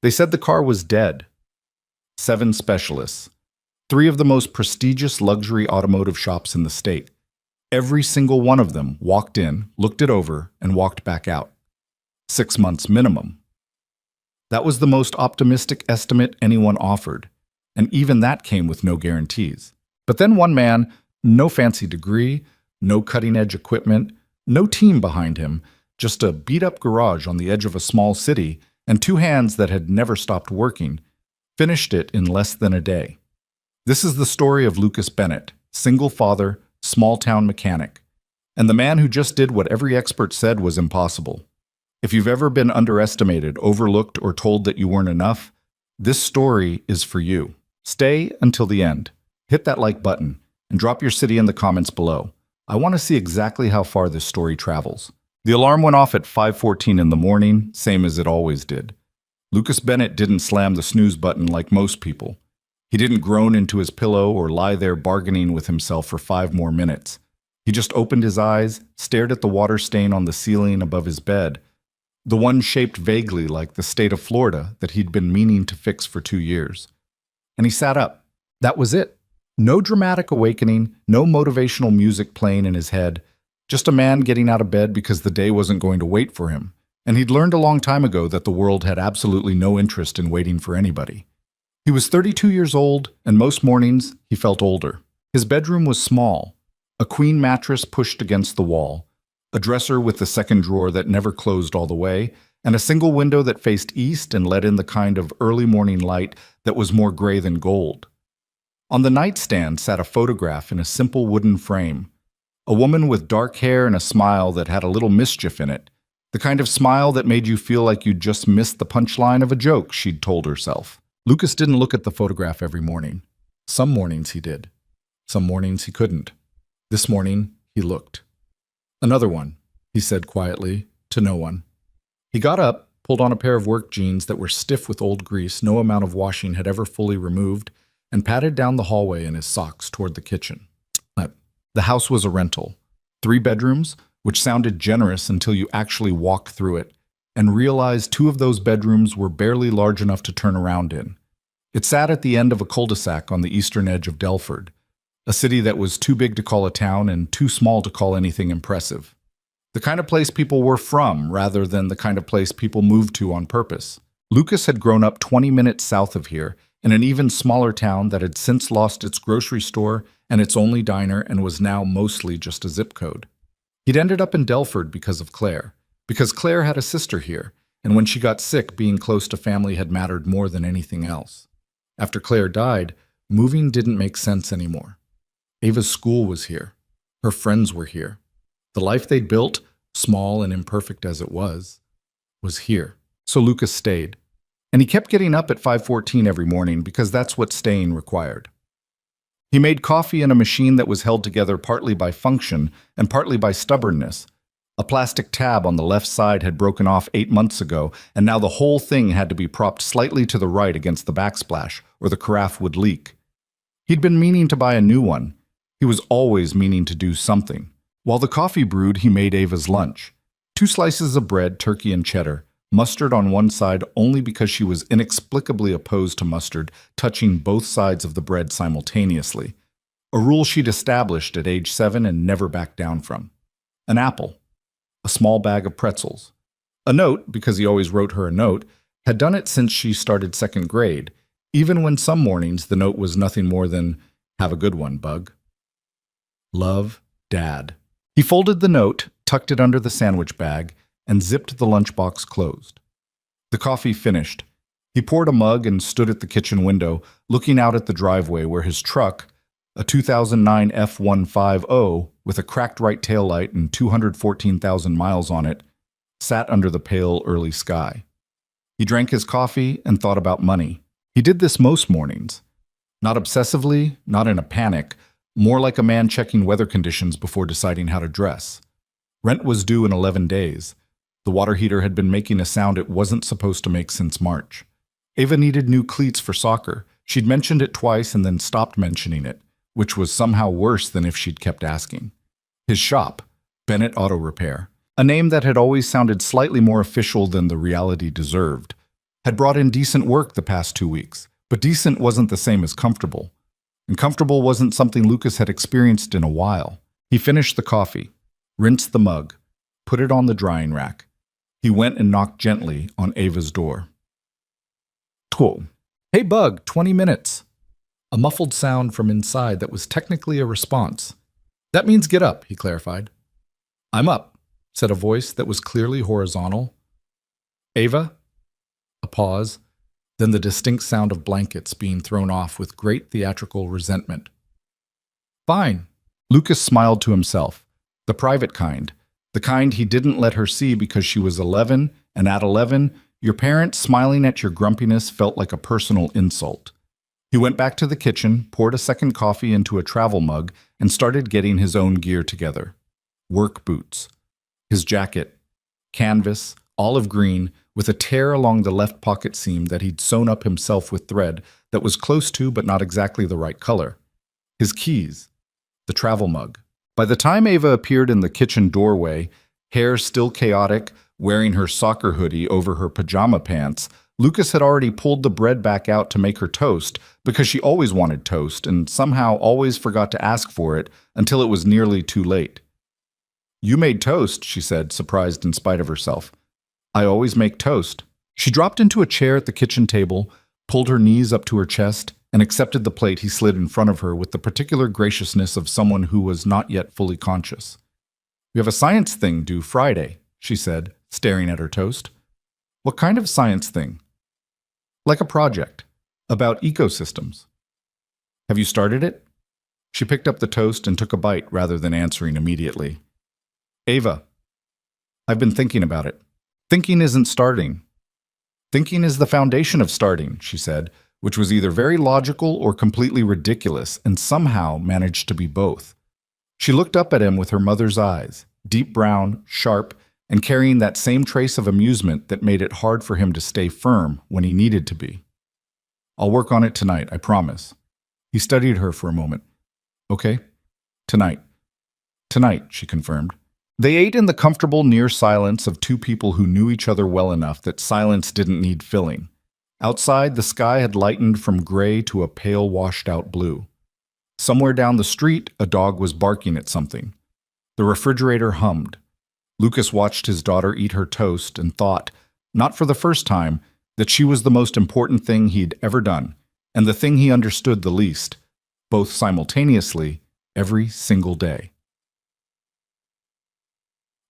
They said the car was dead. 7 specialists. 3 of the most prestigious luxury automotive shops in the state. Every single one of them walked in, looked it over, and walked back out. 6 months minimum. That was the most optimistic estimate anyone offered, and even that came with no guarantees. But then one man, no fancy degree, no cutting-edge equipment, no team behind him, just a beat-up garage on the edge of a small city and 2 hands that had never stopped working, finished it in less than a day. This is the story of Lucas Bennett, single father, small-town mechanic, and the man who just did what every expert said was impossible. If you've ever been underestimated, overlooked, or told that you weren't enough, this story is for you. Stay until the end. Hit that like button and drop your city in the comments below. I want to see exactly how far this story travels. The alarm went off at 5:14 in the morning, same as it always did. Lucas Bennett didn't slam the snooze button like most people. He didn't groan into his pillow or lie there bargaining with himself for 5 more minutes. He just opened his eyes, stared at the water stain on the ceiling above his bed, the one shaped vaguely like the state of Florida that he'd been meaning to fix for 2 years. And he sat up. That was it. No dramatic awakening, no motivational music playing in his head, just a man getting out of bed because the day wasn't going to wait for him. And he'd learned a long time ago that the world had absolutely no interest in waiting for anybody. He was 32 years old, and most mornings he felt older. His bedroom was small, a queen mattress pushed against the wall, a dresser with the second drawer that never closed all the way, and a single window that faced east and let in the kind of early morning light that was more gray than gold. On the nightstand sat a photograph in a simple wooden frame, a woman with dark hair and a smile that had a little mischief in it, the kind of smile that made you feel like you'd just missed the punchline of a joke she'd told herself. Lucas didn't look at the photograph every morning. Some mornings he did. Some mornings he couldn't. This morning, he looked. "Another one," he said quietly, to no one. He got up, pulled on a pair of work jeans that were stiff with old grease no amount of washing had ever fully removed, and padded down the hallway in his socks toward the kitchen. The house was a rental. 3 bedrooms, which sounded generous until you actually walked through it, and realized 2 of those bedrooms were barely large enough to turn around in. It sat at the end of a cul-de-sac on the eastern edge of Delford, a city that was too big to call a town and too small to call anything impressive. The kind of place people were from rather than the kind of place people moved to on purpose. Lucas had grown up 20 minutes south of here, in an even smaller town that had since lost its grocery store and its only diner and was now mostly just a zip code. He'd ended up in Delford because of Claire, because Claire had a sister here, and when she got sick, being close to family had mattered more than anything else. After Claire died, moving didn't make sense anymore. Ava's school was here. Her friends were here. The life they'd built, small and imperfect as it was here. So Lucas stayed. And he kept getting up at 5:14 every morning because that's what staying required. He made coffee in a machine that was held together partly by function and partly by stubbornness. A plastic tab on the left side had broken off 8 months ago, and now the whole thing had to be propped slightly to the right against the backsplash, or the carafe would leak. He'd been meaning to buy a new one. He was always meaning to do something. While the coffee brewed, he made Ava's lunch. 2 slices of bread, turkey and cheddar, mustard on one side only because she was inexplicably opposed to mustard touching both sides of the bread simultaneously, a rule she'd established at age 7 and never backed down from. An apple, a small bag of pretzels. A note, because he always wrote her a note, had done it since she started 2nd grade, even when some mornings the note was nothing more than, "Have a good one, bug." Love, Dad. He folded the note, tucked it under the sandwich bag, and zipped the lunchbox closed. The coffee finished. He poured a mug and stood at the kitchen window, looking out at the driveway where his truck, a 2009 F150 with a cracked right taillight and 214,000 miles on it, sat under the pale early sky. He drank his coffee and thought about money. He did this most mornings. Not obsessively, not in a panic, more like a man checking weather conditions before deciding how to dress. Rent was due in 11 days. The water heater had been making a sound it wasn't supposed to make since March. Ava needed new cleats for soccer. She'd mentioned it twice and then stopped mentioning it, which was somehow worse than if she'd kept asking. His shop, Bennett Auto Repair, a name that had always sounded slightly more official than the reality deserved, had brought in decent work the past 2 weeks, but decent wasn't the same as comfortable. And comfortable wasn't something Lucas had experienced in a while. He finished the coffee, rinsed the mug, put it on the drying rack. He went and knocked gently on Ava's door. "Tw. Hey, Bug, 20 minutes. A muffled sound from inside that was technically a response. "That means get up," he clarified. "I'm up," said a voice that was clearly horizontal. "Ava?" A pause, then the distinct sound of blankets being thrown off with great theatrical resentment. "Fine." Lucas smiled to himself. The private kind. The kind he didn't let her see because she was 11, and at 11, your parents smiling at your grumpiness felt like a personal insult. He went back to the kitchen, poured a second coffee into a travel mug, and started getting his own gear together. Work boots. His jacket. Canvas, olive green, with a tear along the left pocket seam that he'd sewn up himself with thread that was close to but not exactly the right color. His keys. The travel mug. By the time Ava appeared in the kitchen doorway, hair still chaotic, wearing her soccer hoodie over her pajama pants, Lucas had already pulled the bread back out to make her toast because she always wanted toast and somehow always forgot to ask for it until it was nearly too late. "You made toast," she said, surprised in spite of herself. "I always make toast." She dropped into a chair at the kitchen table, pulled her knees up to her chest, and accepted the plate he slid in front of her with the particular graciousness of someone who was not yet fully conscious. "We have a science thing due Friday," she said, staring at her toast. "What kind of science thing?" "Like a project. About ecosystems." "Have you started it?" She picked up the toast and took a bite rather than answering immediately. "Ava, I've been thinking about it. Thinking isn't starting. Thinking is the foundation of starting," she said, which was either very logical or completely ridiculous and somehow managed to be both. She looked up at him with her mother's eyes, deep brown, sharp, and carrying that same trace of amusement that made it hard for him to stay firm when he needed to be. "I'll work on it tonight, I promise." He studied her for a moment. "Okay, tonight." "Tonight," she confirmed. They ate in the comfortable near silence of two people who knew each other well enough that silence didn't need filling. Outside, the sky had lightened from gray to a pale washed-out blue. Somewhere down the street, a dog was barking at something. The refrigerator hummed. Lucas watched his daughter eat her toast and thought, not for the first time, that she was the most important thing he'd ever done, and the thing he understood the least, both simultaneously, every single day.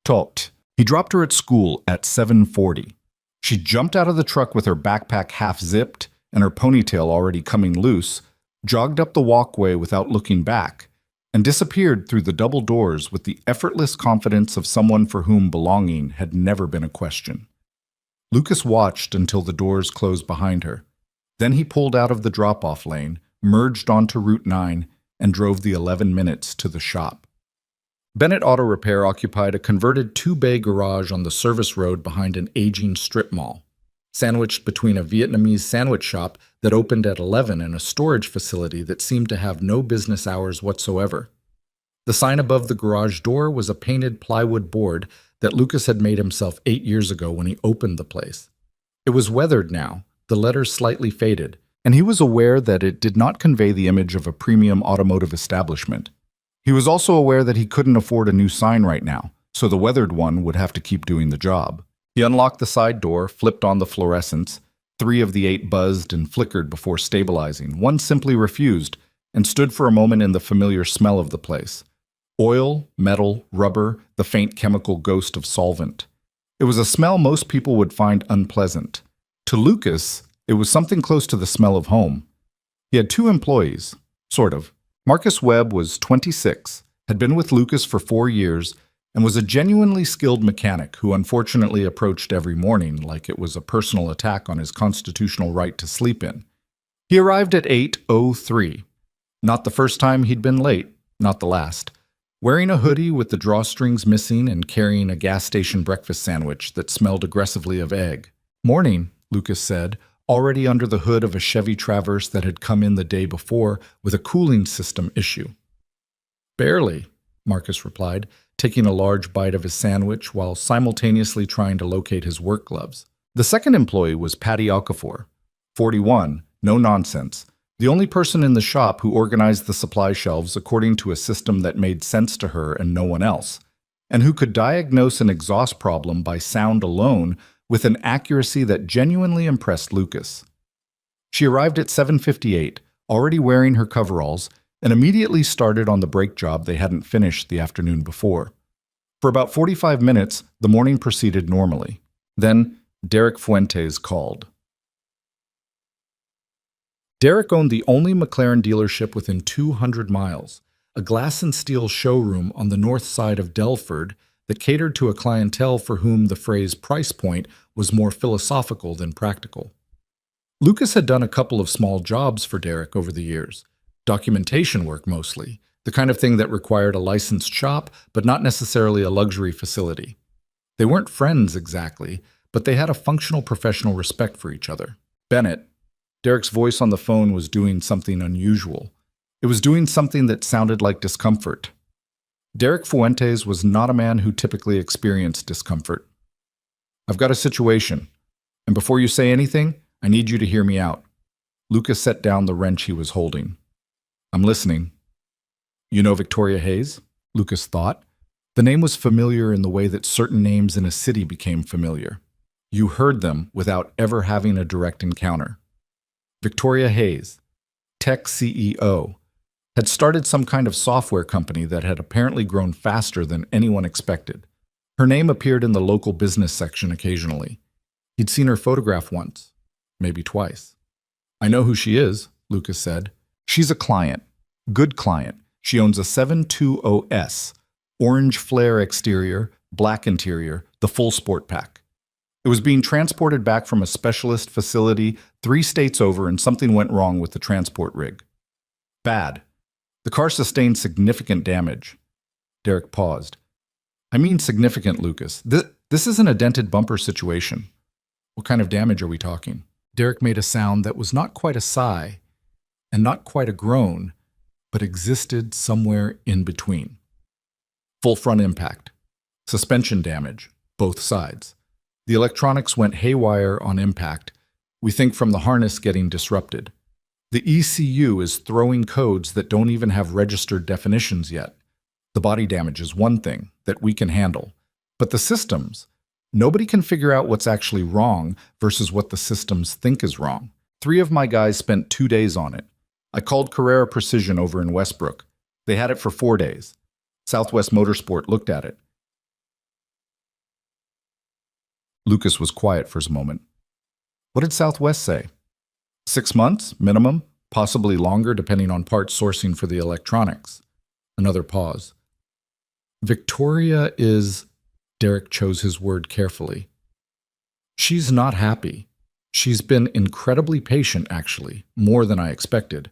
Talked. He dropped her at school at 7:40. She jumped out of the truck with her backpack half-zipped and her ponytail already coming loose, jogged up the walkway without looking back, and disappeared through the double doors with the effortless confidence of someone for whom belonging had never been a question. Lucas watched until the doors closed behind her. Then he pulled out of the drop-off lane, merged onto Route 9, and drove the 11 minutes to the shop. Bennett Auto Repair occupied a converted two-bay garage on the service road behind an aging strip mall, sandwiched between a Vietnamese sandwich shop that opened at 11 and a storage facility that seemed to have no business hours whatsoever. The sign above the garage door was a painted plywood board that Lucas had made himself 8 years ago when he opened the place. It was weathered now, the letters slightly faded, and he was aware that it did not convey the image of a premium automotive establishment. He was also aware that he couldn't afford a new sign right now, so the weathered one would have to keep doing the job. He unlocked the side door, flipped on the fluorescents. 3 of the 8 buzzed and flickered before stabilizing. One simply refused, and stood for a moment in the familiar smell of the place. Oil, metal, rubber, the faint chemical ghost of solvent. It was a smell most people would find unpleasant. To Lucas, it was something close to the smell of home. He had 2 employees, sort of. Marcus Webb was 26, had been with Lucas for 4 years, and was a genuinely skilled mechanic who unfortunately approached every morning like it was a personal attack on his constitutional right to sleep in. He arrived at 8:03. Not the first time he'd been late, not the last. Wearing a hoodie with the drawstrings missing and carrying a gas station breakfast sandwich that smelled aggressively of egg. "Morning," Lucas said, already under the hood of a Chevy Traverse that had come in the day before with a cooling system issue. "Barely," Marcus replied, taking a large bite of his sandwich while simultaneously trying to locate his work gloves. The second employee was Patty Okafor, 41, no nonsense, the only person in the shop who organized the supply shelves according to a system that made sense to her and no one else, and who could diagnose an exhaust problem by sound alone with an accuracy that genuinely impressed Lucas. She arrived at 7:58, already wearing her coveralls, and immediately started on the brake job they hadn't finished the afternoon before. For about 45 minutes, the morning proceeded normally. Then, Derek Fuentes called. Derek owned the only McLaren dealership within 200 miles, a glass and steel showroom on the north side of Delford that catered to a clientele for whom the phrase price point was more philosophical than practical. Lucas had done a couple of small jobs for Derek over the years, documentation work mostly, the kind of thing that required a licensed shop but not necessarily a luxury facility. They weren't friends exactly, but they had a functional professional respect for each other. Bennett, Derek's voice on the phone was doing something unusual. It was doing something that sounded like discomfort. Derek Fuentes was not a man who typically experienced discomfort. "I've got a situation, and before you say anything, I need you to hear me out." Lucas set down the wrench he was holding. "I'm listening." "You know Victoria Hayes?" Lucas thought. The name was familiar in the way that certain names in a city became familiar. You heard them without ever having a direct encounter. Victoria Hayes, tech CEO, had started some kind of software company that had apparently grown faster than anyone expected. Her name appeared in the local business section occasionally. He'd seen her photograph once, maybe twice. "I know who she is," Lucas said. "She's a client. Good client. She owns a 720S, orange flare exterior, black interior, the full sport pack. It was being transported back from a specialist facility 3 states over, and something went wrong with the transport rig. Bad. The car sustained significant damage." Derek paused. "I mean significant, Lucas. This isn't a dented bumper situation. What kind of damage are we talking?" Derek made a sound that was not quite a sigh and not quite a groan, but existed somewhere in between. "Full front impact. Suspension damage, both sides. The electronics went haywire on impact. We think from the harness getting disrupted. The ECU is throwing codes that don't even have registered definitions yet. The body damage is one thing that we can handle. But the systems, nobody can figure out what's actually wrong versus what the systems think is wrong. 3 of my guys spent 2 days on it. I called Carrera Precision over in Westbrook. They had it for 4 days. Southwest Motorsport looked at it." Lucas was quiet for a moment. "What did Southwest say?" 6 months, minimum, possibly longer depending on parts sourcing for the electronics." Another pause. "Victoria is," Derek chose his word carefully. "She's not happy. She's been incredibly patient, actually, more than I expected,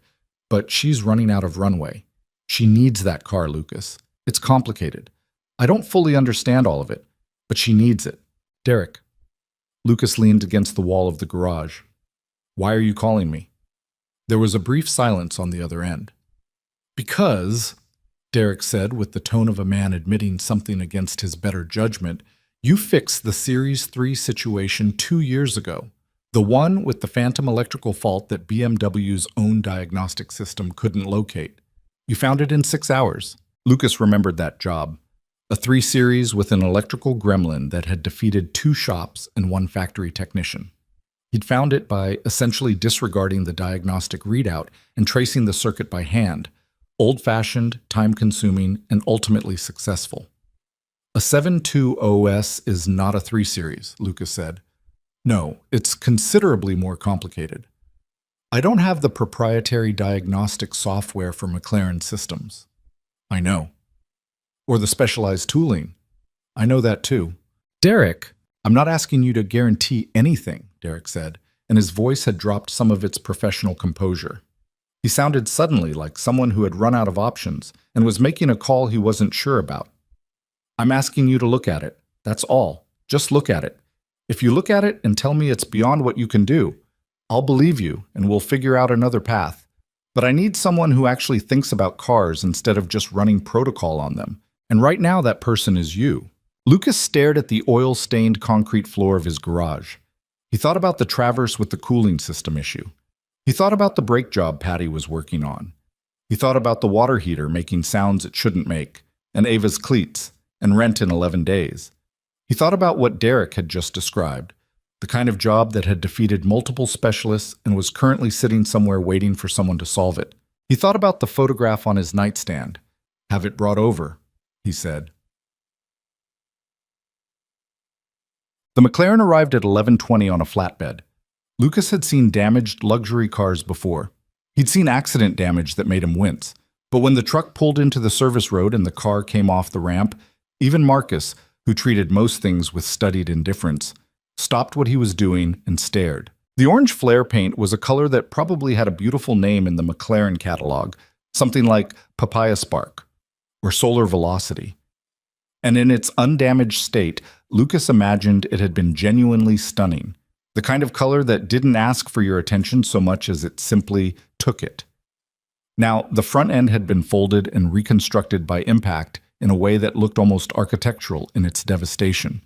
but she's running out of runway. She needs that car, Lucas. It's complicated. I don't fully understand all of it, but she needs it." "Derek." Lucas leaned against the wall of the garage. "Why are you calling me?" There was a brief silence on the other end. "Because," Derek said with the tone of a man admitting something against his better judgment, "you fixed the Series 3 situation 2 years ago. The one with the phantom electrical fault that BMW's own diagnostic system couldn't locate. You found it in 6 hours. Lucas remembered that job. A 3 Series with an electrical gremlin that had defeated 2 shops and 1 factory technician. He'd found it by essentially disregarding the diagnostic readout and tracing the circuit by hand. Old-fashioned, time-consuming, and ultimately successful. A 720S is not a 3 Series, Lucas said. No, it's considerably more complicated. I don't have the proprietary diagnostic software for McLaren systems. I know. Or the specialized tooling. I know that too. Derek, I'm not asking you to guarantee anything, Derek said, and his voice had dropped some of its professional composure. He sounded suddenly like someone who had run out of options and was making a call he wasn't sure about. I'm asking you to look at it. That's all. Just look at it. If you look at it and tell me it's beyond what you can do, I'll believe you and we'll figure out another path. But I need someone who actually thinks about cars instead of just running protocol on them. And right now that person is you. Lucas stared at the oil-stained concrete floor of his garage. He thought about the traverse with the cooling system issue. He thought about the brake job Patty was working on. He thought about the water heater making sounds it shouldn't make, and Ava's cleats, and rent in 11 days. He thought about what Derek had just described, the kind of job that had defeated multiple specialists and was currently sitting somewhere waiting for someone to solve it. He thought about the photograph on his nightstand. "Have it brought over," he said. The McLaren arrived at 11:20 on a flatbed. Lucas had seen damaged luxury cars before. He'd seen accident damage that made him wince. But when the truck pulled into the service road and the car came off the ramp, even Marcus, who treated most things with studied indifference, stopped what he was doing and stared. The orange flare paint was a color that probably had a beautiful name in the McLaren catalog, something like Papaya Spark or Solar Velocity. And in its undamaged state, Lucas imagined it had been genuinely stunning, the kind of color that didn't ask for your attention so much as it simply took it. Now, the front end had been folded and reconstructed by impact in a way that looked almost architectural in its devastation.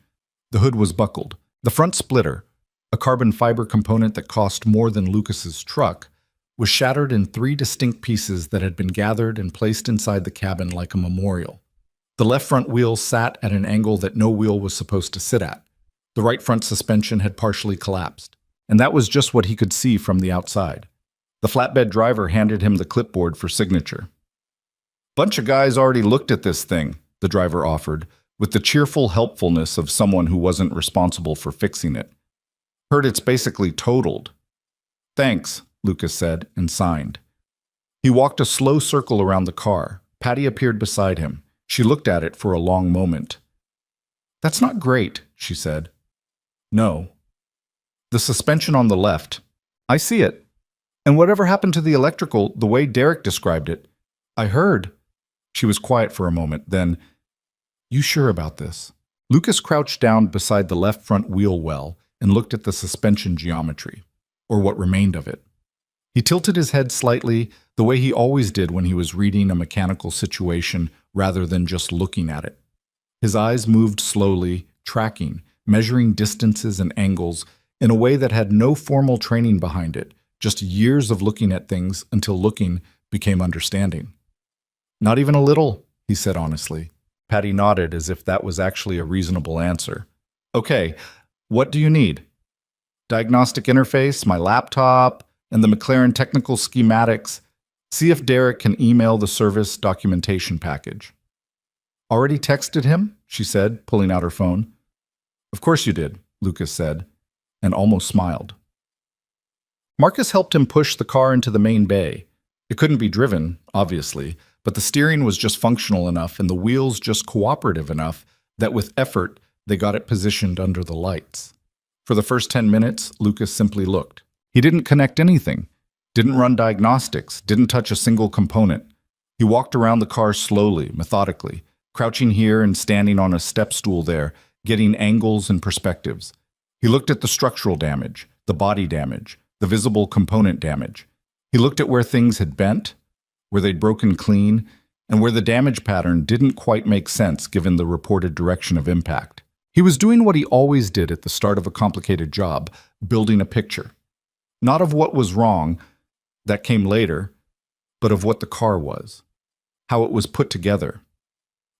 The hood was buckled. The front splitter, a carbon fiber component that cost more than Lucas's truck, was shattered in 3 distinct pieces that had been gathered and placed inside the cabin like a memorial. The left front wheel sat at an angle that no wheel was supposed to sit at. The right front suspension had partially collapsed, and that was just what he could see from the outside. The flatbed driver handed him the clipboard for signature. "Bunch of guys already looked at this thing," the driver offered, with the cheerful helpfulness of someone who wasn't responsible for fixing it. "Heard it's basically totaled." "Thanks," Lucas said, and signed. He walked a slow circle around the car. Patty appeared beside him. She looked at it for a long moment. "That's not great," she said. "No." "The suspension on the left. I see it. And whatever happened to the electrical, the way Derek described it? I heard." She was quiet for a moment, then, "You sure about this?" Lucas crouched down beside the left front wheel well and looked at the suspension geometry, or what remained of it. He tilted his head slightly, the way he always did when he was reading a mechanical situation rather than just looking at it. His eyes moved slowly, tracking, measuring distances and angles in a way that had no formal training behind it, just years of looking at things until looking became understanding. "Not even a little," he said honestly. Patty nodded as if that was actually a reasonable answer. "Okay, what do you need?" "Diagnostic interface, my laptop, and the McLaren technical schematics. See if Derek can email the service documentation package." "Already texted him?" she said, pulling out her phone. "Of course you did," Lucas said, and almost smiled. Marcus helped him push the car into the main bay. It couldn't be driven, obviously, but the steering was just functional enough and the wheels just cooperative enough that with effort, they got it positioned under the lights. For the first 10 minutes, Lucas simply looked. He didn't connect anything, didn't run diagnostics, didn't touch a single component. He walked around the car slowly, methodically, crouching here and standing on a step stool there, getting angles and perspectives. He looked at the structural damage, the body damage, the visible component damage. He looked at where things had bent, where they'd broken clean, and where the damage pattern didn't quite make sense given the reported direction of impact. He was doing what he always did at the start of a complicated job, building a picture. Not of what was wrong, that came later, but of what the car was, how it was put together,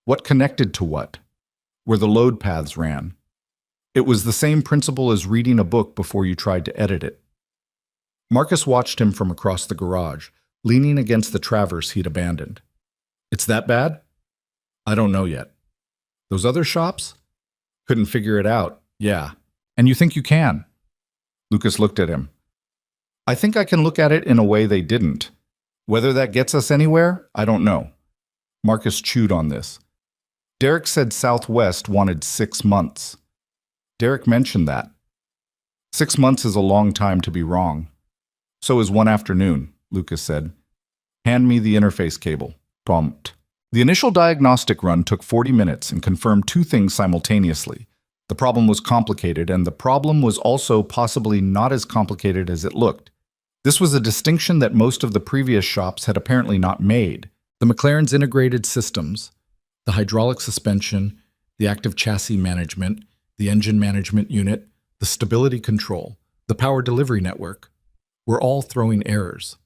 what connected to what, where the load paths ran. It was the same principle as reading a book before you tried to edit it. Marcus watched him from across the garage, leaning against the traverse he'd abandoned. "It's that bad?" "I don't know yet." "Those other shops?" "Couldn't figure it out, yeah." "And you think you can?" Lucas looked at him. "I think I can look at it in a way they didn't. Whether that gets us anywhere, I don't know." Marcus chewed on this. "Derek said Southwest wanted 6 months. Derek mentioned that. 6 months is a long time to be wrong. So is one afternoon," Lucas said. "Hand me the interface cable." Prompt. The initial diagnostic run took 40 minutes and confirmed 2 things simultaneously. The problem was complicated, and the problem was also possibly not as complicated as it looked. This was a distinction that most of the previous shops had apparently not made. The McLaren's integrated systems, the hydraulic suspension, the active chassis management, the engine management unit, the stability control, the power delivery network, were all throwing errors.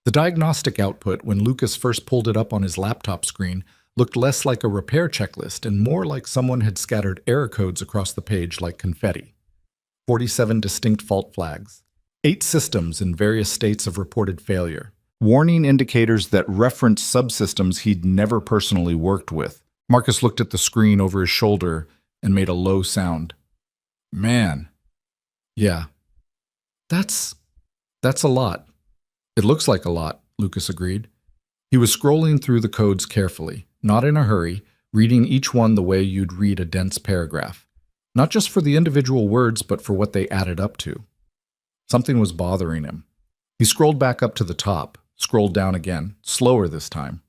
The diagnostic output, when Lucas first pulled it up on his laptop screen, looked less like a repair checklist and more like someone had scattered error codes across the page like confetti. 47 distinct fault flags. 8 systems in various states of reported failure. Warning indicators that reference subsystems he'd never personally worked with. Marcus looked at the screen over his shoulder and made a low sound. Man. Yeah. That's a lot. It looks like a lot, Lucas agreed. He was scrolling through the codes carefully, not in a hurry, reading each one the way you'd read a dense paragraph. Not just for the individual words, but for what they added up to. Something was bothering him. He scrolled back up to the top, scrolled down again, slower this time.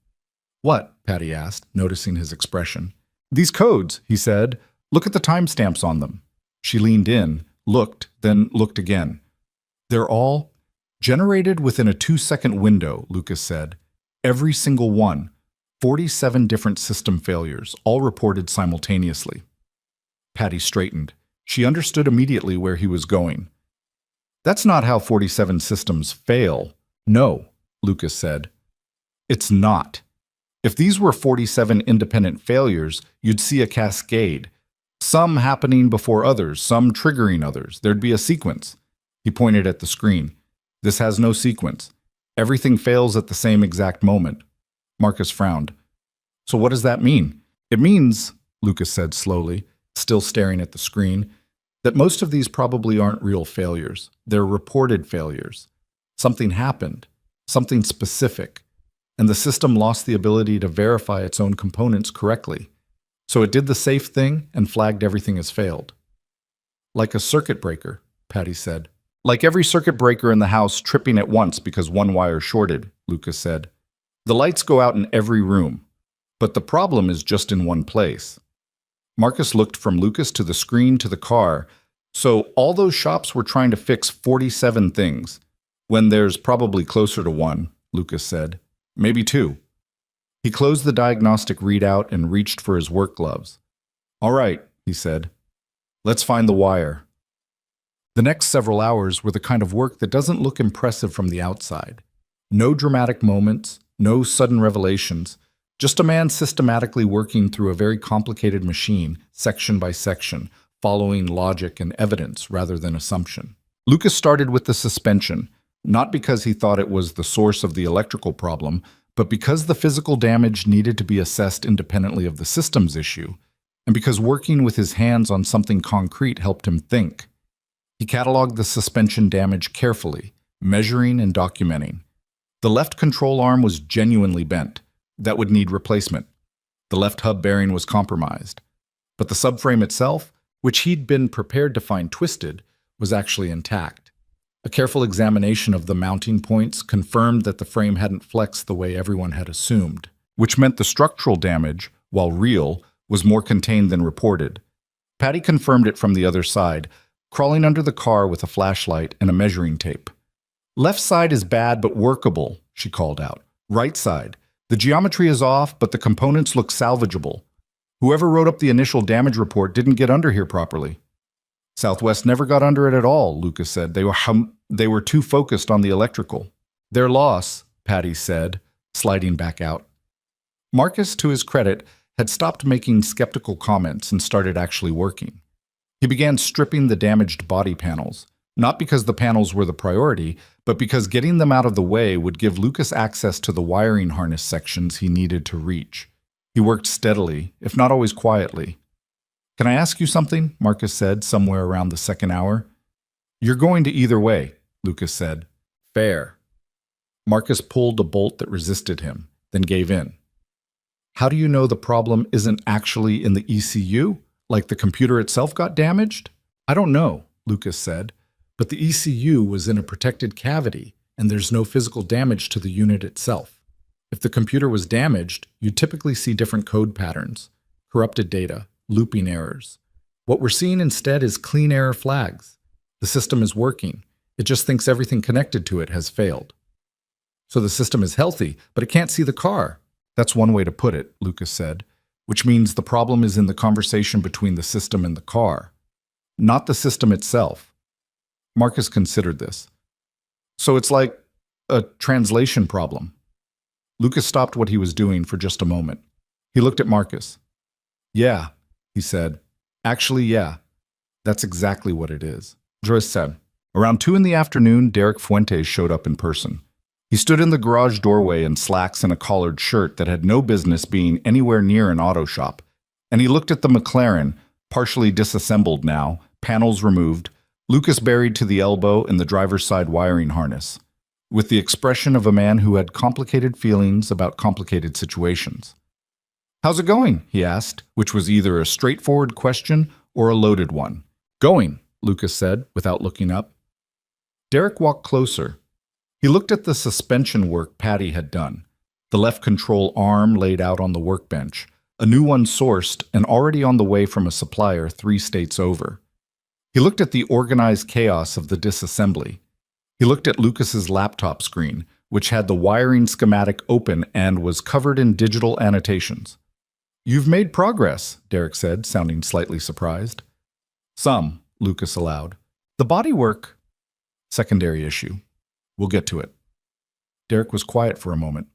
What? Patty asked, noticing his expression. These codes, he said. Look at the timestamps on them. She leaned in, looked, then looked again. They're all generated within a 2-second window, Lucas said. Every single one. 47 different system failures, all reported simultaneously. Patty straightened. She understood immediately where he was going. That's not how 47 systems fail. No, Lucas said. It's not. If these were 47 independent failures, you'd see a cascade. Some happening before others, some triggering others. There'd be a sequence. He pointed at the screen. This has no sequence. Everything fails at the same exact moment. Marcus frowned. So what does that mean? It means, Lucas said slowly, still staring at the screen, that most of these probably aren't real failures. They're reported failures. Something happened, something specific, and the system lost the ability to verify its own components correctly. So it did the safe thing and flagged everything as failed. Like a circuit breaker, Patty said. Like every circuit breaker in the house tripping at once because one wire shorted, Lucas said. The lights go out in every room, but the problem is just in one place. Marcus looked from Lucas to the screen to the car. So all those shops were trying to fix 47 things, when there's probably closer to 1, Lucas said. Maybe 2. He closed the diagnostic readout and reached for his work gloves. All right, he said. Let's find the wire. The next several hours were the kind of work that doesn't look impressive from the outside. No dramatic moments, no sudden revelations, just a man systematically working through a very complicated machine, section by section, following logic and evidence rather than assumption. Lucas started with the suspension, not because he thought it was the source of the electrical problem, but because the physical damage needed to be assessed independently of the systems issue, and because working with his hands on something concrete helped him think. He cataloged the suspension damage carefully, measuring and documenting. The left control arm was genuinely bent. That would need replacement. The left hub bearing was compromised. But the subframe itself, which he'd been prepared to find twisted, was actually intact. A careful examination of the mounting points confirmed that the frame hadn't flexed the way everyone had assumed, which meant the structural damage, while real, was more contained than reported. Patty confirmed it from the other side, crawling under the car with a flashlight and a measuring tape. Left side is bad but workable, she called out. Right side. The geometry is off, but the components look salvageable. Whoever wrote up the initial damage report didn't get under here properly. Southwest never got under it at all, Lucas said. They were too focused on the electrical. Their loss, Patty said, sliding back out. Marcus, to his credit, had stopped making skeptical comments and started actually working. He began stripping the damaged body panels, not because the panels were the priority, but because getting them out of the way would give Lucas access to the wiring harness sections he needed to reach. He worked steadily, if not always quietly. Can I ask you something? Marcus said somewhere around the second hour. You're going to either way, Lucas said. Fair. Marcus pulled a bolt that resisted him, then gave in. How do you know the problem isn't actually in the ECU, like the computer itself got damaged? I don't know, Lucas said, but the ECU was in a protected cavity, and there's no physical damage to the unit itself. If the computer was damaged, you'd typically see different code patterns, corrupted data, looping errors. What we're seeing instead is clean error flags. The system is working. It just thinks everything connected to it has failed. So the system is healthy, but it can't see the car. That's one way to put it, Lucas said, which means the problem is in the conversation between the system and the car, not the system itself. Marcus considered this. So it's like a translation problem. Lucas stopped what he was doing for just a moment. He looked at Marcus. Yeah, he said. Actually, yeah. That's exactly what it is. Joyce said. Around 2 in the afternoon, Derek Fuentes showed up in person. He stood in the garage doorway in slacks and a collared shirt that had no business being anywhere near an auto shop. And he looked at the McLaren, partially disassembled now, panels removed, Lucas buried to the elbow in the driver's side wiring harness, with the expression of a man who had complicated feelings about complicated situations. How's it going? He asked, which was either a straightforward question or a loaded one. Going, Lucas said, without looking up. Derek walked closer. He looked at the suspension work Patty had done, the left control arm laid out on the workbench, a new one sourced and already on the way from a supplier 3 states over. He looked at the organized chaos of the disassembly. He looked at Lucas's laptop screen, which had the wiring schematic open and was covered in digital annotations. You've made progress, Derek said, sounding slightly surprised. Some, Lucas allowed. The bodywork, secondary issue. We'll get to it. Derek was quiet for a moment.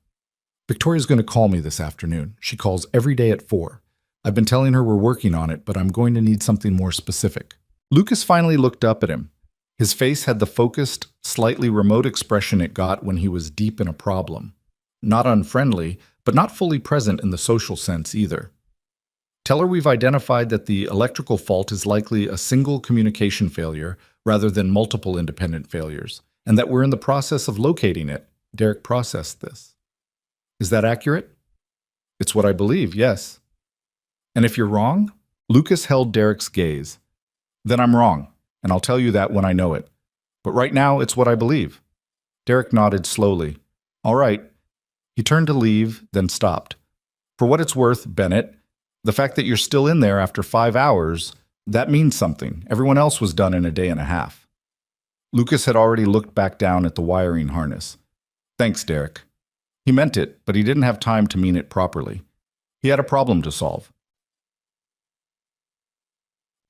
Victoria's going to call me this afternoon. She calls every day at 4. I've been telling her we're working on it, but I'm going to need something more specific. Lucas finally looked up at him. His face had the focused, slightly remote expression it got when he was deep in a problem. Not unfriendly, but not fully present in the social sense either. Tell her we've identified that the electrical fault is likely a single communication failure rather than multiple independent failures, and that we're in the process of locating it. Derek processed this. Is that accurate? It's what I believe, yes. And if you're wrong? Lucas held Derek's gaze. Then I'm wrong, and I'll tell you that when I know it. But right now, it's what I believe. Derek nodded slowly. All right. He turned to leave, then stopped. For what it's worth, Bennett, the fact that you're still in there after 5 hours, that means something. Everyone else was done in a day and a half. Lucas had already looked back down at the wiring harness. Thanks, Derek. He meant it, but he didn't have time to mean it properly. He had a problem to solve.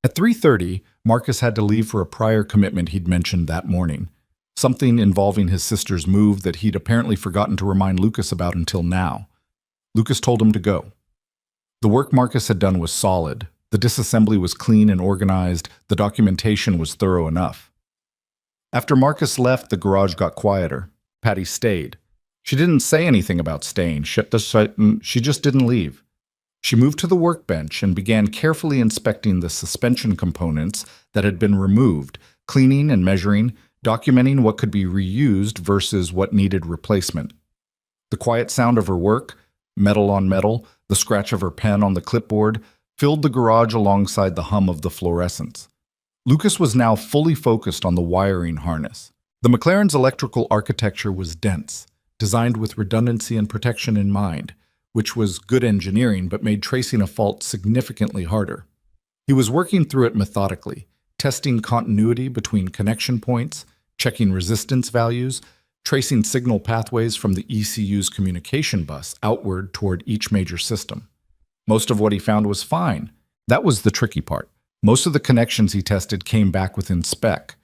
At 3:30, Marcus had to leave for a prior commitment he'd mentioned that morning, something involving his sister's move that he'd apparently forgotten to remind Lucas about until now. Lucas told him to go. The work Marcus had done was solid. The disassembly was clean and organized. The documentation was thorough enough. After Marcus left, the garage got quieter. Patty stayed. She didn't say anything about staying. She just didn't leave. She moved to the workbench and began carefully inspecting the suspension components that had been removed, cleaning and measuring, documenting what could be reused versus what needed replacement. The quiet sound of her work, metal on metal, the scratch of her pen on the clipboard, filled the garage alongside the hum of the fluorescents. Lucas was now fully focused on the wiring harness. The McLaren's electrical architecture was dense, designed with redundancy and protection in mind, which was good engineering but made tracing a fault significantly harder. He was working through it methodically, testing continuity between connection points, checking resistance values, tracing signal pathways from the ECU's communication bus outward toward each major system. Most of what he found was fine. That was the tricky part. Most of the connections he tested came back within spec.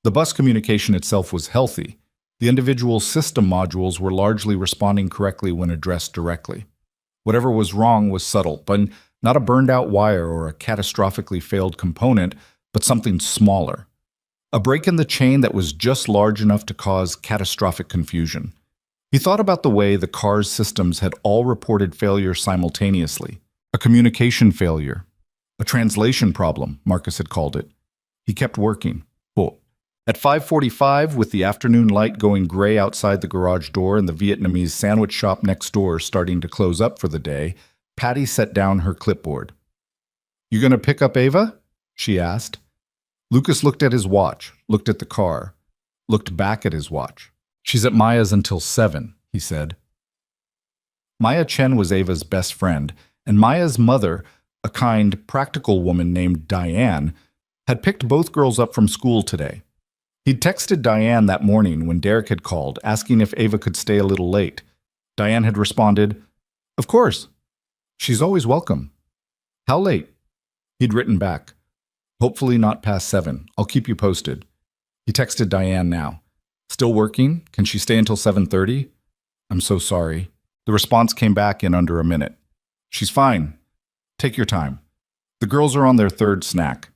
The bus communication itself was healthy. The individual system modules were largely responding correctly when addressed directly. Whatever was wrong was subtle, but not a burned-out wire or a catastrophically failed component, but something smaller. A break in the chain that was just large enough to cause catastrophic confusion. He thought about the way the car's systems had all reported failure simultaneously. A communication failure. A translation problem, Marcus had called it. He kept working. At 5:45, with the afternoon light going gray outside the garage door and the Vietnamese sandwich shop next door starting to close up for the day, Patty set down her clipboard. You gonna pick up Ava? She asked. Lucas looked at his watch, looked at the car, looked back at his watch. She's at Maya's until 7, he said. Maya Chen was Ava's best friend, and Maya's mother, a kind, practical woman named Diane, had picked both girls up from school today. He'd texted Diane that morning when Derek had called, asking if Ava could stay a little late. Diane had responded, Of course. She's always welcome. How late? He'd written back, Hopefully not past 7. I'll keep you posted. He texted Diane now. Still working? Can she stay until 7:30? I'm so sorry. The response came back in under a minute. She's fine. Take your time. The girls are on their third snack.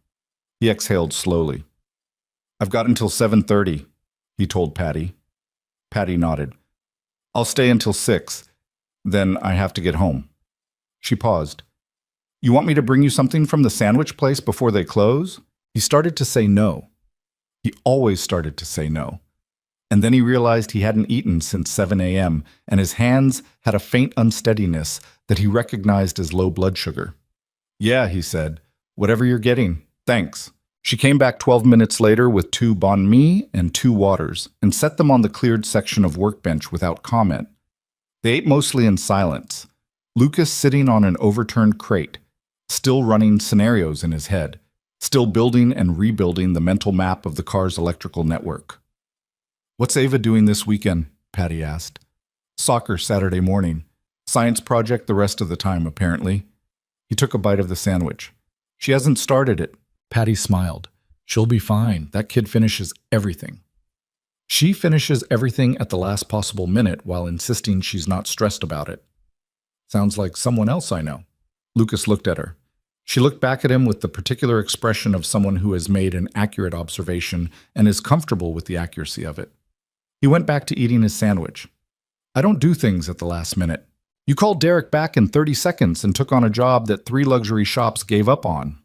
He exhaled slowly. I've got until 7:30, he told Patty. Patty nodded. I'll stay until 6. Then I have to get home. She paused. You want me to bring you something from the sandwich place before they close? He started to say no. He always started to say no. And then he realized he hadn't eaten since 7 a.m., and his hands had a faint unsteadiness that he recognized as low blood sugar. Yeah, he said. Whatever you're getting, thanks. She came back 12 minutes later with 2 banh mi and 2 waters and set them on the cleared section of workbench without comment. They ate mostly in silence, Lucas sitting on an overturned crate, still running scenarios in his head, still building and rebuilding the mental map of the car's electrical network. What's Ava doing this weekend? Patty asked. Soccer Saturday morning. Science project the rest of the time, apparently. He took a bite of the sandwich. She hasn't started it. Patty smiled. She'll be fine. That kid finishes everything. She finishes everything at the last possible minute while insisting she's not stressed about it. Sounds like someone else I know. Lucas looked at her. She looked back at him with the particular expression of someone who has made an accurate observation and is comfortable with the accuracy of it. He went back to eating his sandwich. I don't do things at the last minute. You called Derek back in 30 seconds and took on a job that 3 luxury shops gave up on.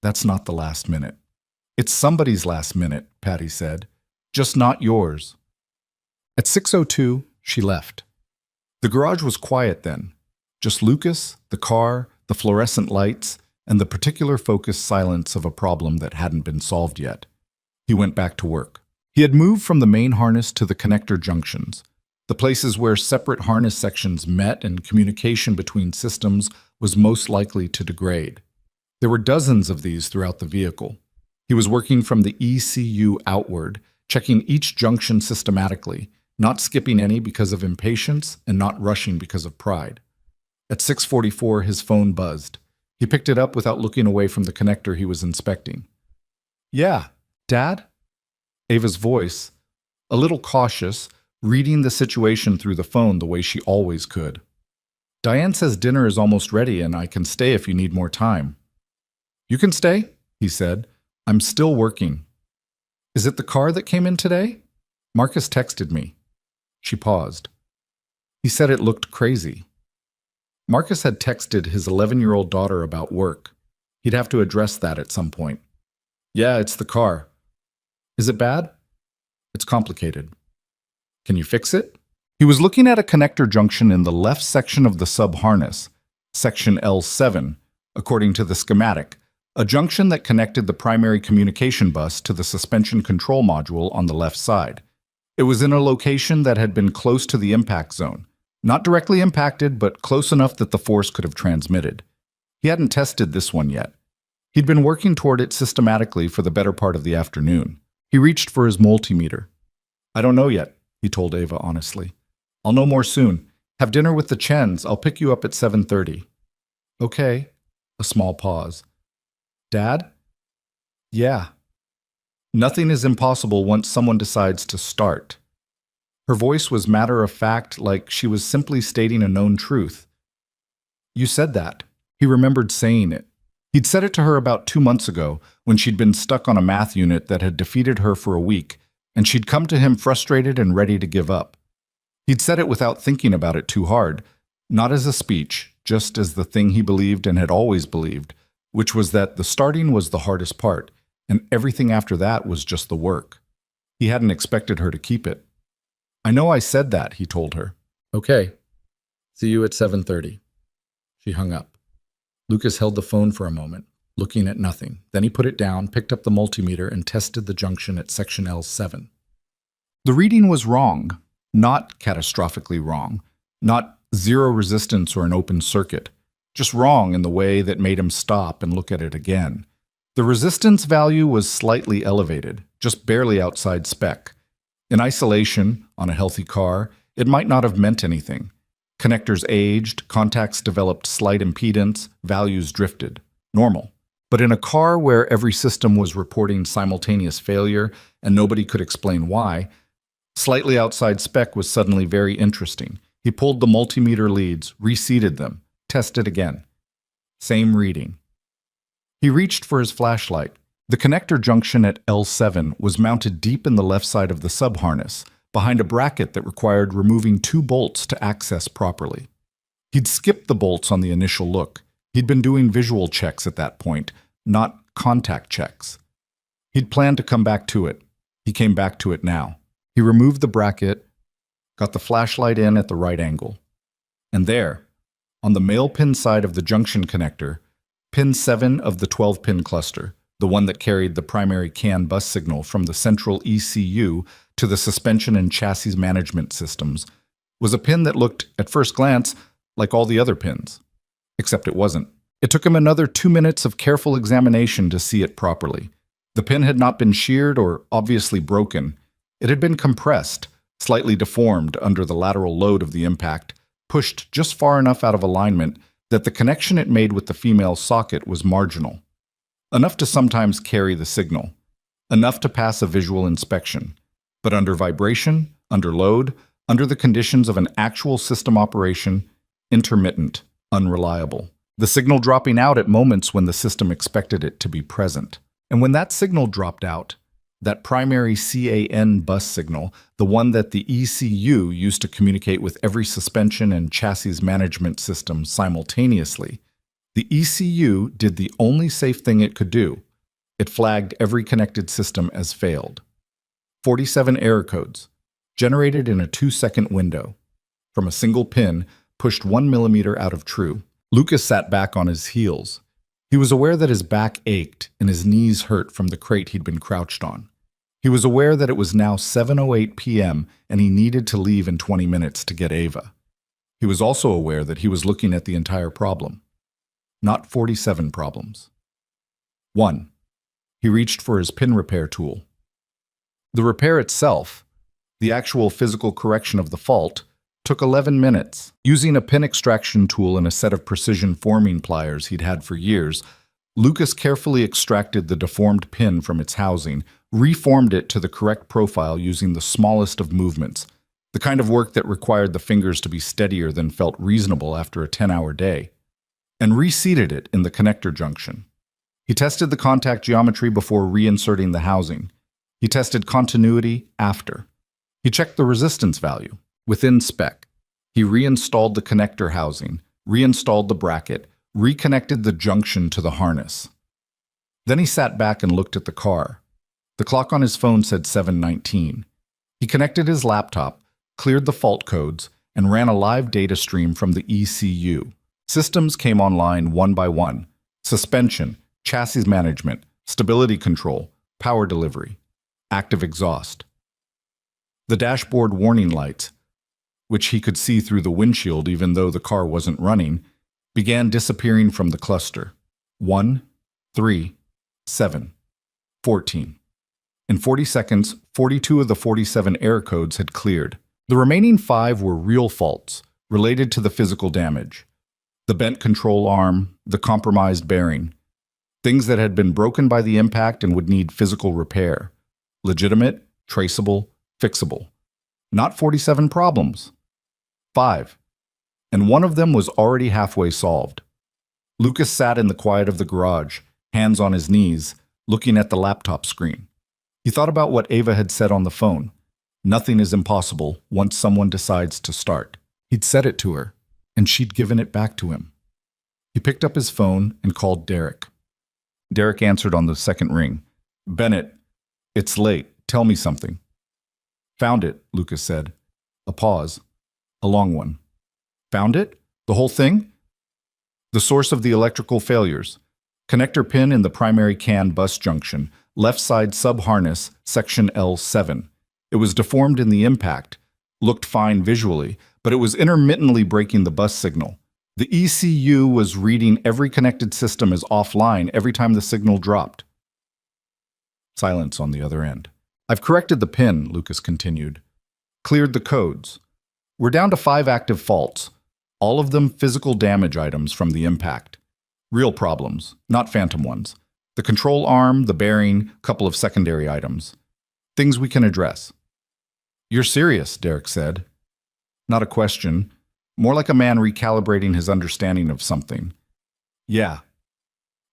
That's not the last minute. It's somebody's last minute, Patty said. Just not yours. At 6:02, she left. The garage was quiet then. Just Lucas, the car, the fluorescent lights, and the particular focused silence of a problem that hadn't been solved yet. He went back to work. He had moved from the main harness to the connector junctions, the places where separate harness sections met and communication between systems was most likely to degrade. There were dozens of these throughout the vehicle. He was working from the ECU outward, checking each junction systematically, not skipping any because of impatience and not rushing because of pride. At 6:44, his phone buzzed. He picked it up without looking away from the connector he was inspecting. Yeah, Dad? Ava's voice, a little cautious, reading the situation through the phone the way she always could. Diane says dinner is almost ready and I can stay if you need more time. You can stay, he said. I'm still working. Is it the car that came in today? Marcus texted me. She paused. He said it looked crazy. Marcus had texted his 11-year-old daughter about work. He'd have to address that at some point. Yeah, it's the car. Is it bad? It's complicated. Can you fix it? He was looking at a connector junction in the left section of the sub-harness, section L7, according to the schematic, a junction that connected the primary communication bus to the suspension control module on the left side. It was in a location that had been close to the impact zone, not directly impacted, but close enough that the force could have transmitted. He hadn't tested this one yet. He'd been working toward it systematically for the better part of the afternoon. He reached for his multimeter. I don't know yet, he told Ava honestly. I'll know more soon. Have dinner with the Chens. I'll pick you up at 7:30. Okay. A small pause. Dad? Yeah. Nothing is impossible once someone decides to start. Her voice was matter-of-fact, like she was simply stating a known truth. You said that. He remembered saying it. He'd said it to her about 2 months ago, when she'd been stuck on a math unit that had defeated her for a week, and she'd come to him frustrated and ready to give up. He'd said it without thinking about it too hard, not as a speech, just as the thing he believed and had always believed, which was that the starting was the hardest part, and everything after that was just the work. He hadn't expected her to keep it. I know I said that, he told her. Okay. See you at 7:30. She hung up. Lucas held the phone for a moment, looking at nothing. Then he put it down, picked up the multimeter, and tested the junction at section L7. The reading was wrong, not catastrophically wrong, not zero resistance or an open circuit, just wrong in the way that made him stop and look at it again. The resistance value was slightly elevated, just barely outside spec. In isolation, on a healthy car, it might not have meant anything. Connectors aged, contacts developed slight impedance, values drifted. Normal. But in a car where every system was reporting simultaneous failure and nobody could explain why, slightly outside spec was suddenly very interesting. He pulled the multimeter leads, reseated them, tested again. Same reading. He reached for his flashlight. The connector junction at L7 was mounted deep in the left side of the sub-harness, behind a bracket that required removing 2 bolts to access properly. He'd skipped the bolts on the initial look. He'd been doing visual checks at that point, not contact checks. He'd planned to come back to it. He came back to it now. He removed the bracket, got the flashlight in at the right angle. And there, on the male pin side of the junction connector, pin 7 of the 12-pin cluster, the one that carried the primary CAN bus signal from the central ECU to the suspension and chassis management systems, was a pin that looked, at first glance, like all the other pins. Except it wasn't. It took him another 2 minutes of careful examination to see it properly. The pin had not been sheared or obviously broken. It had been compressed, slightly deformed under the lateral load of the impact, pushed just far enough out of alignment that the connection it made with the female socket was marginal. Enough to sometimes carry the signal. Enough to pass a visual inspection. But under vibration, under load, under the conditions of an actual system operation, intermittent, unreliable. The signal dropping out at moments when the system expected it to be present. And when that signal dropped out, that primary CAN bus signal, the one that the ECU used to communicate with every suspension and chassis management system simultaneously, the ECU did the only safe thing it could do. It flagged every connected system as failed. 47 error codes, generated in a 2-second window, from a single pin pushed 1 millimeter out of true. Lucas sat back on his heels. He was aware that his back ached and his knees hurt from the crate he'd been crouched on. He was aware that it was now 7:08 p.m. and he needed to leave in 20 minutes to get Ava. He was also aware that he was looking at the entire problem, not 47 problems. 1. He reached for his pin repair tool. The repair itself, the actual physical correction of the fault, took 11 minutes. Using a pin extraction tool and a set of precision forming pliers he'd had for years, Lucas carefully extracted the deformed pin from its housing, reformed it to the correct profile using the smallest of movements, the kind of work that required the fingers to be steadier than felt reasonable after a 10-hour day, and reseated it in the connector junction. He tested the contact geometry before reinserting the housing. He tested continuity after. He checked the resistance value. Within spec, he reinstalled the connector housing, reinstalled the bracket, reconnected the junction to the harness. Then he sat back and looked at the car. The clock on his phone said 7:19. He connected his laptop, cleared the fault codes, and ran a live data stream from the ECU. Systems came online one by one. Suspension, chassis management, stability control, power delivery, active exhaust. The dashboard warning lights, which he could see through the windshield even though the car wasn't running, began disappearing from the cluster. 1, 3, 7, 14. In 40 seconds, 42 of the 47 error codes had cleared. The remaining 5 were real faults, related to the physical damage. The bent control arm, the compromised bearing. Things that had been broken by the impact and would need physical repair. Legitimate, traceable, fixable. Not 47 problems. 5. And one of them was already halfway solved. Lucas sat in the quiet of the garage, hands on his knees, looking at the laptop screen. He thought about what Ava had said on the phone. Nothing is impossible once someone decides to start. He'd said it to her, and she'd given it back to him. He picked up his phone and called Derek. Derek answered on the second ring. "Bennett, it's late. Tell me something." "Found it," Lucas said. A pause. A long one. "Found it? The whole thing?" "The source of the electrical failures. Connector pin in the primary CAN bus junction, left side sub-harness, section L7. It was deformed in the impact, looked fine visually, but it was intermittently breaking the bus signal. The ECU was reading every connected system as offline every time the signal dropped." Silence on the other end. "I've corrected the pin," Lucas continued. "Cleared the codes. We're down to 5 active faults, all of them physical damage items from the impact. Real problems, not phantom ones. The control arm, the bearing, couple of secondary items. Things we can address. You're serious, Derek said. Not a question. More like a man recalibrating his understanding of something. Yeah.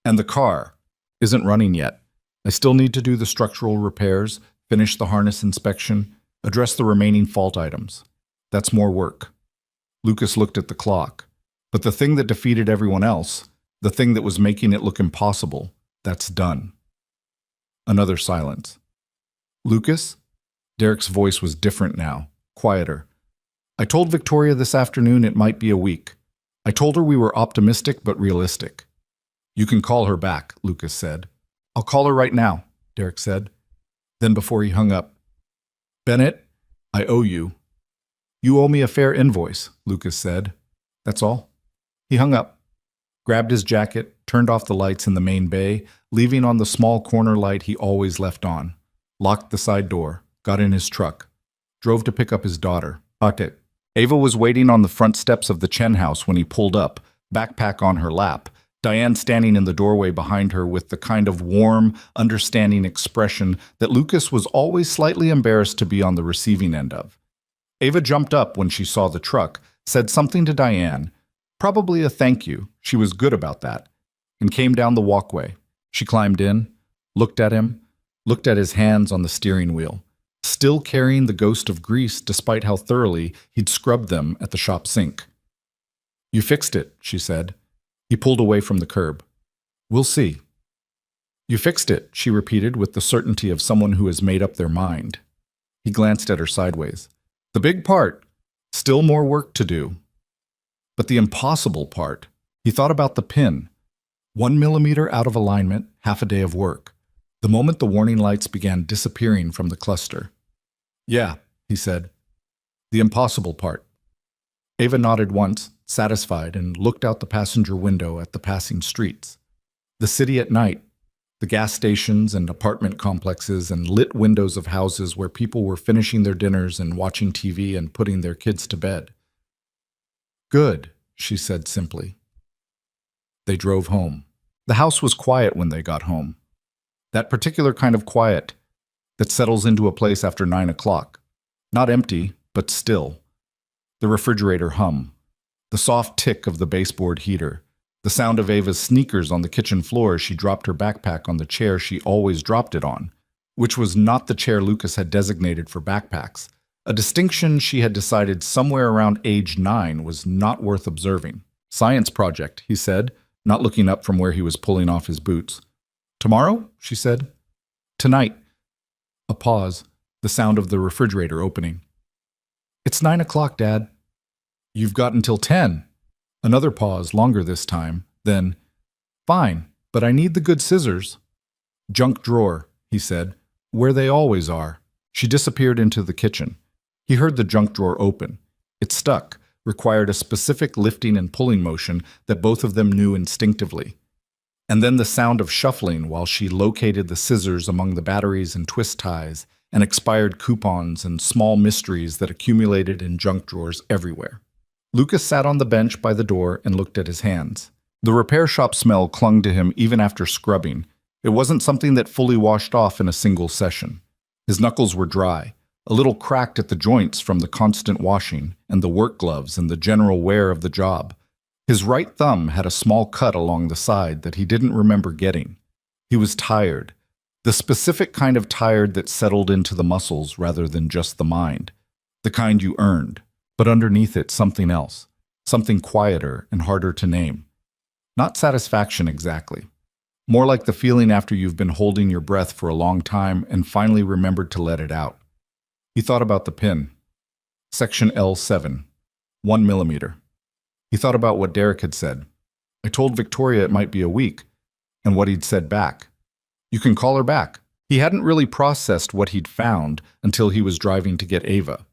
And the car isn't running yet. I still need to do the structural repairs, finish the harness inspection, address the remaining fault items. That's more work. Lucas looked at the clock. But the thing that defeated everyone else, the thing that was making it look impossible, that's done. Another silence. Lucas? Derek's voice was different now, quieter. I told Victoria this afternoon it might be a week. I told her we were optimistic but realistic. You can call her back, Lucas said. I'll call her right now, Derek said. Then before he hung up, Bennett, I owe you. You owe me a fair invoice, Lucas said. That's all. He hung up, grabbed his jacket, turned off the lights in the main bay, leaving on the small corner light he always left on, locked the side door, got in his truck, drove to pick up his daughter, Ate. Ava was waiting on the front steps of the Chen house when he pulled up, backpack on her lap, Diane standing in the doorway behind her with the kind of warm, understanding expression that Lucas was always slightly embarrassed to be on the receiving end of. Ava jumped up when she saw the truck, said something to Diane, probably a thank you, she was good about that, and came down the walkway. She climbed in, looked at him, looked at his hands on the steering wheel, still carrying the ghost of grease despite how thoroughly he'd scrubbed them at the shop sink. You fixed it, she said. He pulled away from the curb. We'll see. You fixed it, she repeated with the certainty of someone who has made up their mind. He glanced at her sideways. The big part. Still more work to do. But the impossible part. He thought about the pin. 1 millimeter out of alignment, half a day of work. The moment the warning lights began disappearing from the cluster. Yeah, he said. The impossible part. Ava nodded once, satisfied, and looked out the passenger window at the passing streets. The city at night, the gas stations and apartment complexes and lit windows of houses where people were finishing their dinners and watching TV and putting their kids to bed. Good, she said simply. They drove home. The house was quiet when they got home. That particular kind of quiet that settles into a place after 9 o'clock. Not empty, but still. The refrigerator hum. The soft tick of the baseboard heater. The sound of Ava's sneakers on the kitchen floor as she dropped her backpack on the chair she always dropped it on, which was not the chair Lucas had designated for backpacks, a distinction she had decided somewhere around age 9 was not worth observing. Science project, he said, not looking up from where he was pulling off his boots. Tomorrow? She said. Tonight. A pause, the sound of the refrigerator opening. It's 9 o'clock, Dad. You've got until 10. Another pause, longer this time. Then, fine, but I need the good scissors. Junk drawer, he said, where they always are. She disappeared into the kitchen. He heard the junk drawer open. It stuck, required a specific lifting and pulling motion that both of them knew instinctively. And then the sound of shuffling while she located the scissors among the batteries and twist ties and expired coupons and small mysteries that accumulated in junk drawers everywhere. Lucas sat on the bench by the door and looked at his hands. The repair shop smell clung to him even after scrubbing. It wasn't something that fully washed off in a single session. His knuckles were dry, a little cracked at the joints from the constant washing and the work gloves and the general wear of the job. His right thumb had a small cut along the side that he didn't remember getting. He was tired, the specific kind of tired that settled into the muscles rather than just the mind, the kind you earned, but underneath it something else, something quieter and harder to name. Not satisfaction exactly. More like the feeling after you've been holding your breath for a long time and finally remembered to let it out. He thought about the pin. Section L7, 1 millimeter. He thought about what Derek had said. I told Victoria it might be a week, and what he'd said back. You can call her back. He hadn't really processed what he'd found until he was driving to get Ava.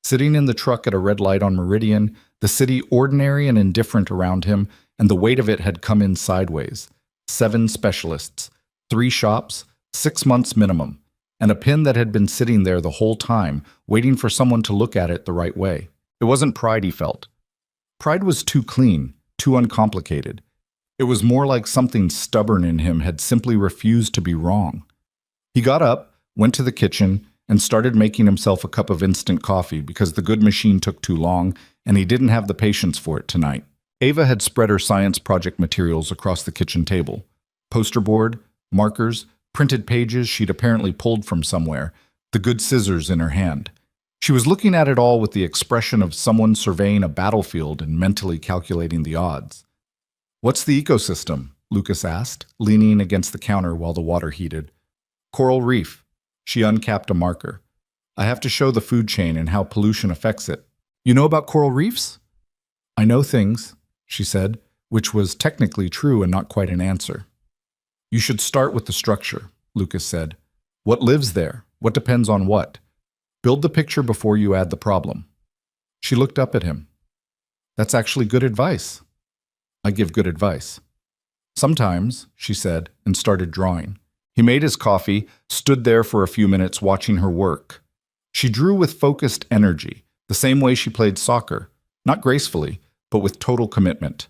Sitting in the truck at a red light on Meridian, the city ordinary and indifferent around him, and the weight of it had come in sideways. 7 specialists, 3 shops, 6 months minimum, and a pin that had been sitting there the whole time, waiting for someone to look at it the right way. It wasn't pride he felt. Pride was too clean, too uncomplicated. It was more like something stubborn in him had simply refused to be wrong. He got up, went to the kitchen, and started making himself a cup of instant coffee because the good machine took too long and he didn't have the patience for it tonight. Ava had spread her science project materials across the kitchen table. Poster board, markers, printed pages she'd apparently pulled from somewhere, the good scissors in her hand. She was looking at it all with the expression of someone surveying a battlefield and mentally calculating the odds. "What's the ecosystem?" Lucas asked, leaning against the counter while the water heated. "Coral reef." She uncapped a marker. "I have to show the food chain and how pollution affects it." "You know about coral reefs?" "I know things," she said, which was technically true and not quite an answer. "You should start with the structure," Lucas said. "What lives there? What depends on what? Build the picture before you add the problem." She looked up at him. "That's actually good advice." "I give good advice." "Sometimes," she said, and started drawing. He made his coffee, stood there for a few minutes watching her work. She drew with focused energy, the same way she played soccer, not gracefully, but with total commitment.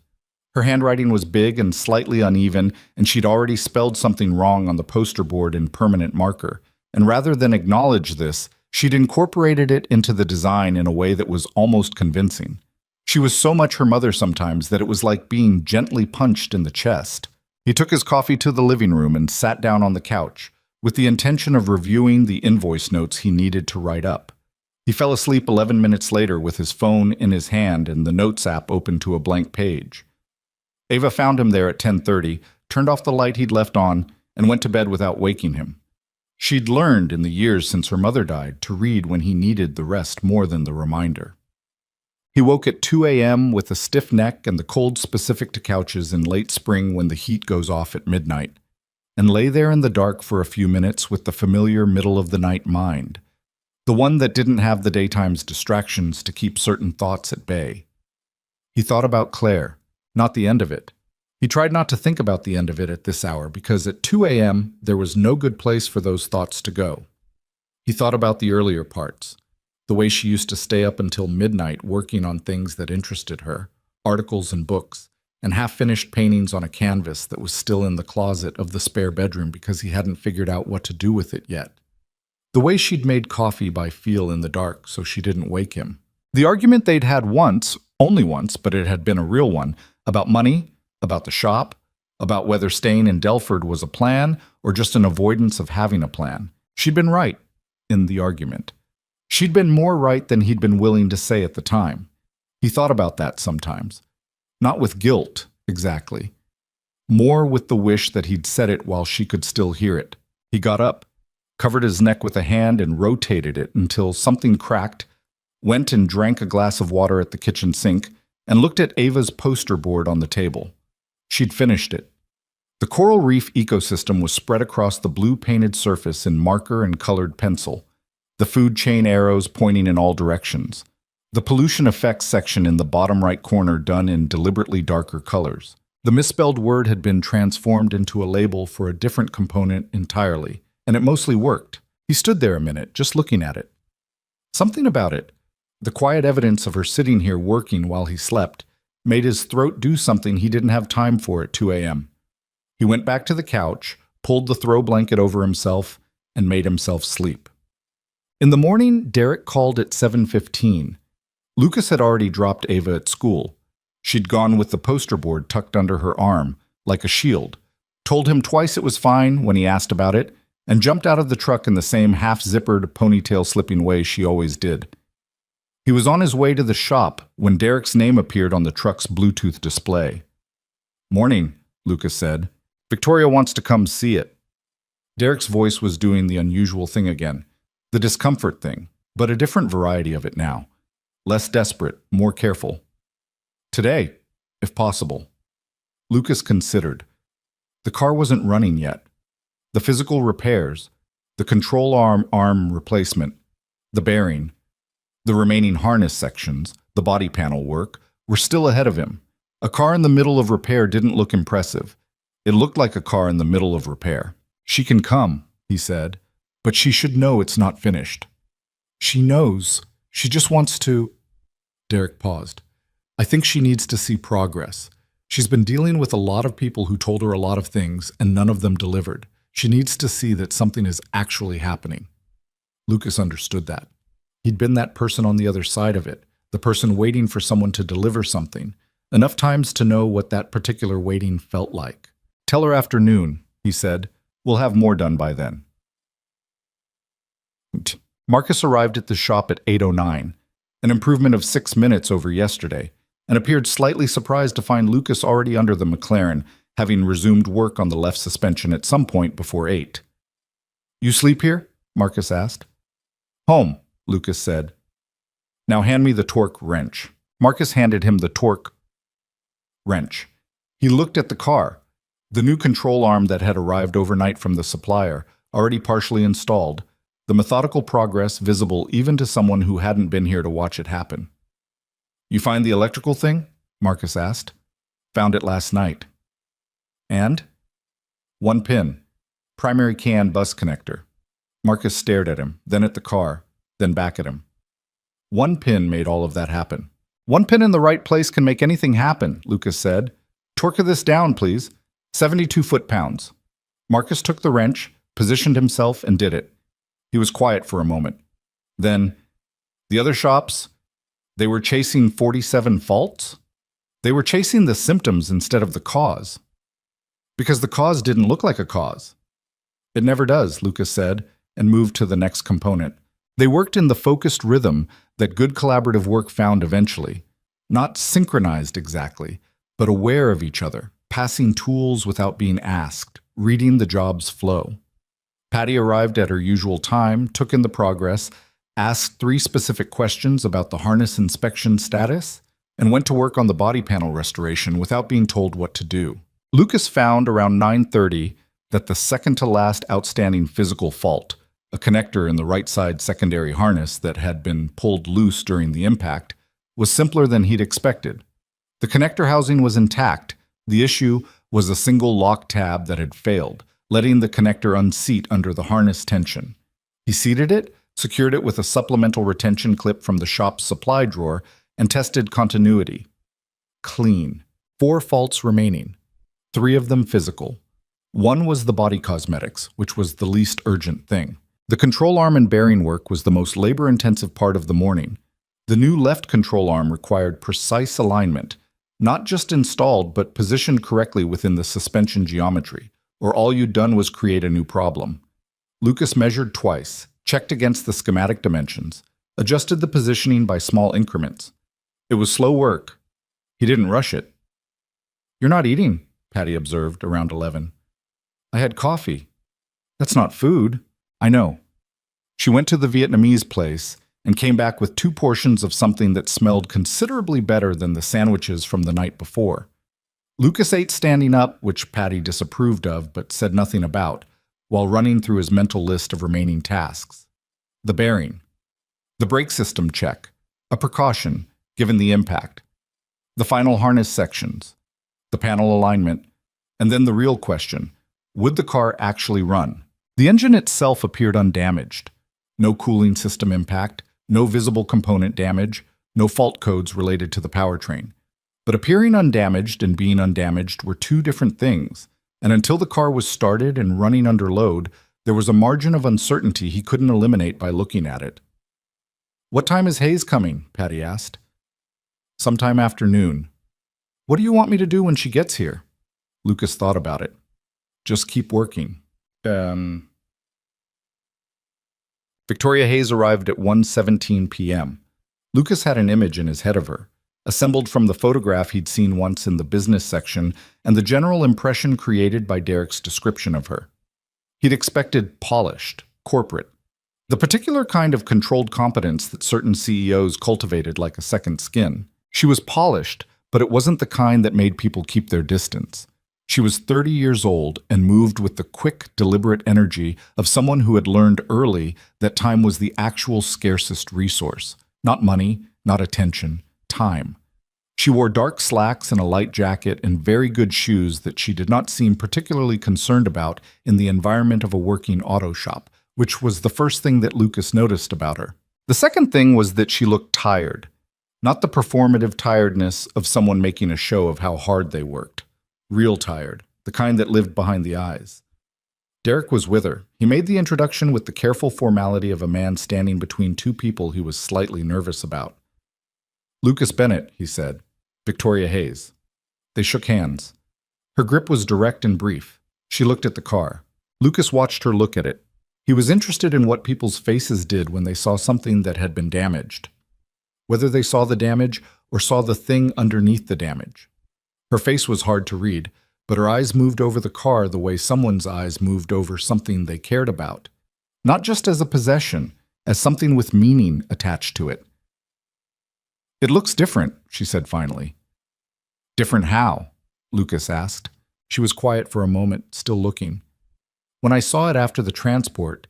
Her handwriting was big and slightly uneven, and she'd already spelled something wrong on the poster board in permanent marker. And rather than acknowledge this, she'd incorporated it into the design in a way that was almost convincing. She was so much her mother sometimes that it was like being gently punched in the chest. He took his coffee to the living room and sat down on the couch, with the intention of reviewing the invoice notes he needed to write up. He fell asleep 11 minutes later with his phone in his hand and the Notes app open to a blank page. Ava found him there at 10:30, turned off the light he'd left on, and went to bed without waking him. She'd learned in the years since her mother died to read when he needed the rest more than the reminder. He woke at 2 a.m. with a stiff neck and the cold specific to couches in late spring when the heat goes off at midnight, and lay there in the dark for a few minutes with the familiar middle-of-the-night mind, the one that didn't have the daytime's distractions to keep certain thoughts at bay. He thought about Claire, not the end of it. He tried not to think about the end of it at this hour because at 2 a.m. there was no good place for those thoughts to go. He thought about the earlier parts, the way she used to stay up until midnight working on things that interested her, articles and books, and half-finished paintings on a canvas that was still in the closet of the spare bedroom because he hadn't figured out what to do with it yet. The way she'd made coffee by feel in the dark so she didn't wake him. The argument they'd had once, only once, but it had been a real one, about money, about the shop, about whether staying in Delford was a plan or just an avoidance of having a plan. She'd been right in the argument. She'd been more right than he'd been willing to say at the time. He thought about that sometimes. Not with guilt, exactly. More with the wish that he'd said it while she could still hear it. He got up, covered his neck with a hand and rotated it until something cracked, went and drank a glass of water at the kitchen sink, and looked at Ava's poster board on the table. She'd finished it. The coral reef ecosystem was spread across the blue-painted surface in marker and colored pencil, the food chain arrows pointing in all directions, the pollution effects section in the bottom right corner done in deliberately darker colors. The misspelled word had been transformed into a label for a different component entirely, and it mostly worked. He stood there a minute, just looking at it. Something about it, the quiet evidence of her sitting here working while he slept, made his throat do something he didn't have time for at 2 a.m. He went back to the couch, pulled the throw blanket over himself, and made himself sleep. In the morning, Derek called at 7:15. Lucas had already dropped Ava at school. She'd gone with the poster board tucked under her arm, like a shield, told him twice it was fine when he asked about it, and jumped out of the truck in the same half-zippered, ponytail-slipping way she always did. He was on his way to the shop when Derek's name appeared on the truck's Bluetooth display. "Morning," Lucas said. "Victoria wants to come see it." Derek's voice was doing the unusual thing again. The discomfort thing, but a different variety of it now. Less desperate, more careful. "Today, if possible." Lucas considered. The car wasn't running yet. The physical repairs, the control arm replacement, the bearing, the remaining harness sections, the body panel work, were still ahead of him. A car in the middle of repair didn't look impressive. It looked like a car in the middle of repair. "She can come," he said. "But she should know it's not finished." "She knows. She just wants to—" Derek paused. "I think she needs to see progress. She's been dealing with a lot of people who told her a lot of things, and none of them delivered. She needs to see that something is actually happening. Lucas understood that. He'd been that person on the other side of it, the person waiting for someone to deliver something, enough times to know what that particular waiting felt like. "Tell her after noon," he said. "We'll have more done by then." Marcus arrived at the shop at 8:09, an improvement of 6 minutes over yesterday, and appeared slightly surprised to find Lucas already under the McLaren, having resumed work on the left suspension at some point before 8. "You sleep here?" Marcus asked. "Home," Lucas said. "Now hand me the torque wrench." Marcus handed him the torque wrench. He looked at the car. The new control arm that had arrived overnight from the supplier, already partially installed, the methodical progress visible even to someone who hadn't been here to watch it happen. "You find the electrical thing?" Marcus asked. "Found it last night." "And?" "One pin. Primary CAN bus connector." Marcus stared at him, then at the car, then back at him. One pin made all of that happen. "One pin in the right place can make anything happen," Lucas said. "Torque this down, please. 72 foot-pounds." Marcus took the wrench, positioned himself, and did it. He was quiet for a moment. Then, "The other shops, they were chasing 47 faults? They were chasing the symptoms instead of the cause. Because the cause didn't look like a cause." "It never does," Lucas said, and moved to the next component. They worked in the focused rhythm that good collaborative work found eventually. Not synchronized exactly, but aware of each other, passing tools without being asked, reading the job's flow. Patty arrived at her usual time, took in the progress, asked 3 specific questions about the harness inspection status, and went to work on the body panel restoration without being told what to do. Lucas found around 9:30 that the second-to-last outstanding physical fault, a connector in the right side secondary harness that had been pulled loose during the impact, was simpler than he'd expected. The connector housing was intact. The issue was a single lock tab that had failed, letting the connector unseat under the harness tension. He seated it, secured it with a supplemental retention clip from the shop's supply drawer, and tested continuity. Clean. 4 faults remaining. 3 of them physical. 1 was the body cosmetics, which was the least urgent thing. The control arm and bearing work was the most labor-intensive part of the morning. The new left control arm required precise alignment, not just installed but positioned correctly within the suspension geometry, or all you'd done was create a new problem. Lucas measured twice, checked against the schematic dimensions, adjusted the positioning by small increments. It was slow work. He didn't rush it. "You're not eating," Patty observed around 11. "I had coffee." "That's not food." "I know." She went to the Vietnamese place and came back with 2 portions of something that smelled considerably better than the sandwiches from the night before. Lucas ate standing up, which Patty disapproved of but said nothing about, while running through his mental list of remaining tasks. The bearing. The brake system check. A precaution, given the impact. The final harness sections. The panel alignment. And then the real question, would the car actually run? The engine itself appeared undamaged. No cooling system impact, no visible component damage, no fault codes related to the powertrain. But appearing undamaged and being undamaged were 2 different things, and until the car was started and running under load, there was a margin of uncertainty he couldn't eliminate by looking at it. "What time is Hayes coming?" Patty asked. "Sometime after noon." "What do you want me to do when she gets here?" Lucas thought about it. "Just keep working." Victoria Hayes arrived at 1:17 p.m. Lucas had an image in his head of her, assembled from the photograph he'd seen once in the business section and the general impression created by Derek's description of her. He'd expected polished, corporate, the particular kind of controlled competence that certain CEOs cultivated like a second skin. She was polished, but it wasn't the kind that made people keep their distance. She was 30 years old and moved with the quick, deliberate energy of someone who had learned early that time was the actual scarcest resource. Not money, not attention, time. She wore dark slacks and a light jacket and very good shoes that she did not seem particularly concerned about in the environment of a working auto shop, which was the first thing that Lucas noticed about her. The second thing was that she looked tired. Not the performative tiredness of someone making a show of how hard they worked. Real tired, the kind that lived behind the eyes. Derek was with her. He made the introduction with the careful formality of a man standing between two people he was slightly nervous about. "Lucas Bennett," he said. "Victoria Hayes." They shook hands. Her grip was direct and brief. She looked at the car. Lucas watched her look at it. He was interested in what people's faces did when they saw something that had been damaged. Whether they saw the damage or saw the thing underneath the damage. Her face was hard to read, but her eyes moved over the car the way someone's eyes moved over something they cared about. Not just as a possession, as something with meaning attached to it. "It looks different," she said finally. "Different how?" Lucas asked. She was quiet for a moment, still looking. "When I saw it after the transport,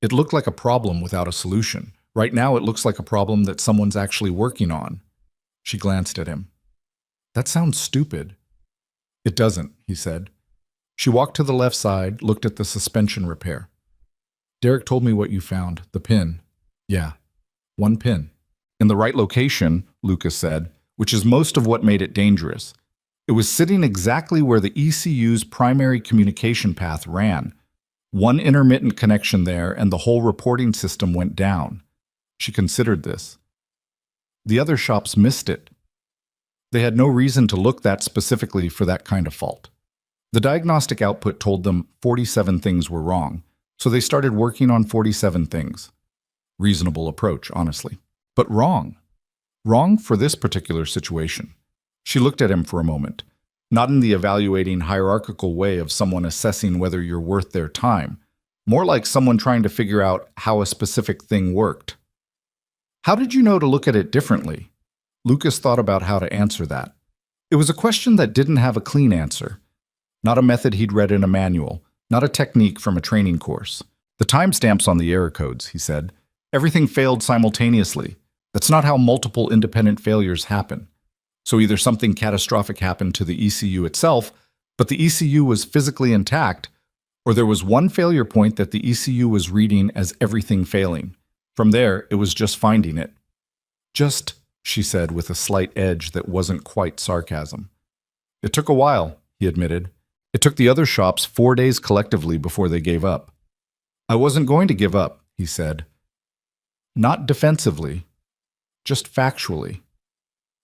it looked like a problem without a solution. Right now it looks like a problem that someone's actually working on." She glanced at him. "That sounds stupid." "It doesn't," he said. She walked to the left side, looked at the suspension repair. "Derek told me what you found, the pin." "Yeah, one pin." "In the right location," Lucas said, which is most of what made it dangerous. It was sitting exactly where the ECU's primary communication path ran. One intermittent connection there, and the whole reporting system went down. She considered this. The other shops missed it. They had no reason to look that specifically for that kind of fault. The diagnostic output told them 47 things were wrong, so they started working on 47 things. Reasonable approach, honestly. But wrong. Wrong for this particular situation. She looked at him for a moment, not in the evaluating hierarchical way of someone assessing whether you're worth their time, more like someone trying to figure out how a specific thing worked. "How did you know to look at it differently?" Lucas thought about how to answer that. It was a question that didn't have a clean answer. Not a method he'd read in a manual, not a technique from a training course. "The timestamps on the error codes," he said. "Everything failed simultaneously. That's not how multiple independent failures happen. So either something catastrophic happened to the ECU itself, but the ECU was physically intact, or there was one failure point that the ECU was reading as everything failing. From there, it was just finding it." "Just," she said with a slight edge that wasn't quite sarcasm. "It took a while," he admitted. "It took the other shops 4 days collectively before they gave up." "I wasn't going to give up," he said. "Not defensively, just factually."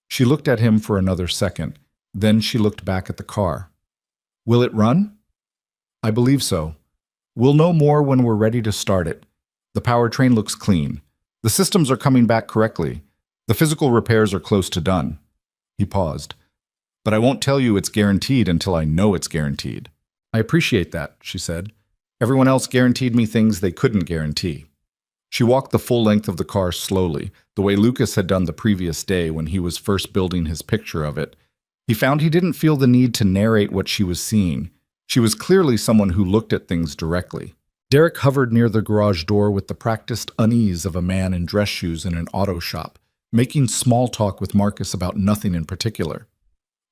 She looked at him for another second. Then she looked back at the car. "Will it run?" "I believe so. We'll know more when we're ready to start it. The powertrain looks clean. The systems are coming back correctly. The physical repairs are close to done." He paused. "But I won't tell you it's guaranteed until I know it's guaranteed." "I appreciate that," she said. "Everyone else guaranteed me things they couldn't guarantee." She walked the full length of the car slowly, the way Lucas had done the previous day when he was first building his picture of it. He found he didn't feel the need to narrate what she was seeing. She was clearly someone who looked at things directly. Derek hovered near the garage door with the practiced unease of a man in dress shoes in an auto shop, making small talk with Marcus about nothing in particular.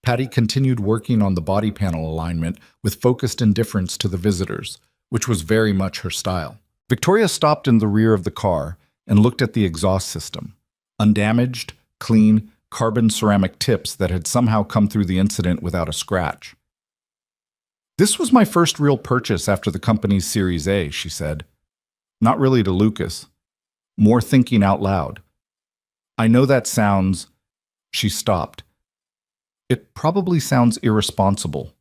Patty continued working on the body panel alignment with focused indifference to the visitors, which was very much her style. Victoria stopped in the rear of the car and looked at the exhaust system. Undamaged, clean, carbon ceramic tips that had somehow come through the incident without a scratch. "This was my first real purchase after the company's Series A," she said. Not really to Lucas. More thinking out loud. "I know that sounds..." She stopped. "It probably sounds irresponsible."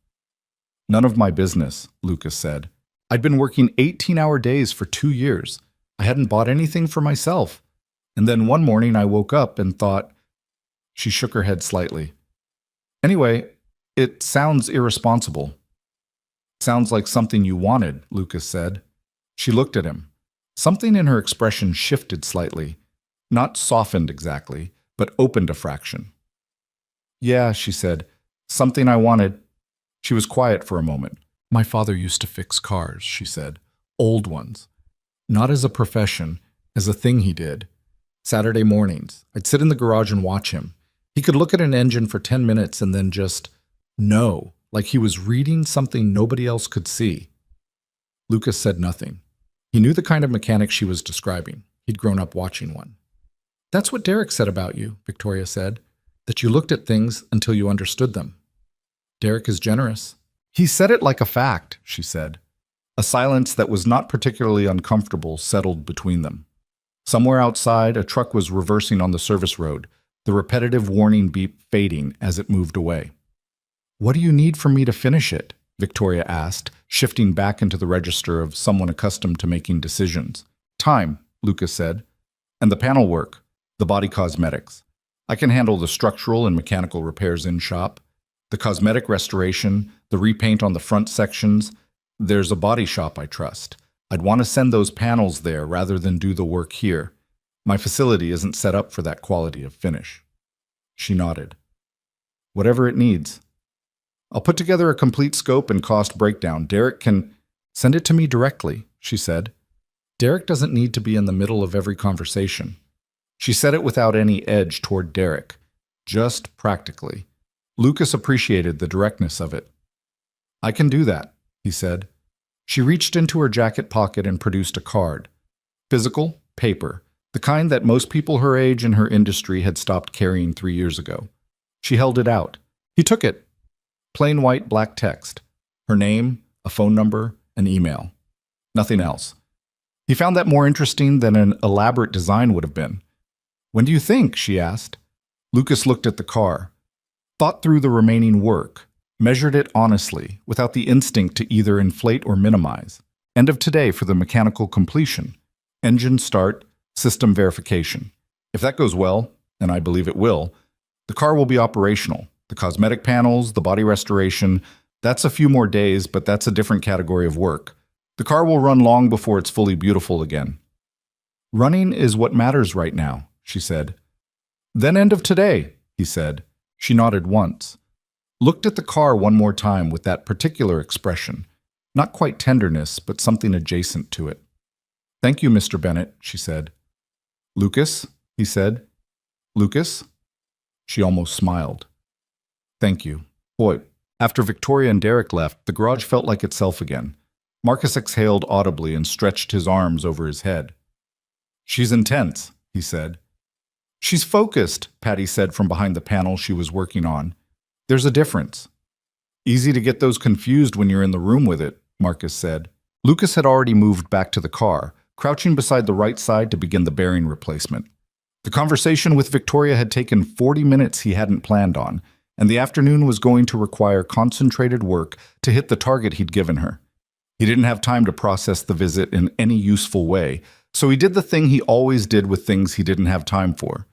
"None of my business," Lucas said. "I'd been working 18-hour days for 2 years. I hadn't bought anything for myself. And then one morning I woke up and thought..." She shook her head slightly. "Anyway, it sounds irresponsible." "Sounds like something you wanted," Lucas said. She looked at him. Something in her expression shifted slightly. Not softened exactly, but opened a fraction. "Yeah," she said. "Something I wanted." She was quiet for a moment. "My father used to fix cars," she said. "Old ones. Not as a profession, as a thing he did. Saturday mornings, I'd sit in the garage and watch him. He could look at an engine for 10 minutes and then just know, like he was reading something nobody else could see." Lucas said nothing. He knew the kind of mechanic she was describing. He'd grown up watching one. That's what Derek said about you, Victoria said, that you looked at things until you understood them. Derek is generous. He said it like a fact, she said. A silence that was not particularly uncomfortable settled between them. Somewhere outside, a truck was reversing on the service road, the repetitive warning beep fading as it moved away. What do you need from me to finish it? Victoria asked, shifting back into the register of someone accustomed to making decisions. Time, Lucas said. And the panel work, the body cosmetics. I can handle the structural and mechanical repairs in shop, the cosmetic restoration, the repaint on the front sections. There's a body shop I trust. I'd want to send those panels there rather than do the work here. My facility isn't set up for that quality of finish. She nodded. Whatever it needs. I'll put together a complete scope and cost breakdown. Derek can send it to me directly, she said. Derek doesn't need to be in the middle of every conversation. She said it without any edge toward Derek, just practically. Lucas appreciated the directness of it. I can do that, he said. She reached into her jacket pocket and produced a card. Physical, paper, the kind that most people her age in her industry had stopped carrying 3 years ago. She held it out. He took it. Plain white black text. Her name, a phone number, an email. Nothing else. He found that more interesting than an elaborate design would have been. When do you think? She asked. Lucas looked at the car, thought through the remaining work, measured it honestly, without the instinct to either inflate or minimize. End of today for the mechanical completion. Engine start, system verification. If that goes well, and I believe it will, the car will be operational. The cosmetic panels, the body restoration, that's a few more days, but that's a different category of work. The car will run long before it's fully beautiful again. Running is what matters right now, she said. Then end of today, he said. She nodded once. Looked at the car one more time with that particular expression. Not quite tenderness, but something adjacent to it. Thank you, Mr. Bennett, she said. Lucas, he said. Lucas? She almost smiled. Thank you. Boy, after Victoria and Derek left, the garage felt like itself again. Marcus exhaled audibly and stretched his arms over his head. She's intense, he said. She's focused, Patty said from behind the panel she was working on. There's a difference. Easy to get those confused when you're in the room with it, Marcus said. Lucas had already moved back to the car, crouching beside the right side to begin the bearing replacement. The conversation with Victoria had taken 40 minutes he hadn't planned on, and the afternoon was going to require concentrated work to hit the target he'd given her. He didn't have time to process the visit in any useful way, so he did the thing he always did with things he didn't have time for.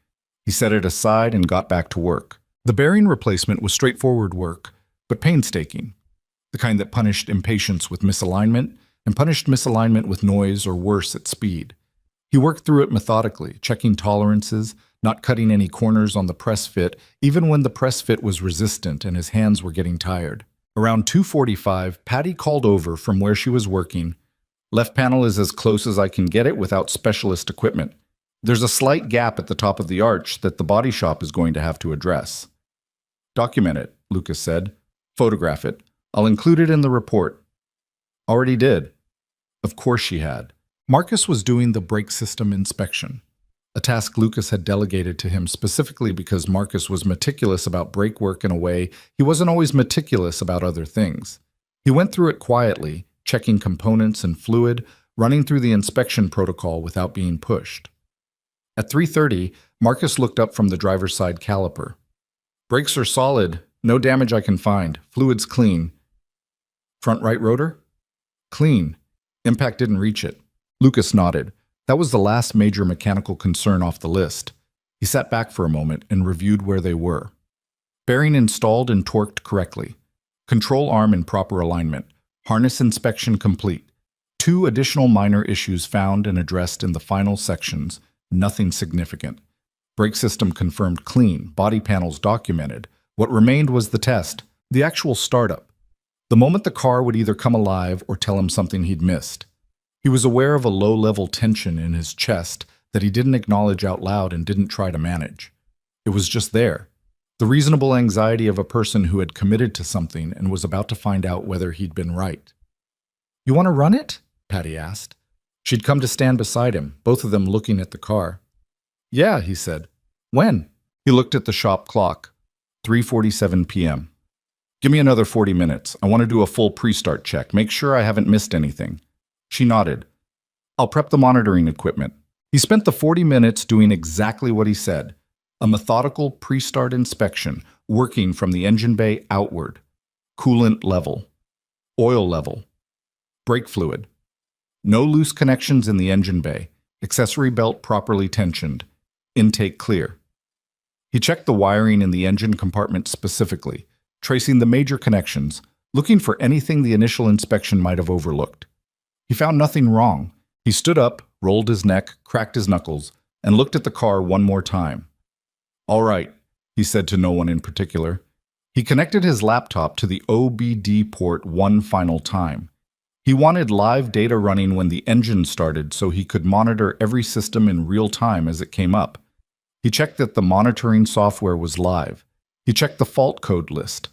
He set it aside and got back to work. The bearing replacement was straightforward work, but painstaking. The kind that punished impatience with misalignment and punished misalignment with noise or worse at speed. He worked through it methodically, checking tolerances, not cutting any corners on the press fit, even when the press fit was resistant and his hands were getting tired. Around 2:45, Patty called over from where she was working. Left panel is as close as I can get it without specialist equipment. There's a slight gap at the top of the arch that the body shop is going to have to address. Document it, Lucas said. Photograph it. I'll include it in the report. Already did. Of course she had. Marcus was doing the brake system inspection, a task Lucas had delegated to him specifically because Marcus was meticulous about brake work in a way he wasn't always meticulous about other things. He went through it quietly, checking components and fluid, running through the inspection protocol without being pushed. At 3:30, Marcus looked up from the driver's side caliper. Brakes are solid, no damage I can find, fluid's clean. Front right rotor? Clean. Impact didn't reach it. Lucas nodded. That was the last major mechanical concern off the list. He sat back for a moment and reviewed where they were. Bearing installed and torqued correctly. Control arm in proper alignment. Harness inspection complete. 2 additional minor issues found and addressed in the final sections. Nothing significant. Brake system confirmed clean. Body panels documented. What remained was the test. The actual startup. The moment the car would either come alive or tell him something he'd missed. He was aware of a low-level tension in his chest that he didn't acknowledge out loud and didn't try to manage. It was just there. The reasonable anxiety of a person who had committed to something and was about to find out whether he'd been right. "You want to run it?" Patty asked. She'd come to stand beside him, both of them looking at the car. Yeah, he said. When? He looked at the shop clock. 3:47 p.m. Give me another 40 minutes. I want to do a full pre-start check. Make sure I haven't missed anything. She nodded. I'll prep the monitoring equipment. He spent the 40 minutes doing exactly what he said. A methodical pre-start inspection, working from the engine bay outward. Coolant level. Oil level. Brake fluid. No loose connections in the engine bay. Accessory belt properly tensioned. Intake clear. He checked the wiring in the engine compartment specifically, tracing the major connections, looking for anything the initial inspection might have overlooked. He found nothing wrong. He stood up, rolled his neck, cracked his knuckles, and looked at the car one more time. All right, he said to no one in particular. He connected his laptop to the OBD port one final time. He wanted live data running when the engine started so he could monitor every system in real time as it came up. He checked that the monitoring software was live. He checked the fault code list.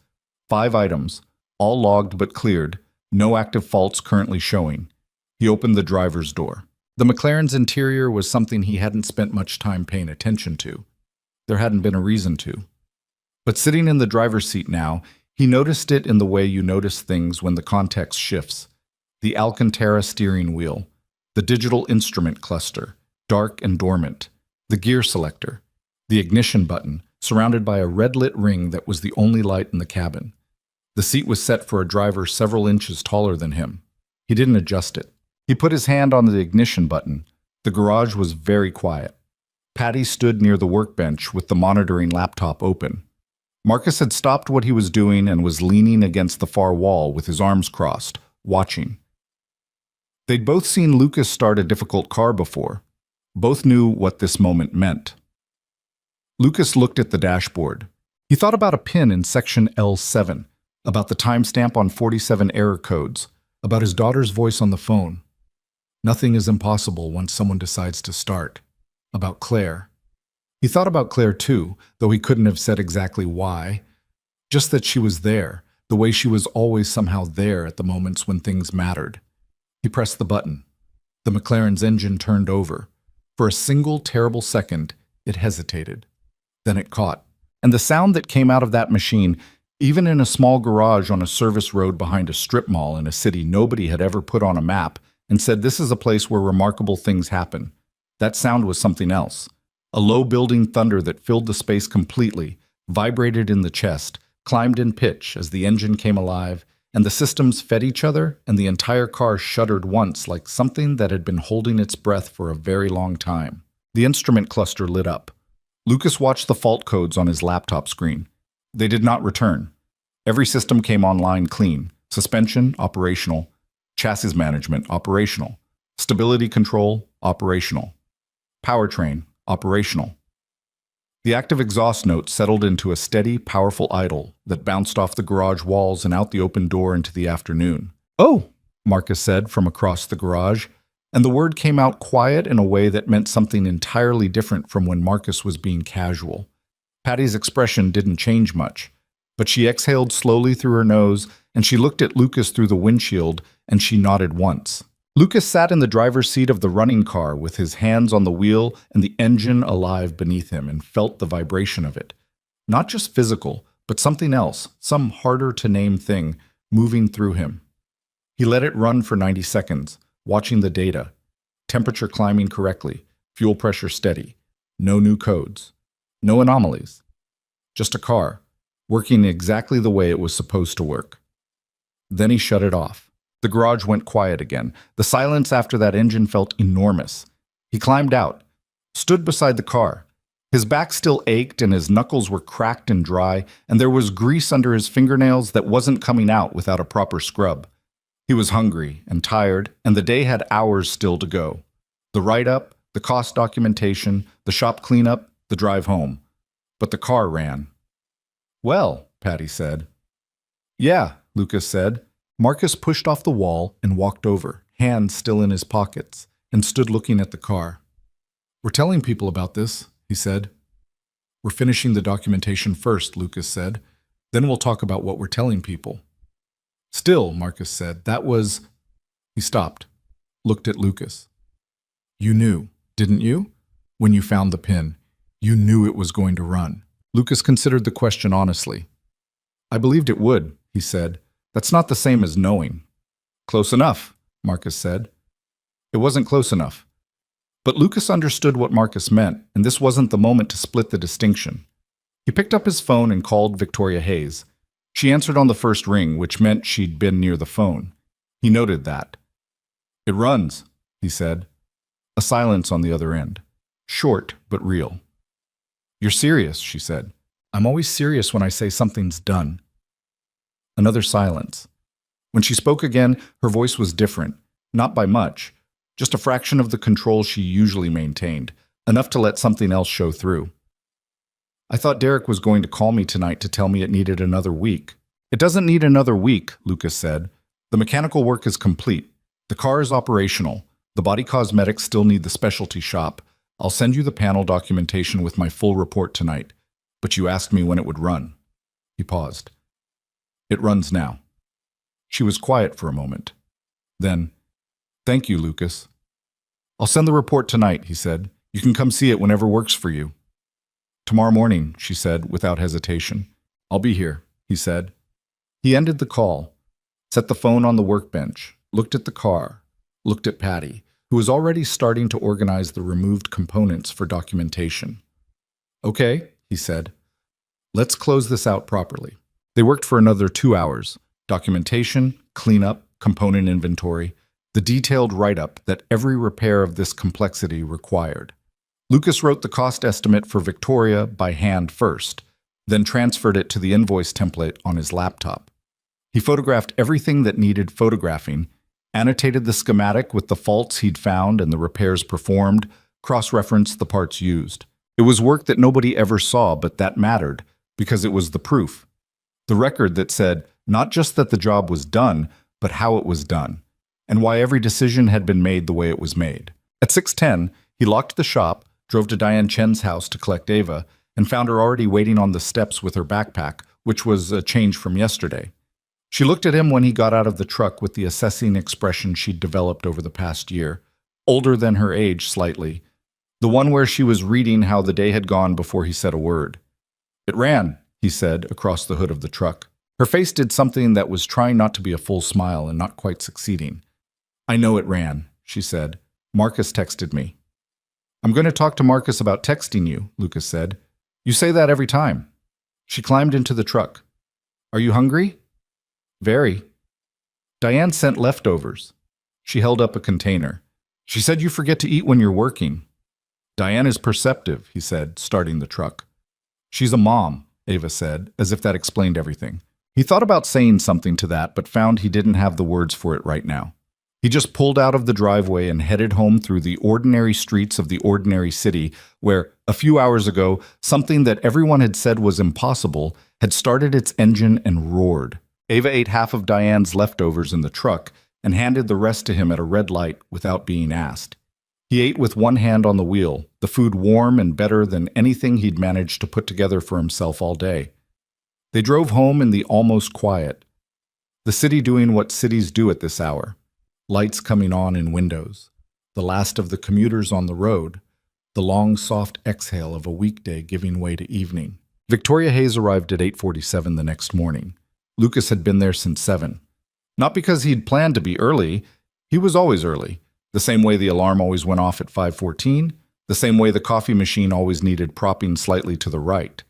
5 items, all logged but cleared, no active faults currently showing. He opened the driver's door. The McLaren's interior was something he hadn't spent much time paying attention to. There hadn't been a reason to. But sitting in the driver's seat now, he noticed it in the way you notice things when the context shifts. The Alcantara steering wheel, the digital instrument cluster, dark and dormant, the gear selector, the ignition button, surrounded by a red-lit ring that was the only light in the cabin. The seat was set for a driver several inches taller than him. He didn't adjust it. He put his hand on the ignition button. The garage was very quiet. Patty stood near the workbench with the monitoring laptop open. Marcus had stopped what he was doing and was leaning against the far wall with his arms crossed, watching. They'd both seen Lucas start a difficult car before. Both knew what this moment meant. Lucas looked at the dashboard. He thought about a pin in section L7, about the timestamp on 47 error codes, about his daughter's voice on the phone. Nothing is impossible once someone decides to start. About Claire. He thought about Claire too, though he couldn't have said exactly why. Just that she was there, the way she was always somehow there at the moments when things mattered. He pressed the button. The McLaren's engine turned over. For a single terrible second, it hesitated. Then it caught. And the sound that came out of that machine, even in a small garage on a service road behind a strip mall in a city nobody had ever put on a map and said this is a place where remarkable things happen, that sound was something else. A low building thunder that filled the space completely, vibrated in the chest, climbed in pitch as the engine came alive, and the systems fed each other, and the entire car shuddered once like something that had been holding its breath for a very long time. The instrument cluster lit up. Lucas watched the fault codes on his laptop screen. They did not return. Every system came online clean. Suspension, operational. Chassis management, operational. Stability control, operational. Powertrain, operational. The active exhaust note settled into a steady, powerful idle that bounced off the garage walls and out the open door into the afternoon. "Oh," Marcus said from across the garage, and the word came out quiet in a way that meant something entirely different from when Marcus was being casual. Patty's expression didn't change much, but she exhaled slowly through her nose, and she looked at Lucas through the windshield, and she nodded once. Lucas sat in the driver's seat of the running car with his hands on the wheel and the engine alive beneath him and felt the vibration of it. Not just physical, but something else, some harder-to-name thing, moving through him. He let it run for 90 seconds, watching the data. Temperature climbing correctly, fuel pressure steady, no new codes, no anomalies. Just a car, working exactly the way it was supposed to work. Then he shut it off. The garage went quiet again. The silence after that engine felt enormous. He climbed out, stood beside the car. His back still ached and his knuckles were cracked and dry, and there was grease under his fingernails that wasn't coming out without a proper scrub. He was hungry and tired, and the day had hours still to go. The write-up, the cost documentation, the shop cleanup, the drive home. But the car ran. "Well," Patty said. "Yeah," Lucas said. Marcus pushed off the wall and walked over, hands still in his pockets, and stood looking at the car. "We're telling people about this," he said. "We're finishing the documentation first," Lucas said. "Then we'll talk about what we're telling people." "Still," Marcus said, "that was—" He stopped, looked at Lucas. "You knew, didn't you? When you found the pin, you knew it was going to run. Lucas considered the question honestly. I believed it would, he said. That's not the same as knowing. Close enough, Marcus said. It wasn't close enough. But Lucas understood what Marcus meant, and this wasn't the moment to split the distinction. He picked up his phone and called Victoria Hayes. She answered on the first ring, which meant she'd been near the phone. He noted that. It runs, he said. A silence on the other end. Short, but real. You're serious, she said. I'm always serious when I say something's done. Another silence. When she spoke again, her voice was different, not by much, just a fraction of the control she usually maintained, enough to let something else show through. I thought Derek was going to call me tonight to tell me it needed another week. It doesn't need another week, Lucas said. The mechanical work is complete. The car is operational. The body cosmetics still need the specialty shop. I'll send you the panel documentation with my full report tonight. But you asked me when it would run. He paused. It runs now. She was quiet for a moment. Then, thank you, Lucas. I'll send the report tonight, he said. You can come see it whenever works for you. Tomorrow morning, she said, without hesitation. I'll be here, he said. He ended the call, set the phone on the workbench, looked at the car, looked at Patty, who was already starting to organize the removed components for documentation. Okay, he said. Let's close this out properly. They worked for another 2 hours. Documentation, cleanup, component inventory, the detailed write-up that every repair of this complexity required. Lucas wrote the cost estimate for Victoria by hand first, then transferred it to the invoice template on his laptop. He photographed everything that needed photographing, annotated the schematic with the faults he'd found and the repairs performed, cross-referenced the parts used. It was work that nobody ever saw, but that mattered, because it was the proof. The record that said not just that the job was done, but how it was done, and why every decision had been made the way it was made. At 6:10, he locked the shop, drove to Diane Chen's house to collect Ava, and found her already waiting on the steps with her backpack, which was a change from yesterday. She looked at him when he got out of the truck with the assessing expression she'd developed over the past year, older than her age slightly, the one where she was reading how the day had gone before he said a word. It ran, he said, across the hood of the truck. Her face did something that was trying not to be a full smile and not quite succeeding. I know it ran, she said. Marcus texted me. I'm going to talk to Marcus about texting you, Lucas said. You say that every time. She climbed into the truck. Are you hungry? Very. Diane sent leftovers. She held up a container. She said you forget to eat when you're working. Diane is perceptive, he said, starting the truck. She's a mom, Ava said, as if that explained everything. He thought about saying something to that, but found he didn't have the words for it right now. He just pulled out of the driveway and headed home through the ordinary streets of the ordinary city where, a few hours ago, something that everyone had said was impossible had started its engine and roared. Ava ate half of Diane's leftovers in the truck and handed the rest to him at a red light without being asked. He ate with one hand on the wheel, the food warm and better than anything he'd managed to put together for himself all day. They drove home in the almost quiet. The city doing what cities do at this hour. Lights coming on in windows. The last of the commuters on the road. The long, soft exhale of a weekday giving way to evening. Victoria Hayes arrived at 8:47 the next morning. Lucas had been there since 7. Not because he'd planned to be early. He was always early. The same way the alarm always went off at 5:14. The same way the coffee machine always needed propping slightly to the right.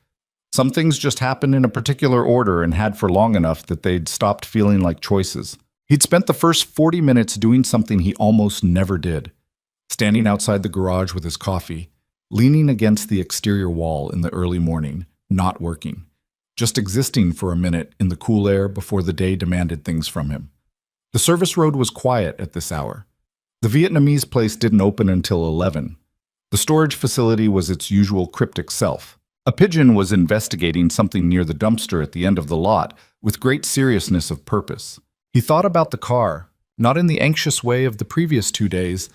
Some things just happened in a particular order and had for long enough that they'd stopped feeling like choices. He'd spent the first 40 minutes doing something he almost never did. Standing outside the garage with his coffee, leaning against the exterior wall in the early morning, not working. Just existing for a minute in the cool air before the day demanded things from him. The service road was quiet at this hour. The Vietnamese place didn't open until 11. The storage facility was its usual cryptic self. A pigeon was investigating something near the dumpster at the end of the lot with great seriousness of purpose. He thought about the car, not in the anxious way of the previous 2 days,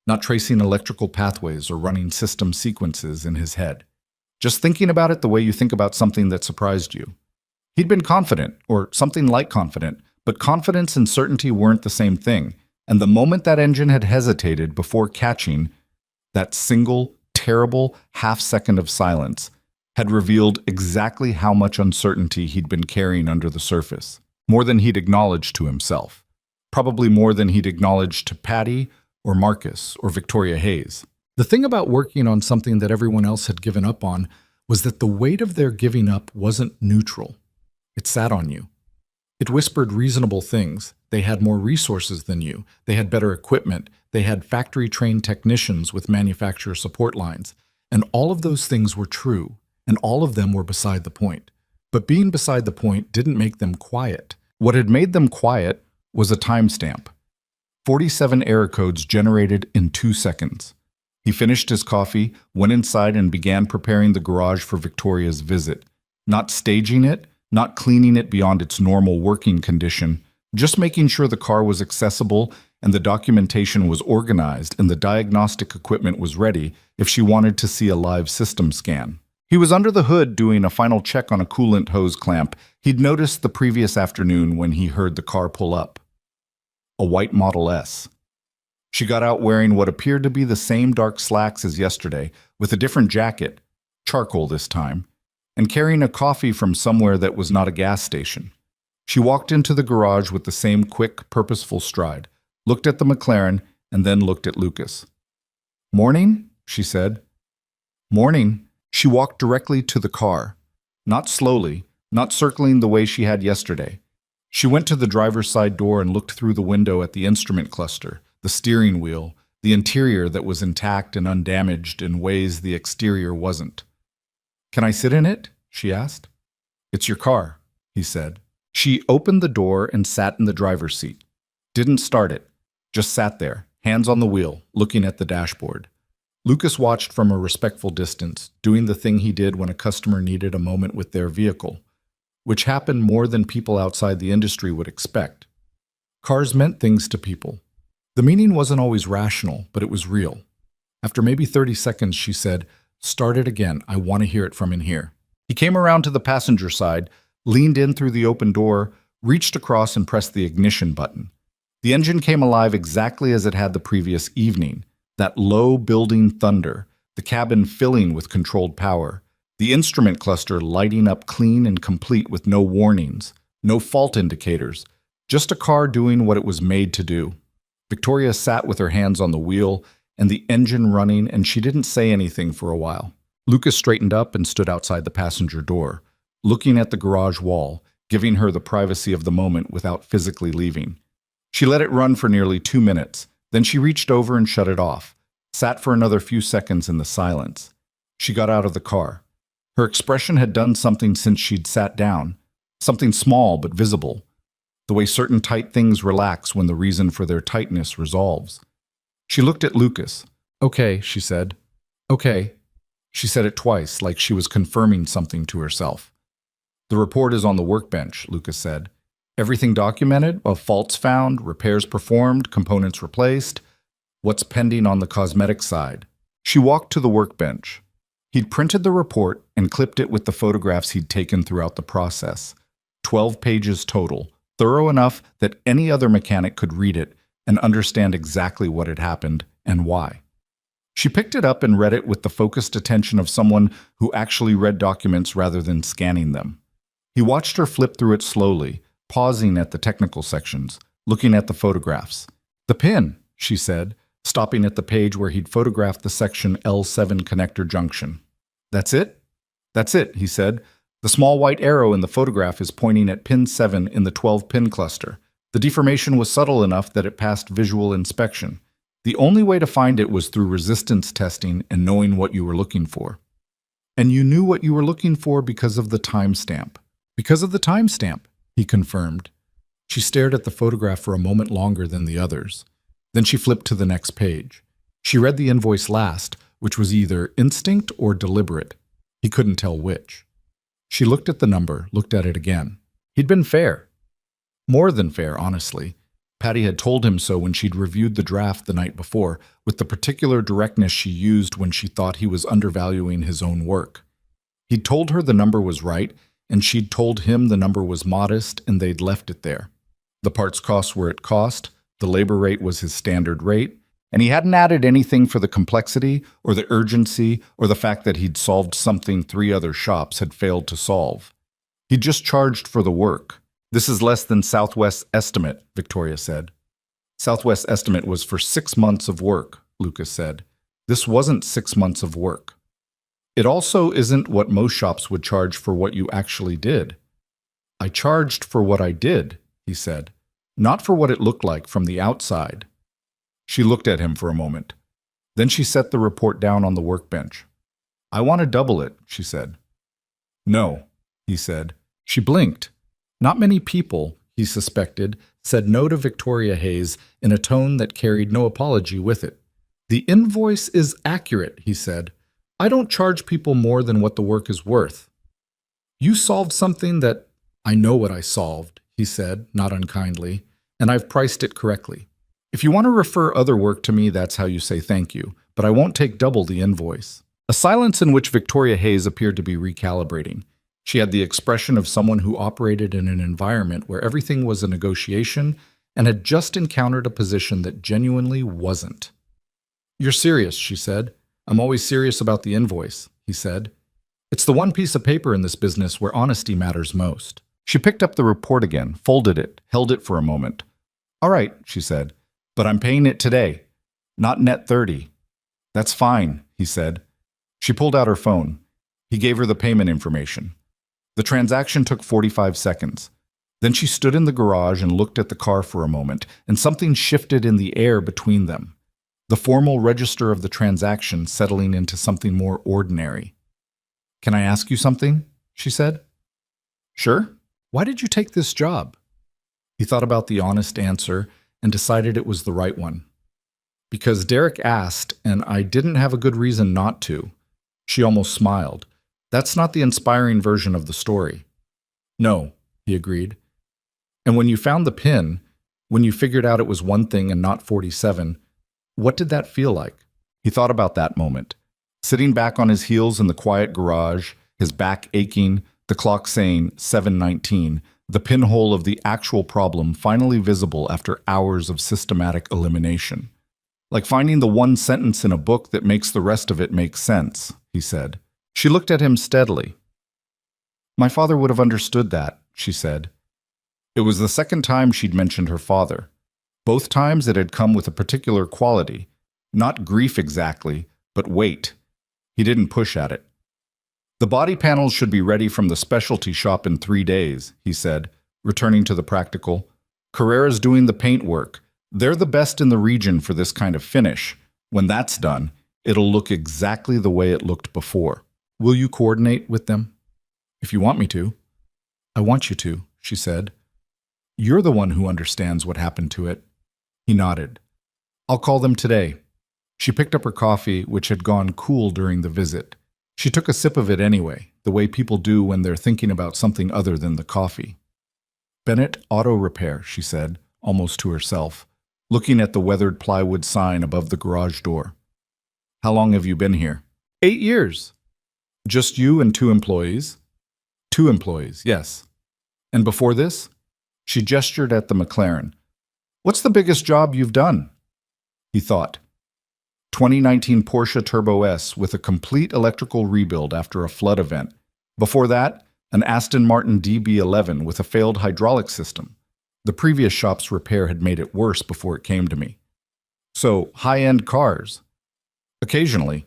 not tracing electrical pathways or running system sequences in his head. Just thinking about it the way you think about something that surprised you. He'd been confident, or something like confident, but confidence and certainty weren't the same thing, and the moment that engine had hesitated before catching, that single, terrible half-second of silence had revealed exactly how much uncertainty he'd been carrying under the surface. More than he'd acknowledged to himself. Probably more than he'd acknowledged to Patty or Marcus or Victoria Hayes. The thing about working on something that everyone else had given up on was that the weight of their giving up wasn't neutral. It sat on you. It whispered reasonable things. They had more resources than you. They had better equipment. They had factory-trained technicians with manufacturer support lines. And all of those things were true, and all of them were beside the point. But being beside the point didn't make them quiet. What had made them quiet was a timestamp. 47 error codes generated in 2 seconds. He finished his coffee, went inside, and began preparing the garage for Victoria's visit. Not staging it, not cleaning it beyond its normal working condition, just making sure the car was accessible and the documentation was organized and the diagnostic equipment was ready if she wanted to see a live system scan. He was under the hood doing a final check on a coolant hose clamp he'd noticed the previous afternoon when he heard the car pull up. A white Model S. She got out wearing what appeared to be the same dark slacks as yesterday, with a different jacket, charcoal this time, and carrying a coffee from somewhere that was not a gas station. She walked into the garage with the same quick, purposeful stride, looked at the McLaren, and then looked at Lucas. "Morning?" she said. "Morning." She walked directly to the car, not slowly, not circling the way she had yesterday. She went to the driver's side door and looked through the window at the instrument cluster, the steering wheel, the interior that was intact and undamaged in ways the exterior wasn't. "Can I sit in it?" she asked. "It's your car," he said. She opened the door and sat in the driver's seat. Didn't start it, just sat there, hands on the wheel, looking at the dashboard. Lucas watched from a respectful distance, doing the thing he did when a customer needed a moment with their vehicle, which happened more than people outside the industry would expect. Cars meant things to people. The meaning wasn't always rational, but it was real. After maybe 30 seconds, she said, "Start it again. I want to hear it from in here." He came around to the passenger side, leaned in through the open door, reached across and pressed the ignition button. The engine came alive exactly as it had the previous evening. That low building thunder, the cabin filling with controlled power, the instrument cluster lighting up clean and complete with no warnings, no fault indicators, just a car doing what it was made to do. Victoria sat with her hands on the wheel and the engine running, and she didn't say anything for a while. Lucas straightened up and stood outside the passenger door, looking at the garage wall, giving her the privacy of the moment without physically leaving. She let it run for nearly 2 minutes. Then she reached over and shut it off, sat for another few seconds in the silence. She got out of the car. Her expression had done something since she'd sat down, something small but visible, the way certain tight things relax when the reason for their tightness resolves. She looked at Lucas. "Okay," she said. "Okay." She said it twice, like she was confirming something to herself. "The report is on the workbench," Lucas said. "Everything documented, of faults found, repairs performed, components replaced. What's pending on the cosmetic side?" She walked to the workbench. He'd printed the report and clipped it with the photographs he'd taken throughout the process. 12 pages total, thorough enough that any other mechanic could read it and understand exactly what had happened and why. She picked it up and read it with the focused attention of someone who actually read documents rather than scanning them. He watched her flip through it slowly, pausing at the technical sections, looking at the photographs. "The pin," she said, stopping at the page where he'd photographed the section L7 connector junction. "That's it?" "That's it," he said. "The small white arrow in the photograph is pointing at pin 7 in the 12-pin cluster. The deformation was subtle enough that it passed visual inspection. The only way to find it was through resistance testing and knowing what you were looking for. And you knew what you were looking for because of the timestamp." "Because of the timestamp," he confirmed. She stared at the photograph for a moment longer than the others. Then she flipped to the next page. She read the invoice last, which was either instinct or deliberate. He couldn't tell which. She looked at the number, looked at it again. He'd been fair. More than fair, honestly. Patty had told him so when she'd reviewed the draft the night before, with the particular directness she used when she thought he was undervaluing his own work. He'd told her the number was right, and she'd told him the number was modest, and they'd left it there. The parts costs were at cost, the labor rate was his standard rate, and he hadn't added anything for the complexity or the urgency or the fact that he'd solved something 3 other shops had failed to solve. He'd just charged for the work. "This is less than Southwest's estimate," Victoria said. "Southwest's estimate was for 6 months of work," Lucas said. "This wasn't 6 months of work. It also isn't what most shops would charge for what you actually did." "I charged for what I did," he said, "not for what it looked like from the outside." She looked at him for a moment. Then she set the report down on the workbench. "I want to double it," she said. "No," he said. She blinked. Not many people, he suspected, said no to Victoria Hayes in a tone that carried no apology with it. "The invoice is accurate," he said. "I don't charge people more than what the work is worth." "You solved something that—" "I know what I solved," he said, not unkindly, "and I've priced it correctly. If you want to refer other work to me, that's how you say thank you, but I won't take double the invoice." A silence in which Victoria Hayes appeared to be recalibrating. She had the expression of someone who operated in an environment where everything was a negotiation and had just encountered a position that genuinely wasn't. "You're serious," she said. "I'm always serious about the invoice," he said. "It's the one piece of paper in this business where honesty matters most." She picked up the report again, folded it, held it for a moment. "All right," she said, "but I'm paying it today. Not net 30. "That's fine," he said. She pulled out her phone. He gave her the payment information. The transaction took 45 seconds. Then she stood in the garage and looked at the car for a moment, and something shifted in the air between them. The formal register of the transaction settling into something more ordinary. "Can I ask you something?" she said. "Sure. Why did you take this job?" He thought about the honest answer and decided it was the right one. "Because Derek asked, and I didn't have a good reason not to." She almost smiled. "That's not the inspiring version of the story." "No," he agreed. "And when you found the pin, when you figured out it was one thing and not 47, what did that feel like?" He thought about that moment. Sitting back on his heels in the quiet garage, his back aching, the clock saying 7:19, the pinhole of the actual problem finally visible after hours of systematic elimination. "Like finding the one sentence in a book that makes the rest of it make sense," he said. She looked at him steadily. "My father would have understood that," she said. It was the second time she'd mentioned her father. Both times it had come with a particular quality. Not grief exactly, but weight. He didn't push at it. "The body panels should be ready from the specialty shop in 3 days," he said, returning to the practical. "Carrera's doing the paint work. They're the best in the region for this kind of finish. When that's done, it'll look exactly the way it looked before. Will you coordinate with them?" "If you want me to." "I want you to," she said. "You're the one who understands what happened to it." He nodded. "I'll call them today." She picked up her coffee, which had gone cool during the visit. She took a sip of it anyway, the way people do when they're thinking about something other than the coffee. "Bennett Auto Repair," she said, almost to herself, looking at the weathered plywood sign above the garage door. "How long have you been here?" 8 years. "Just you and 2 employees?" 2 employees, yes. "And before this?" She gestured at the McLaren. "What's the biggest job you've done?" He thought. 2019 Porsche Turbo S with a complete electrical rebuild after a flood event. Before that, an Aston Martin DB11 with a failed hydraulic system. The previous shop's repair had made it worse before it came to me. "So, high-end cars?" "Occasionally.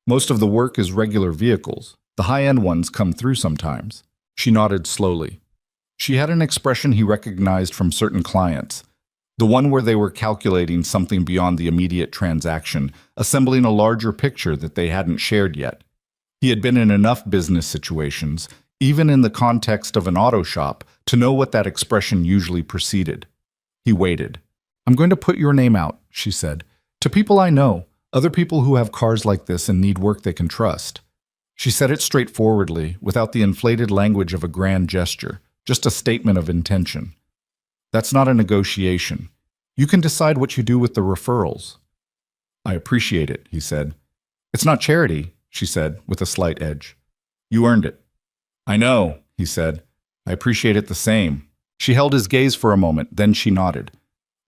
Most of the work is regular vehicles. The high-end ones come through sometimes." She nodded slowly. She had an expression he recognized from certain clients. The one where they were calculating something beyond the immediate transaction, assembling a larger picture that they hadn't shared yet. He had been in enough business situations, even in the context of an auto shop, to know what that expression usually preceded. He waited. "I'm going to put your name out," she said, "to people I know, other people who have cars like this and need work they can trust." She said it straightforwardly, without the inflated language of a grand gesture, just a statement of intention. "That's not a negotiation. You can decide what you do with the referrals." "I appreciate it," he said. "It's not charity," she said, with a slight edge. "You earned it." "I know," he said. "I appreciate it the same." She held his gaze for a moment, then she nodded.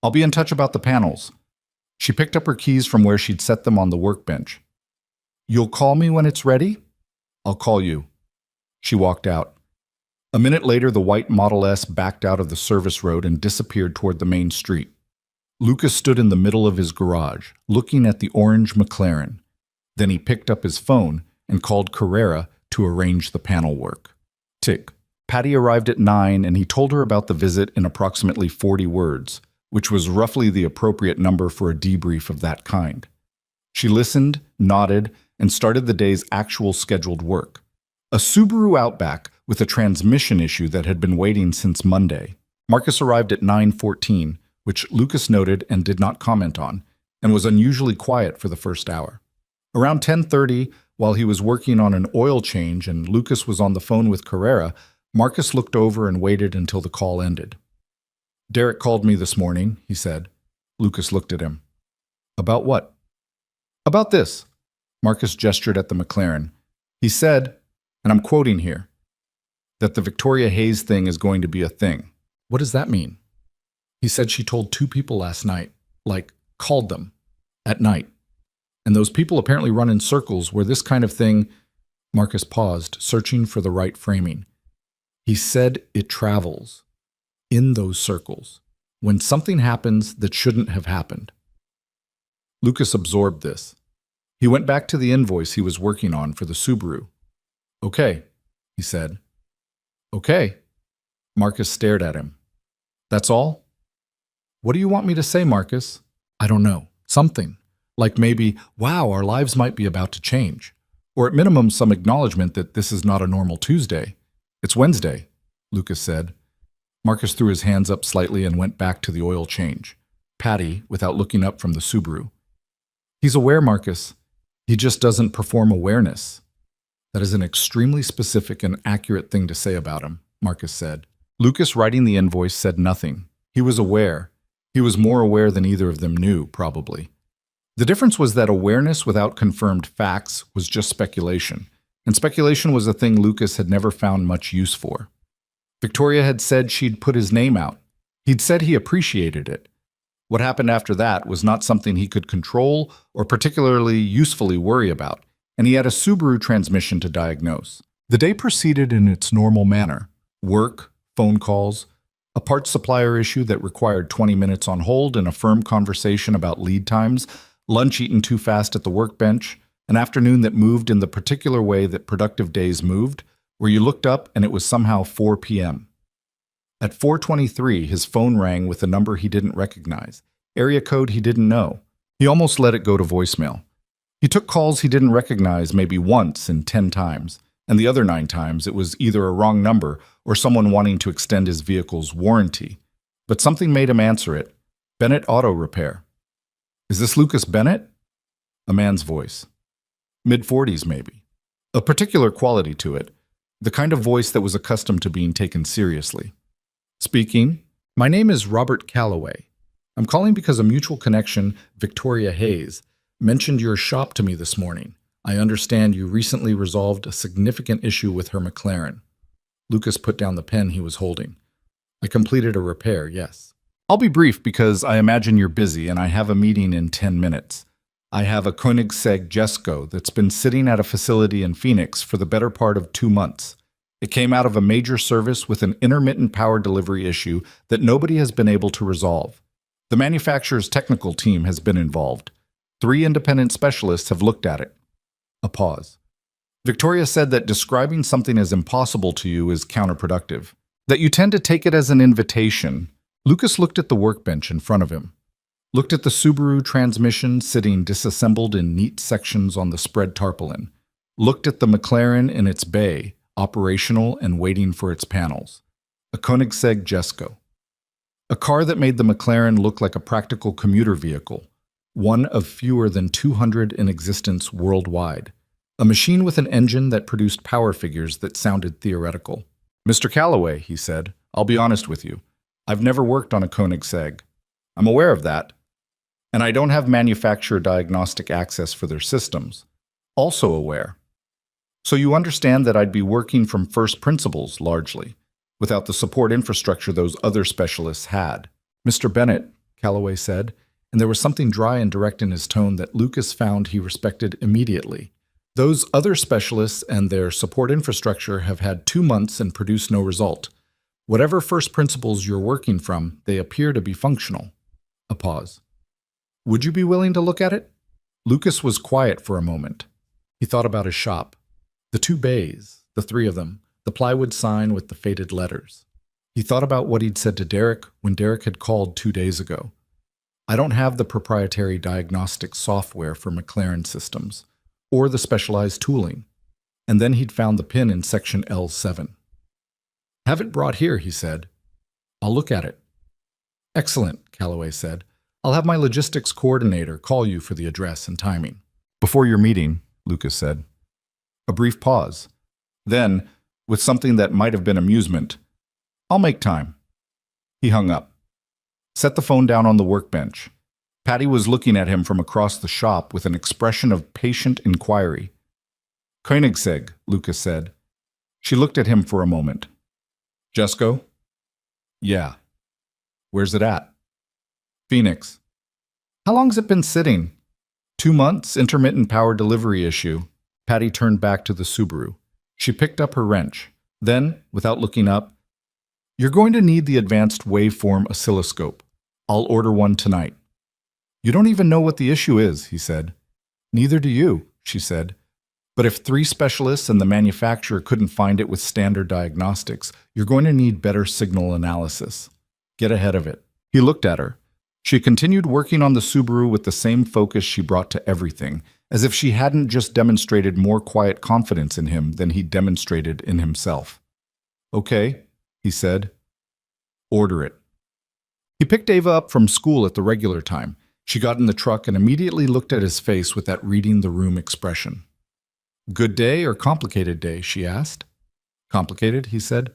"I'll be in touch about the panels." She picked up her keys from where she'd set them on the workbench. "You'll call me when it's ready?" "I'll call you." She walked out. A minute later, the white Model S backed out of the service road and disappeared toward the main street. Lucas stood in the middle of his garage, looking at the orange McLaren. Then he picked up his phone and called Carrera to arrange the panel work. Tick. Patty arrived at 9 and he told her about the visit in approximately 40 words, which was roughly the appropriate number for a debrief of that kind. She listened, nodded, and started the day's actual scheduled work. A Subaru Outback with a transmission issue that had been waiting since Monday. Marcus arrived at 9:14, which Lucas noted and did not comment on, and was unusually quiet for the first hour. Around 10:30, while he was working on an oil change and Lucas was on the phone with Carrera, Marcus looked over and waited until the call ended. "Derek called me this morning," he said. Lucas looked at him. "About what?" "About this." Marcus gestured at the McLaren. He said, and I'm quoting here, that the Victoria Hayes thing is going to be a thing. What does that mean? He said she told 2 people last night, called them, at night. And those people apparently run in circles where this kind of thing... Marcus paused, searching for the right framing. He said it travels in those circles when something happens that shouldn't have happened. Lucas absorbed this. He went back to the invoice he was working on for the Subaru. "Okay," he said. "Okay." Marcus stared at him. "That's all?" "What do you want me to say, Marcus?" "I don't know. Something. Like maybe, wow, our lives might be about to change. Or at minimum, some acknowledgement that this is not a normal Tuesday. It's Wednesday," Lucas said. Marcus threw his hands up slightly and went back to the oil change. Patty, without looking up from the Subaru. "He's aware, Marcus. He just doesn't perform awareness." "That is an extremely specific and accurate thing to say about him," Marcus said. Lucas, writing the invoice, said nothing. He was aware. He was more aware than either of them knew, probably. The difference was that awareness without confirmed facts was just speculation, and speculation was a thing Lucas had never found much use for. Victoria had said she'd put his name out. He'd said he appreciated it. What happened after that was not something he could control or particularly usefully worry about, and he had a Subaru transmission to diagnose. The day proceeded in its normal manner. Work, phone calls, a parts supplier issue that required 20 minutes on hold and a firm conversation about lead times, lunch eaten too fast at the workbench, an afternoon that moved in the particular way that productive days moved, where you looked up and it was somehow 4 p.m. At 4:23, his phone rang with a number he didn't recognize, area code he didn't know. He almost let it go to voicemail. He took calls he didn't recognize maybe once in 10 times, and the other 9 times it was either a wrong number or someone wanting to extend his vehicle's warranty. But something made him answer it. Bennett Auto Repair. "Is this Lucas Bennett?" A man's voice. Mid-40s, maybe. A particular quality to it, the kind of voice that was accustomed to being taken seriously. "Speaking. My name is Robert Calloway. I'm calling because a mutual connection, Victoria Hayes, mentioned your shop to me this morning. I understand you recently resolved a significant issue with her McLaren." Lucas put down the pen he was holding. "I completed a repair, yes." "I'll be brief because I imagine you're busy and I have a meeting in 10 minutes. I have a Koenigsegg Jesko that's been sitting at a facility in Phoenix for the better part of 2 months. It came out of a major service with an intermittent power delivery issue that nobody has been able to resolve. The manufacturer's technical team has been involved. 3 independent specialists have looked at it." A pause. "Victoria said that describing something as impossible to you is counterproductive, that you tend to take it as an invitation." Lucas looked at the workbench in front of him, looked at the Subaru transmission sitting disassembled in neat sections on the spread tarpaulin, looked at the McLaren in its bay, operational and waiting for its panels. A Koenigsegg Jesko. A car that made the McLaren look like a practical commuter vehicle, one of fewer than 200 in existence worldwide. A machine with an engine that produced power figures that sounded theoretical. "Mr. Calloway," he said, "I'll be honest with you. I've never worked on a Koenigsegg. I'm aware of that. And I don't have manufacturer diagnostic access for their systems. Also aware. So you understand that I'd be working from first principles, largely, without the support infrastructure those other specialists had." "Mr. Bennett," Calloway said, and there was something dry and direct in his tone that Lucas found he respected immediately. Those other specialists and their support infrastructure have had 2 months and produced no result. Whatever first principles you're working from, they appear to be functional. A pause. Would you be willing to look at it? Lucas was quiet for a moment. He thought about his shop. The 2 bays, the 3 of them, the plywood sign with the faded letters. He thought about what he'd said to Derek when Derek had called 2 days ago. I don't have the proprietary diagnostic software for McLaren systems, or the specialized tooling. And then he'd found the pin in section L7. Have it brought here, he said. I'll look at it. Excellent, Calloway said. I'll have my logistics coordinator call you for the address and timing. Before your meeting, Lucas said. A brief pause. Then, with something that might have been amusement, I'll make time. He hung up. Set the phone down on the workbench. Patty was looking at him from across the shop with an expression of patient inquiry. Koenigsegg, Lucas said. She looked at him for a moment. Jesco? Yeah. Where's it at? Phoenix. How long's it been sitting? 2 months, intermittent power delivery issue. Patty turned back to the Subaru. She picked up her wrench. Then, without looking up, you're going to need the advanced waveform oscilloscope. I'll order one tonight. You don't even know what the issue is, he said. Neither do you, she said. But if 3 specialists and the manufacturer couldn't find it with standard diagnostics, you're going to need better signal analysis. Get ahead of it. He looked at her. She continued working on the Subaru with the same focus she brought to everything, as if she hadn't just demonstrated more quiet confidence in him than he'd demonstrated in himself. Okay, he said. Order it. He picked Ava up from school at the regular time. She got in the truck and immediately looked at his face with that reading the room expression. Good day or complicated day, she asked. Complicated, he said.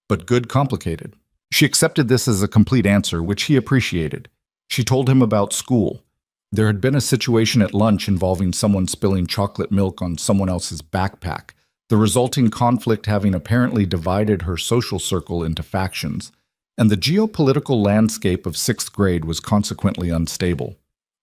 But good complicated. She accepted this as a complete answer, which he appreciated. She told him about school. There had been a situation at lunch involving someone spilling chocolate milk on someone else's backpack, the resulting conflict having apparently divided her social circle into factions, and the geopolitical landscape of 6th grade was consequently unstable.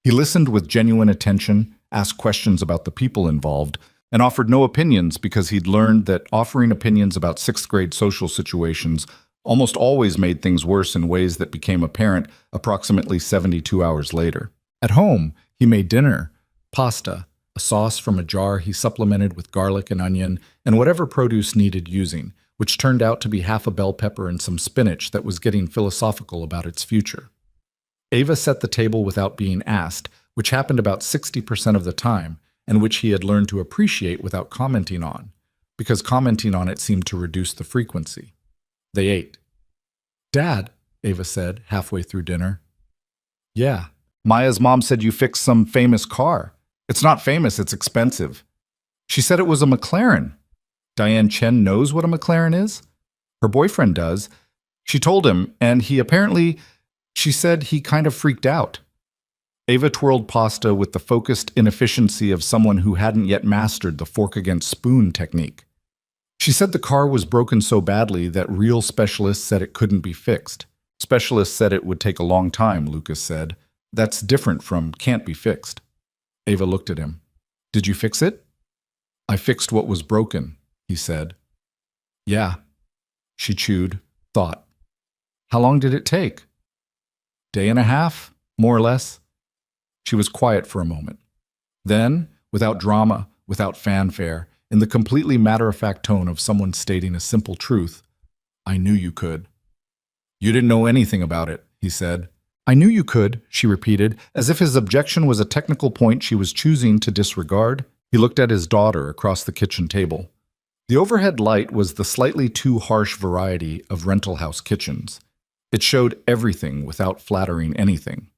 He listened with genuine attention, asked questions about the people involved, and offered no opinions because he'd learned that offering opinions about 6th grade social situations almost always made things worse in ways that became apparent approximately 72 hours later. At home, he made dinner, pasta, a sauce from a jar he supplemented with garlic and onion, and whatever produce needed using, which turned out to be half a bell pepper and some spinach that was getting philosophical about its future. Ava set the table without being asked, which happened about 60% of the time, and which he had learned to appreciate without commenting on, because commenting on it seemed to reduce the frequency. They ate. Dad, Ava said, halfway through dinner. Yeah. Maya's mom said you fixed some famous car. It's not famous, it's expensive. She said it was a McLaren. Diane Chen knows what a McLaren is? Her boyfriend does. She told him, and she said he kind of freaked out. Ava twirled pasta with the focused inefficiency of someone who hadn't yet mastered the fork against spoon technique. She said the car was broken so badly that real specialists said it couldn't be fixed. Specialists said it would take a long time, Lucas said. That's different from can't be fixed. Ava looked at him. Did you fix it? I fixed what was broken, he said. Yeah. She chewed, thought. How long did it take? Day and a half, more or less. She was quiet for a moment. Then, without drama, without fanfare, in the completely matter-of-fact tone of someone stating a simple truth, I knew you could. You didn't know anything about it, he said. I knew you could, she repeated, as if his objection was a technical point she was choosing to disregard. He looked at his daughter across the kitchen table. The overhead light was the slightly too harsh variety of rental house kitchens. It showed everything without flattering anything.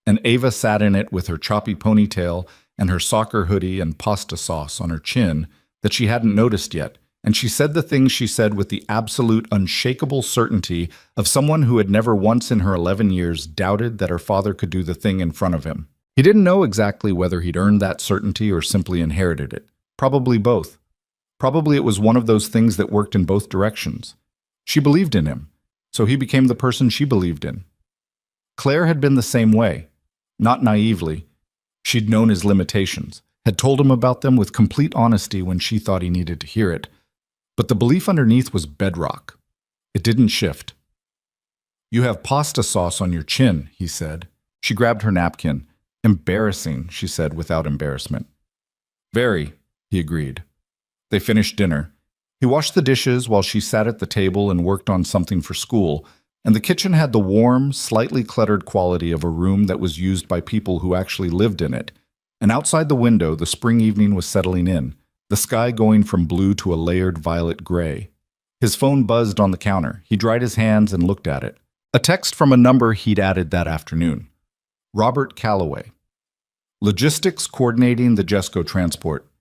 And Ava sat in it with her choppy ponytail and her soccer hoodie and pasta sauce on her chin that she hadn't noticed yet, and she said the things she said with the absolute unshakable certainty of someone who had never once in her 11 years doubted that her father could do the thing in front of him. He didn't know exactly whether he'd earned that certainty or simply inherited it. Probably both. Probably it was one of those things that worked in both directions. She believed in him, so he became the person she believed in. Claire had been the same way. Not naively. She'd known his limitations, had told him about them with complete honesty when she thought he needed to hear it. But the belief underneath was bedrock. It didn't shift. "You have pasta sauce on your chin," he said. She grabbed her napkin. "Embarrassing," she said without embarrassment. "Very," he agreed. They finished dinner. He washed the dishes while she sat at the table and worked on something for school, and the kitchen had the warm, slightly cluttered quality of a room that was used by people who actually lived in it. And outside the window, the spring evening was settling in, the sky going from blue to a layered violet gray. His phone buzzed on the counter. He dried his hands and looked at it. A text from a number he'd added that afternoon. Robert Calloway. "Logistics coordinating the Jesco transport.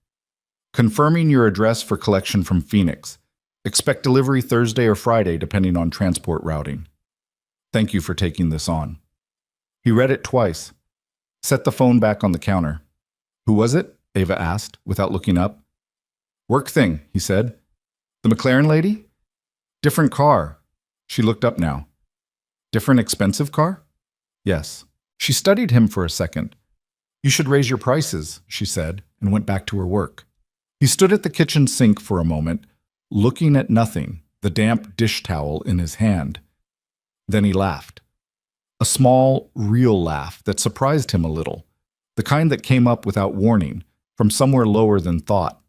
Confirming your address for collection from Phoenix. Expect delivery Thursday or Friday depending on transport routing. Thank you for taking this on." He read it twice. Set the phone back on the counter. "Who was it?" Ava asked, without looking up. "Work thing," he said. "The McLaren lady?" "Different car." She looked up now. "Different expensive car?" "Yes." She studied him for a second. "You should raise your prices," she said, and went back to her work. He stood at the kitchen sink for a moment, looking at nothing, the damp dish towel in his hand. Then he laughed. A small, real laugh that surprised him a little, the kind that came up without warning, from somewhere lower than thought.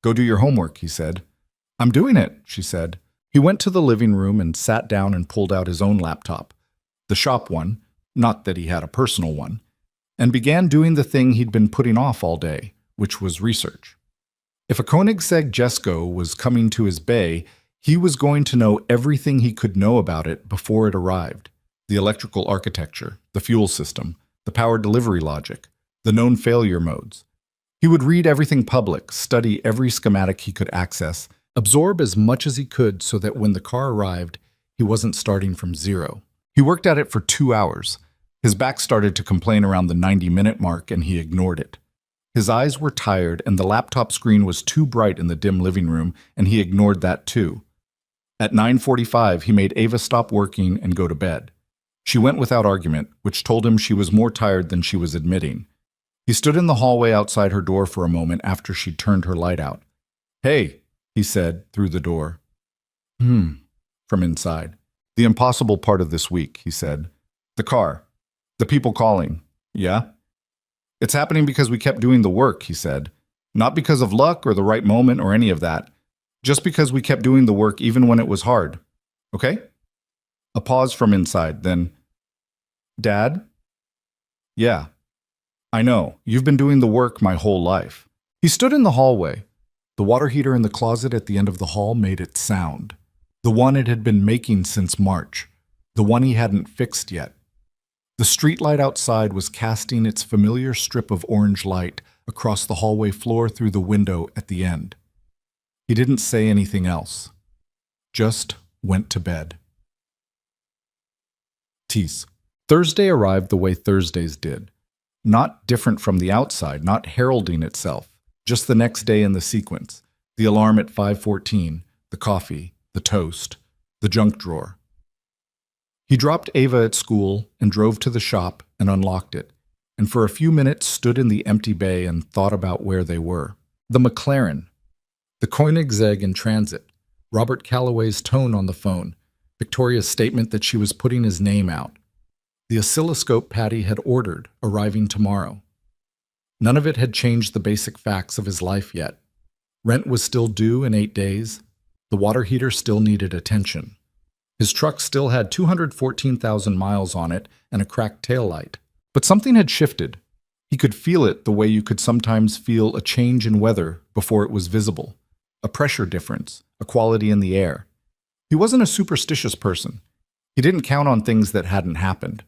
"Go do your homework," he said. "I'm doing it," she said. He went to the living room and sat down and pulled out his own laptop, the shop one, not that he had a personal one, and began doing the thing he'd been putting off all day, which was research. If a Koenigsegg Jesco was coming to his bay, he was going to know everything he could know about it before it arrived. The electrical architecture, the fuel system, the power delivery logic, the known failure modes. He would read everything public, study every schematic he could access, absorb as much as he could so that when the car arrived, he wasn't starting from zero. He worked at it for 2 hours. His back started to complain around the 90-minute mark, and he ignored it. His eyes were tired, and the laptop screen was too bright in the dim living room, and he ignored that too. At 9:45, he made Ava stop working and go to bed. She went without argument, which told him she was more tired than she was admitting. He stood in the hallway outside her door for a moment after she'd turned her light out. "Hey," he said through the door. From inside. "The impossible part of this week," he said. "The car. The people calling. Yeah? It's happening because we kept doing the work," he said. "Not because of luck or the right moment or any of that. Just because we kept doing the work even when it was hard. Okay?" A pause from inside, then, "Dad?" "Yeah. I know. You've been doing the work my whole life." He stood in the hallway. The water heater in the closet at the end of the hall made its sound. The one it had been making since March. The one he hadn't fixed yet. The streetlight outside was casting its familiar strip of orange light across the hallway floor through the window at the end. He didn't say anything else. Just went to bed. Tease. Thursday arrived the way Thursdays did. Not different from the outside, not heralding itself. Just the next day in the sequence. The alarm at 5:14, the coffee, the toast, the junk drawer. He dropped Ava at school and drove to the shop and unlocked it, and for a few minutes stood in the empty bay and thought about where they were. The McLaren. The Koenigsegg in transit. Robert Calloway's tone on the phone. Victoria's statement that she was putting his name out. The oscilloscope Patty had ordered, arriving tomorrow. None of it had changed the basic facts of his life yet. Rent was still due in 8 days. The water heater still needed attention. His truck still had 214,000 miles on it and a cracked taillight. But something had shifted. He could feel it the way you could sometimes feel a change in weather before it was visible. A pressure difference, a quality in the air. He wasn't a superstitious person. He didn't count on things that hadn't happened.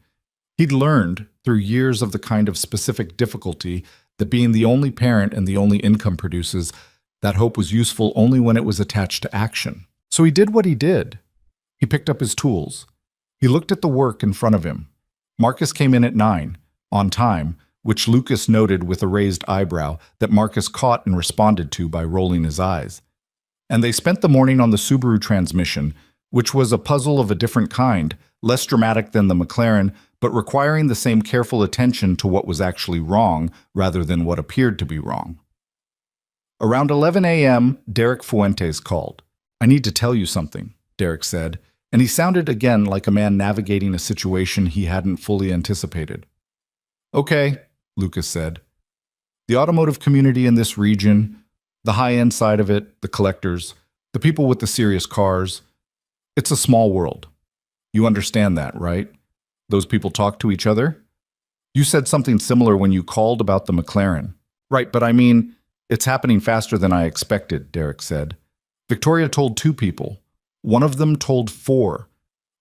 He'd learned, through years of the kind of specific difficulty that being the only parent and the only income produces, that hope was useful only when it was attached to action. So he did what he did. He picked up his tools. He looked at the work in front of him. Marcus came in at 9, on time, which Lucas noted with a raised eyebrow that Marcus caught and responded to by rolling his eyes. And they spent the morning on the Subaru transmission, which was a puzzle of a different kind, less dramatic than the McLaren, but requiring the same careful attention to what was actually wrong rather than what appeared to be wrong. Around 11 a.m., Derek Fuentes called. "I need to tell you something," Derek said, and he sounded again like a man navigating a situation he hadn't fully anticipated. "Okay," Lucas said. "The automotive community in this region, the high-end side of it, the collectors, the people with the serious cars, it's a small world. You understand that, right? Those people talk to each other? You said something similar when you called about the McLaren." "Right, but I mean, it's happening faster than I expected," Derek said. "Victoria told 2 people. One of them told 4.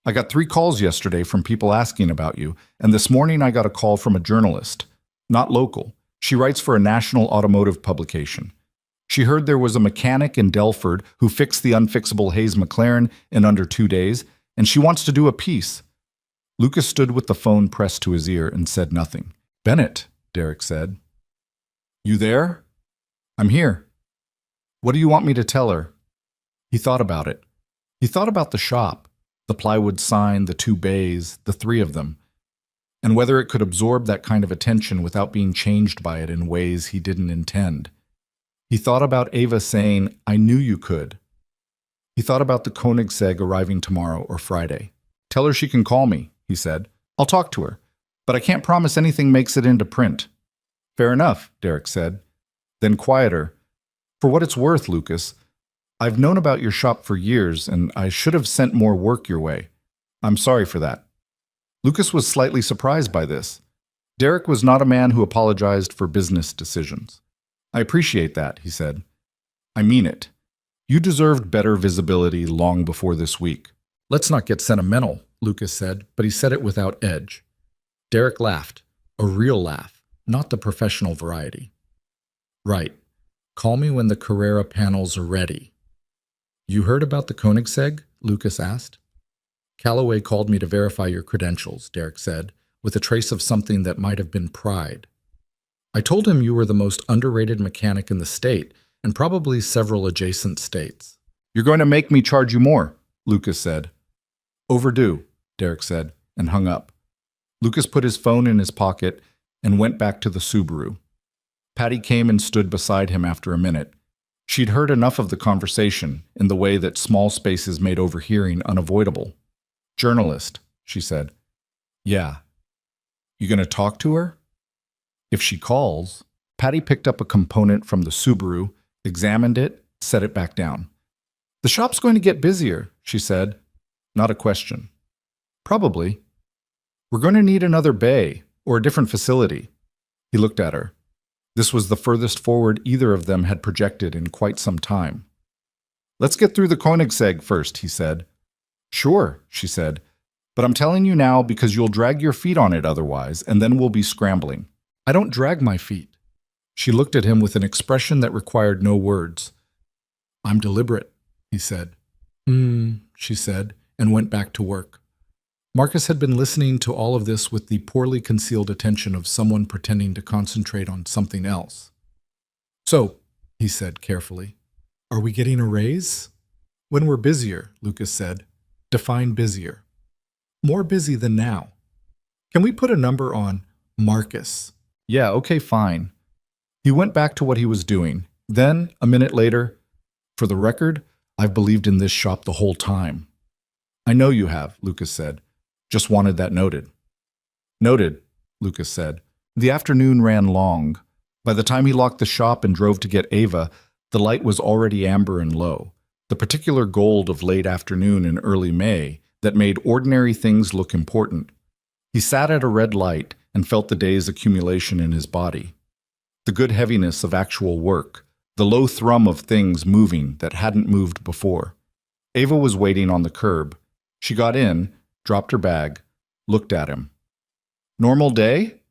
I got 3 calls yesterday from people asking about you, and this morning I got a call from a journalist. Not local. She writes for a national automotive publication. She heard there was a mechanic in Delford who fixed the unfixable Hayes McLaren in under 2 days, and she wants to do a piece." Lucas stood with the phone pressed to his ear and said nothing. "Bennett," Derek said. "You there?" "I'm here." "What do you want me to tell her?" He thought about it. He thought about the shop, the plywood sign, the 2 bays, the 3 of them, and whether it could absorb that kind of attention without being changed by it in ways he didn't intend. He thought about Ava saying, "I knew you could." He thought about the Koenigsegg arriving tomorrow or Friday. "Tell her she can call me," he said. "I'll talk to her, but I can't promise anything makes it into print." "Fair enough," Derek said. Then quieter, "For what it's worth, Lucas, I've known about your shop for years, and I should have sent more work your way. I'm sorry for that." Lucas was slightly surprised by this. Derek was not a man who apologized for business decisions. "I appreciate that," he said. "I mean it. You deserved better visibility long before this week." "Let's not get sentimental," Lucas said, but he said it without edge. Derek laughed, a real laugh, not the professional variety. "Right. Call me when the Carrera panels are ready." "You heard about the Koenigsegg?" Lucas asked. "Callaway called me to verify your credentials," Derek said, with a trace of something that might have been pride. "I told him you were the most underrated mechanic in the state, and probably several adjacent states." "You're going to make me charge you more," Lucas said. "Overdue," Derek said, and hung up. Lucas put his phone in his pocket and went back to the Subaru. Patty came and stood beside him after a minute. She'd heard enough of the conversation in the way that small spaces made overhearing unavoidable. "Journalist," she said. "Yeah." "You gonna talk to her?" "If she calls." Patty picked up a component from the Subaru, examined it, set it back down. "The shop's going to get busier," she said. Not a question. "Probably. We're going to need another bay, or a different facility." He looked at her. This was the furthest forward either of them had projected in quite some time. "Let's get through the Koenigsegg first," he said. "Sure," she said, "but I'm telling you now because you'll drag your feet on it otherwise, and then we'll be scrambling." "I don't drag my feet." She looked at him with an expression that required no words. "I'm deliberate," he said. She said, and went back to work. Marcus had been listening to all of this with the poorly concealed attention of someone pretending to concentrate on something else. "So," he said carefully, "are we getting a raise?" "When we're busier," Lucas said. "Define busier." "More busy than now." "Can we put a number on Marcus?" "Yeah, okay, fine." He went back to what he was doing. Then, a minute later, "For the record, I've believed in this shop the whole time." "I know you have," Lucas said. "Just wanted that noted." "Noted," Lucas said. The afternoon ran long. By the time he locked the shop and drove to get Ava, the light was already amber and low, the particular gold of late afternoon in early May that made ordinary things look important. He sat at a red light and felt the day's accumulation in his body. The good heaviness of actual work, the low thrum of things moving that hadn't moved before. Ava was waiting on the curb. She got in, dropped her bag, looked at him. "Normal day?"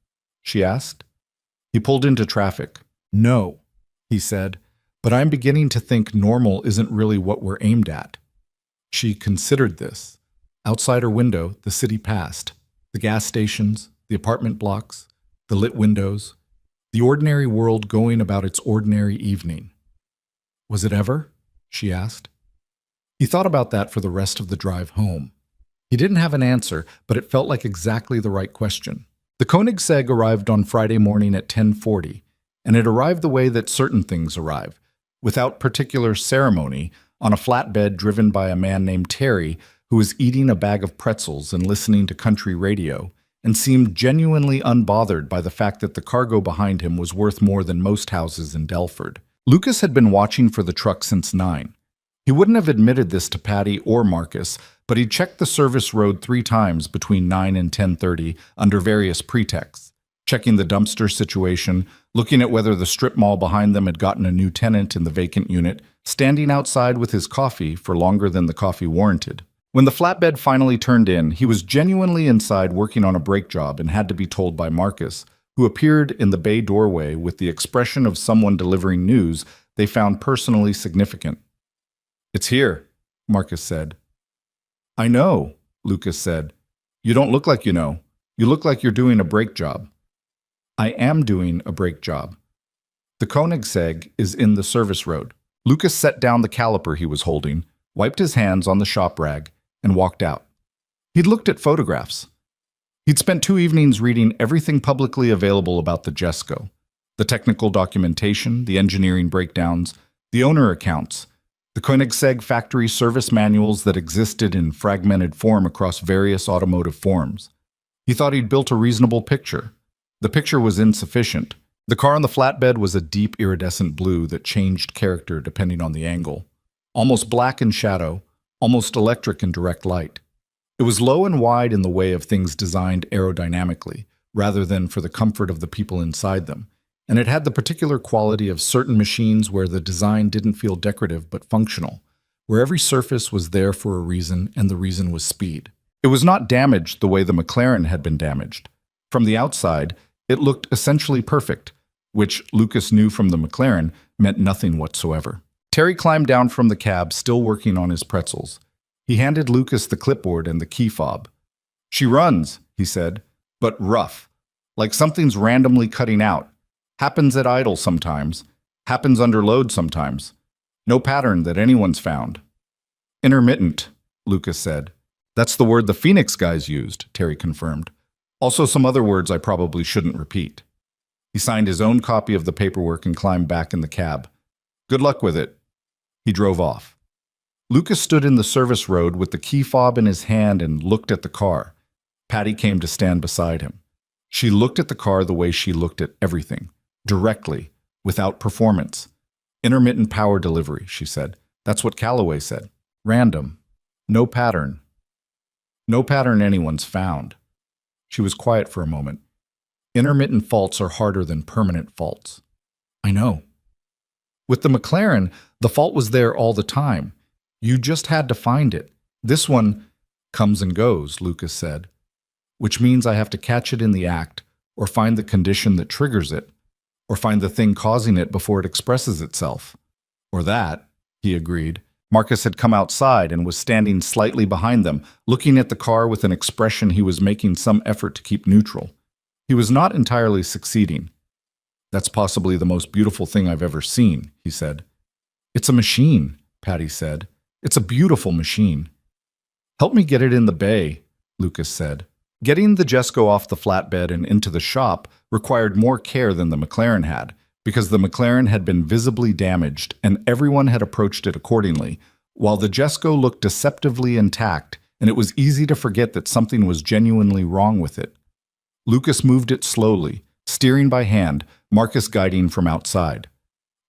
she asked. He pulled into traffic. "No," he said, "but I'm beginning to think normal isn't really what we're aimed at." She considered this. Outside her window, the city passed. The gas stations, the apartment blocks, the lit windows, the ordinary world going about its ordinary evening. "Was it ever?" she asked. He thought about that for the rest of the drive home. He didn't have an answer, but it felt like exactly the right question. The Koenigsegg arrived on Friday morning at 10:40, and it arrived the way that certain things arrive, without particular ceremony, on a flatbed driven by a man named Terry, who was eating a bag of pretzels and listening to country radio, and seemed genuinely unbothered by the fact that the cargo behind him was worth more than most houses in Delford. Lucas had been watching for the truck since 9. He wouldn't have admitted this to Patty or Marcus, but he checked the service road 3 times between 9 and 10:30 under various pretexts, checking the dumpster situation, looking at whether the strip mall behind them had gotten a new tenant in the vacant unit, standing outside with his coffee for longer than the coffee warranted. When the flatbed finally turned in, he was genuinely inside working on a brake job and had to be told by Marcus, who appeared in the bay doorway with the expression of someone delivering news they found personally significant. "It's here," Marcus said. "I know," Lucas said. "You don't look like you know. You look like you're doing a brake job." "I am doing a brake job. The Koenigsegg is in the service road." Lucas set down the caliper he was holding, wiped his hands on the shop rag, and walked out. He'd looked at photographs. He'd spent 2 evenings reading everything publicly available about the Jesco, the technical documentation, the engineering breakdowns, the owner accounts, the Koenigsegg factory service manuals that existed in fragmented form across various automotive forms. He thought he'd built a reasonable picture. The picture was insufficient. The car on the flatbed was a deep iridescent blue that changed character depending on the angle. Almost black in shadow, almost electric in direct light. It was low and wide in the way of things designed aerodynamically, rather than for the comfort of the people inside them, and it had the particular quality of certain machines where the design didn't feel decorative but functional, where every surface was there for a reason and the reason was speed. It was not damaged the way the McLaren had been damaged. From the outside, it looked essentially perfect, which Lucas knew from the McLaren meant nothing whatsoever. Terry climbed down from the cab, still working on his pretzels. He handed Lucas the clipboard and the key fob. "She runs," he said, "but rough, like something's randomly cutting out. Happens at idle sometimes, happens under load sometimes. No pattern that anyone's found." "Intermittent," Lucas said. "That's the word the Phoenix guys used," Terry confirmed. "Also some other words I probably shouldn't repeat." He signed his own copy of the paperwork and climbed back in the cab. "Good luck with it." He drove off. Lucas stood in the service road with the key fob in his hand and looked at the car. Patty came to stand beside him. She looked at the car the way she looked at everything, directly, without performance. "Intermittent power delivery," she said. "That's what Callaway said. Random. No pattern. No pattern anyone's found." She was quiet for a moment. "Intermittent faults are harder than permanent faults." "I know." With the McLaren, the fault was there all the time. You just had to find it. This one comes and goes, Lucas said, which means I have to catch it in the act, or find the condition that triggers it, or find the thing causing it before it expresses itself. "Or that," he agreed. Marcus had come outside and was standing slightly behind them, looking at the car with an expression he was making some effort to keep neutral. He was not entirely succeeding. "That's possibly the most beautiful thing I've ever seen," he said. "It's a machine," Patty said. "It's a beautiful machine." "Help me get it in the bay," Lucas said. Getting the Jesco off the flatbed and into the shop required more care than the McLaren had, because the McLaren had been visibly damaged and everyone had approached it accordingly, while the Jesco looked deceptively intact, and it was easy to forget that something was genuinely wrong with it. Lucas moved it slowly, steering by hand, Marcus guiding from outside.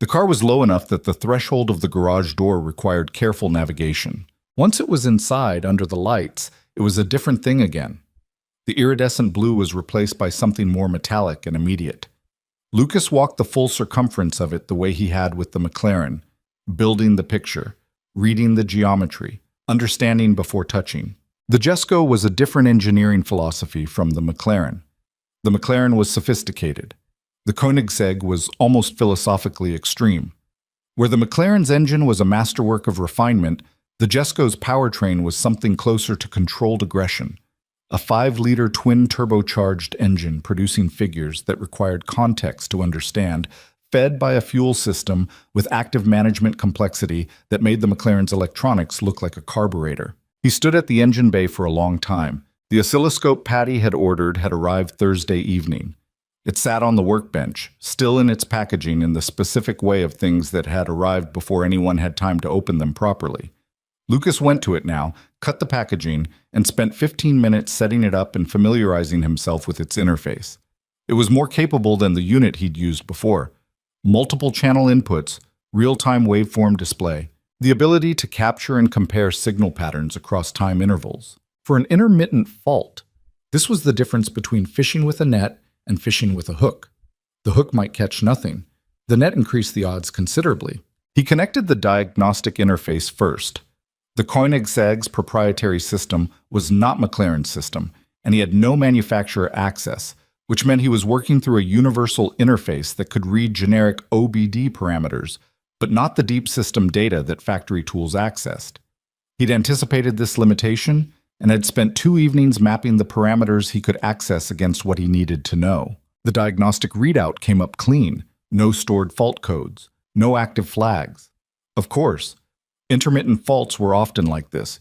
The car was low enough that the threshold of the garage door required careful navigation. Once it was inside, under the lights, it was a different thing again. The iridescent blue was replaced by something more metallic and immediate. Lucas walked the full circumference of it the way he had with the McLaren, building the picture, reading the geometry, understanding before touching. The Jesco was a different engineering philosophy from the McLaren. The McLaren was sophisticated. The Koenigsegg was almost philosophically extreme. Where the McLaren's engine was a masterwork of refinement, the Jesco's powertrain was something closer to controlled aggression. A 5-liter twin-turbocharged engine producing figures that required context to understand, fed by a fuel system with active management complexity that made the McLaren's electronics look like a carburetor. He stood at the engine bay for a long time. The oscilloscope Patty had ordered had arrived Thursday evening. It sat on the workbench, still in its packaging in the specific way of things that had arrived before anyone had time to open them properly. Lucas went to it now, cut the packaging, and spent 15 minutes setting it up and familiarizing himself with its interface. It was more capable than the unit he'd used before. Multiple channel inputs, real-time waveform display, the ability to capture and compare signal patterns across time intervals. For an intermittent fault, this was the difference between fishing with a net and fishing with a hook. The hook might catch nothing. The net increased the odds considerably. He connected the diagnostic interface first. The Koenigsegg's proprietary system was not McLaren's system, and he had no manufacturer access, which meant he was working through a universal interface that could read generic OBD parameters, but not the deep system data that factory tools accessed. He'd anticipated this limitation and had spent 2 evenings mapping the parameters he could access against what he needed to know. The diagnostic readout came up clean, no stored fault codes, no active flags. Of course, intermittent faults were often like this,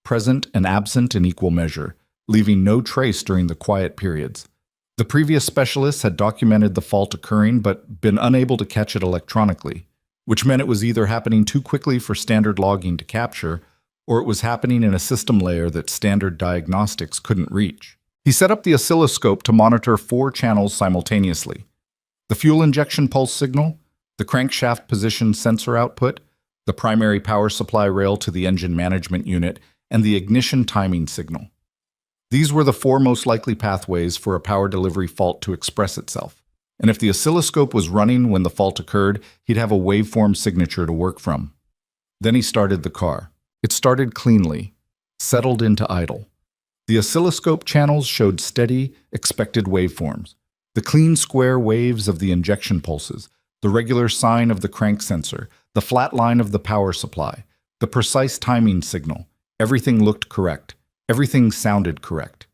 present and absent in equal measure, leaving no trace during the quiet periods. The previous specialists had documented the fault occurring but been unable to catch it electronically, which meant it was either happening too quickly for standard logging to capture, or it was happening in a system layer that standard diagnostics couldn't reach. He set up the oscilloscope to monitor 4 channels simultaneously: the fuel injection pulse signal, the crankshaft position sensor output, the primary power supply rail to the engine management unit, and the ignition timing signal. These were the 4 most likely pathways for a power delivery fault to express itself. And if the oscilloscope was running when the fault occurred, he'd have a waveform signature to work from. Then he started the car. It started cleanly, settled into idle. The oscilloscope channels showed steady, expected waveforms, the clean square waves of the injection pulses, the regular sine of the crank sensor, the flat line of the power supply, the precise timing signal. Everything looked correct. Everything sounded correct.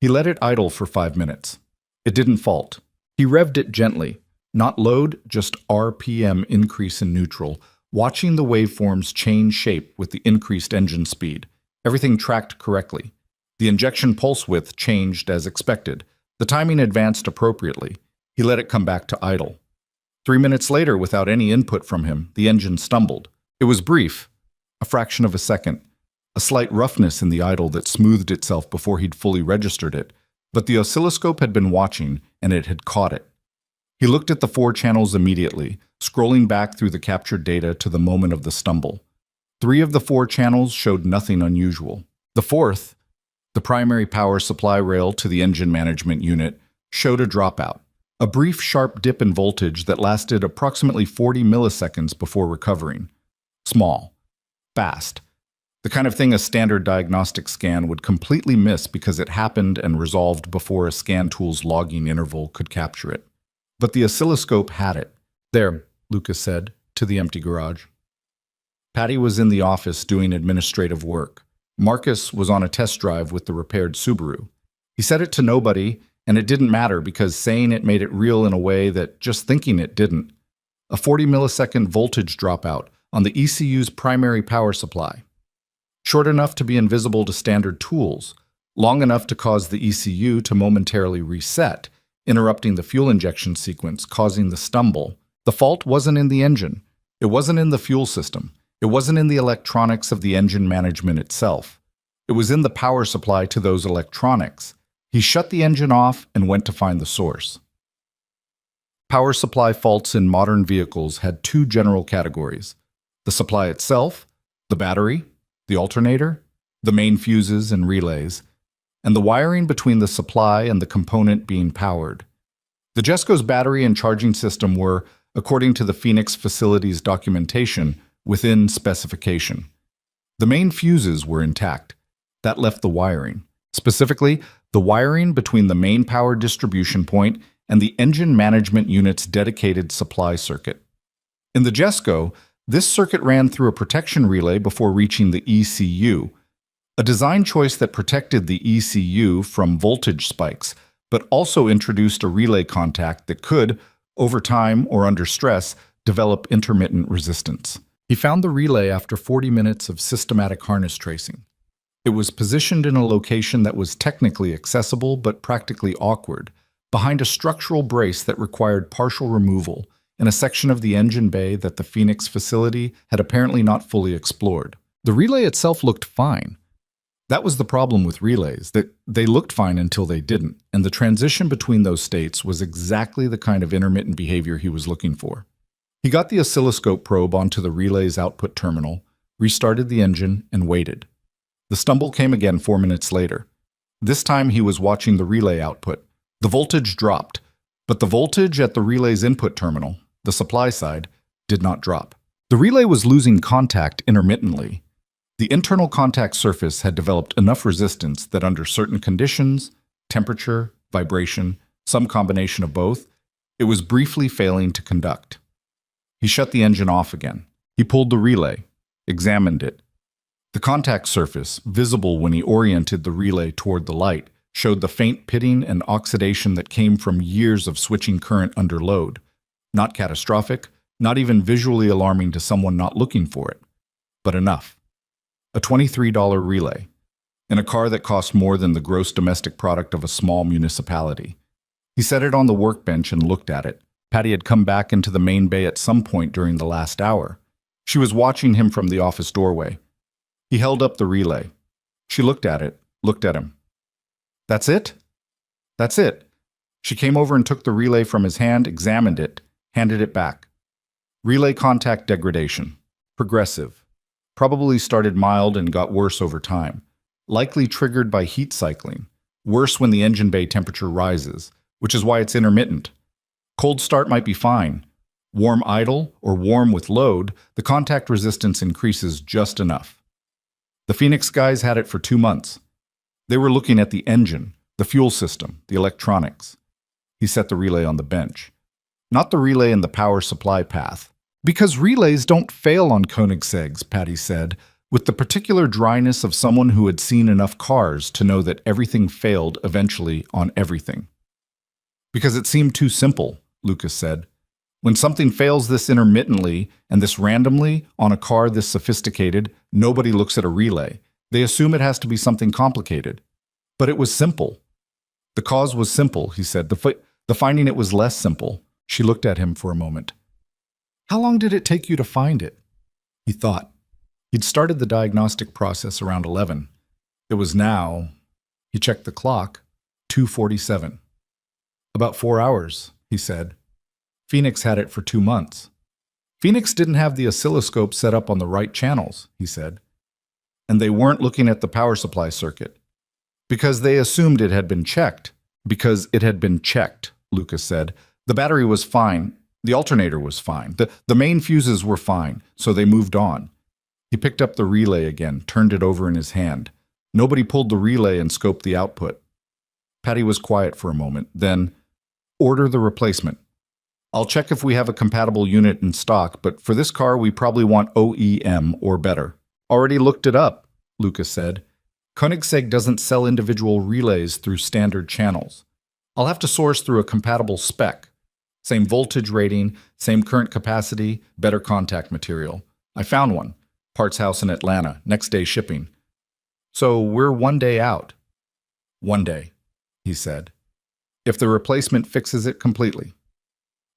He let it idle for 5 minutes. It didn't fault. He revved it gently, not load, just RPM increase in neutral, watching the waveforms change shape with the increased engine speed. Everything tracked correctly. The injection pulse width changed as expected. The timing advanced appropriately. He let it come back to idle. 3 minutes later, without any input from him, the engine stumbled. It was brief, a fraction of a second, a slight roughness in the idle that smoothed itself before he'd fully registered it, but the oscilloscope had been watching, and it had caught it. He looked at the 4 channels immediately, scrolling back through the captured data to the moment of the stumble. 3 of the 4 channels showed nothing unusual. The 4th, the primary power supply rail to the engine management unit, showed a dropout, a brief sharp dip in voltage that lasted approximately 40 milliseconds before recovering. Small. Fast. The kind of thing a standard diagnostic scan would completely miss because it happened and resolved before a scan tool's logging interval could capture it. But the oscilloscope had it. There, Lucas said, to the empty garage. Patty was in the office doing administrative work. Marcus was on a test drive with the repaired Subaru. He said it to nobody, and it didn't matter because saying it made it real in a way that just thinking it didn't. A 40 millisecond voltage dropout on the ECU's primary power supply. Short enough to be invisible to standard tools, long enough to cause the ECU to momentarily reset, interrupting the fuel injection sequence, causing the stumble. The fault wasn't in the engine. It wasn't in the fuel system. It wasn't in the electronics of the engine management itself. It was in the power supply to those electronics. He shut the engine off and went to find the source. Power supply faults in modern vehicles had 2 general categories: the supply itself, the battery, the alternator, the main fuses and relays, and the wiring between the supply and the component being powered. The Jesco's battery and charging system were, according to the Phoenix facility's documentation, within specification. The main fuses were intact. That left the wiring. Specifically, the wiring between the main power distribution point and the engine management unit's dedicated supply circuit. In the Jesco, this circuit ran through a protection relay before reaching the ECU, a design choice that protected the ECU from voltage spikes, but also introduced a relay contact that could, over time or under stress, develop intermittent resistance. He found the relay after 40 minutes of systematic harness tracing. It was positioned in a location that was technically accessible but practically awkward, behind a structural brace that required partial removal in a section of the engine bay that the Phoenix facility had apparently not fully explored. The relay itself looked fine. That was the problem with relays, that they looked fine until they didn't, and the transition between those states was exactly the kind of intermittent behavior he was looking for. He got the oscilloscope probe onto the relay's output terminal, restarted the engine, and waited. The stumble came again 4 minutes later. This time he was watching the relay output. The voltage dropped, but the voltage at the relay's input terminal, the supply side, did not drop. The relay was losing contact intermittently. The internal contact surface had developed enough resistance that under certain conditions, temperature, vibration, some combination of both, it was briefly failing to conduct. He shut the engine off again. He pulled the relay, examined it. The contact surface, visible when he oriented the relay toward the light, showed the faint pitting and oxidation that came from years of switching current under load. Not catastrophic, not even visually alarming to someone not looking for it, but enough. A $23 relay, in a car that cost more than the gross domestic product of a small municipality. He set it on the workbench and looked at it. Patty had come back into the main bay at some point during the last hour. She was watching him from the office doorway. He held up the relay. She looked at it, looked at him. "That's it? That's it." She came over and took the relay from his hand, examined it, handed it back. Relay contact degradation. Progressive. Probably started mild and got worse over time. Likely triggered by heat cycling. Worse when the engine bay temperature rises, which is why it's intermittent. Cold start might be fine. Warm idle or warm with load, the contact resistance increases just enough. The Phoenix guys had it for 2 months. They were looking at the engine, the fuel system, the electronics. He set the relay on the bench. Not the relay in the power supply path. "Because relays don't fail on Koenigsegg's," Patty said, with the particular dryness of someone who had seen enough cars to know that everything failed eventually on everything. "Because it seemed too simple," Lucas said. "When something fails this intermittently and this randomly on a car this sophisticated, nobody looks at a relay. They assume it has to be something complicated. But it was simple." "The cause was simple," he said. The finding it was less simple." She looked at him for a moment. "How long did it take you to find it?" He thought. He'd started the diagnostic process around 11. It was now, he checked the clock, 2:47. "About 4 hours," he said. "Phoenix had it for 2 months." "Phoenix didn't have the oscilloscope set up on the right channels," he said. "And they weren't looking at the power supply circuit. Because they assumed it had been checked." "Because it had been checked," Lucas said. "The battery was fine. The alternator was fine. The main fuses were fine, so they moved on." He picked up the relay again, turned it over in his hand. Nobody pulled the relay and scoped the output. Patty was quiet for a moment. Then, "Order the replacement. I'll check if we have a compatible unit in stock, but for this car we probably want OEM or better." "Already looked it up," Lucas said. "Koenigsegg doesn't sell individual relays through standard channels. I'll have to source through a compatible spec. Same voltage rating, same current capacity, better contact material. I found one. Parts house in Atlanta, next day shipping. So we're 1 day out." "1 day," he said. "If the replacement fixes it completely."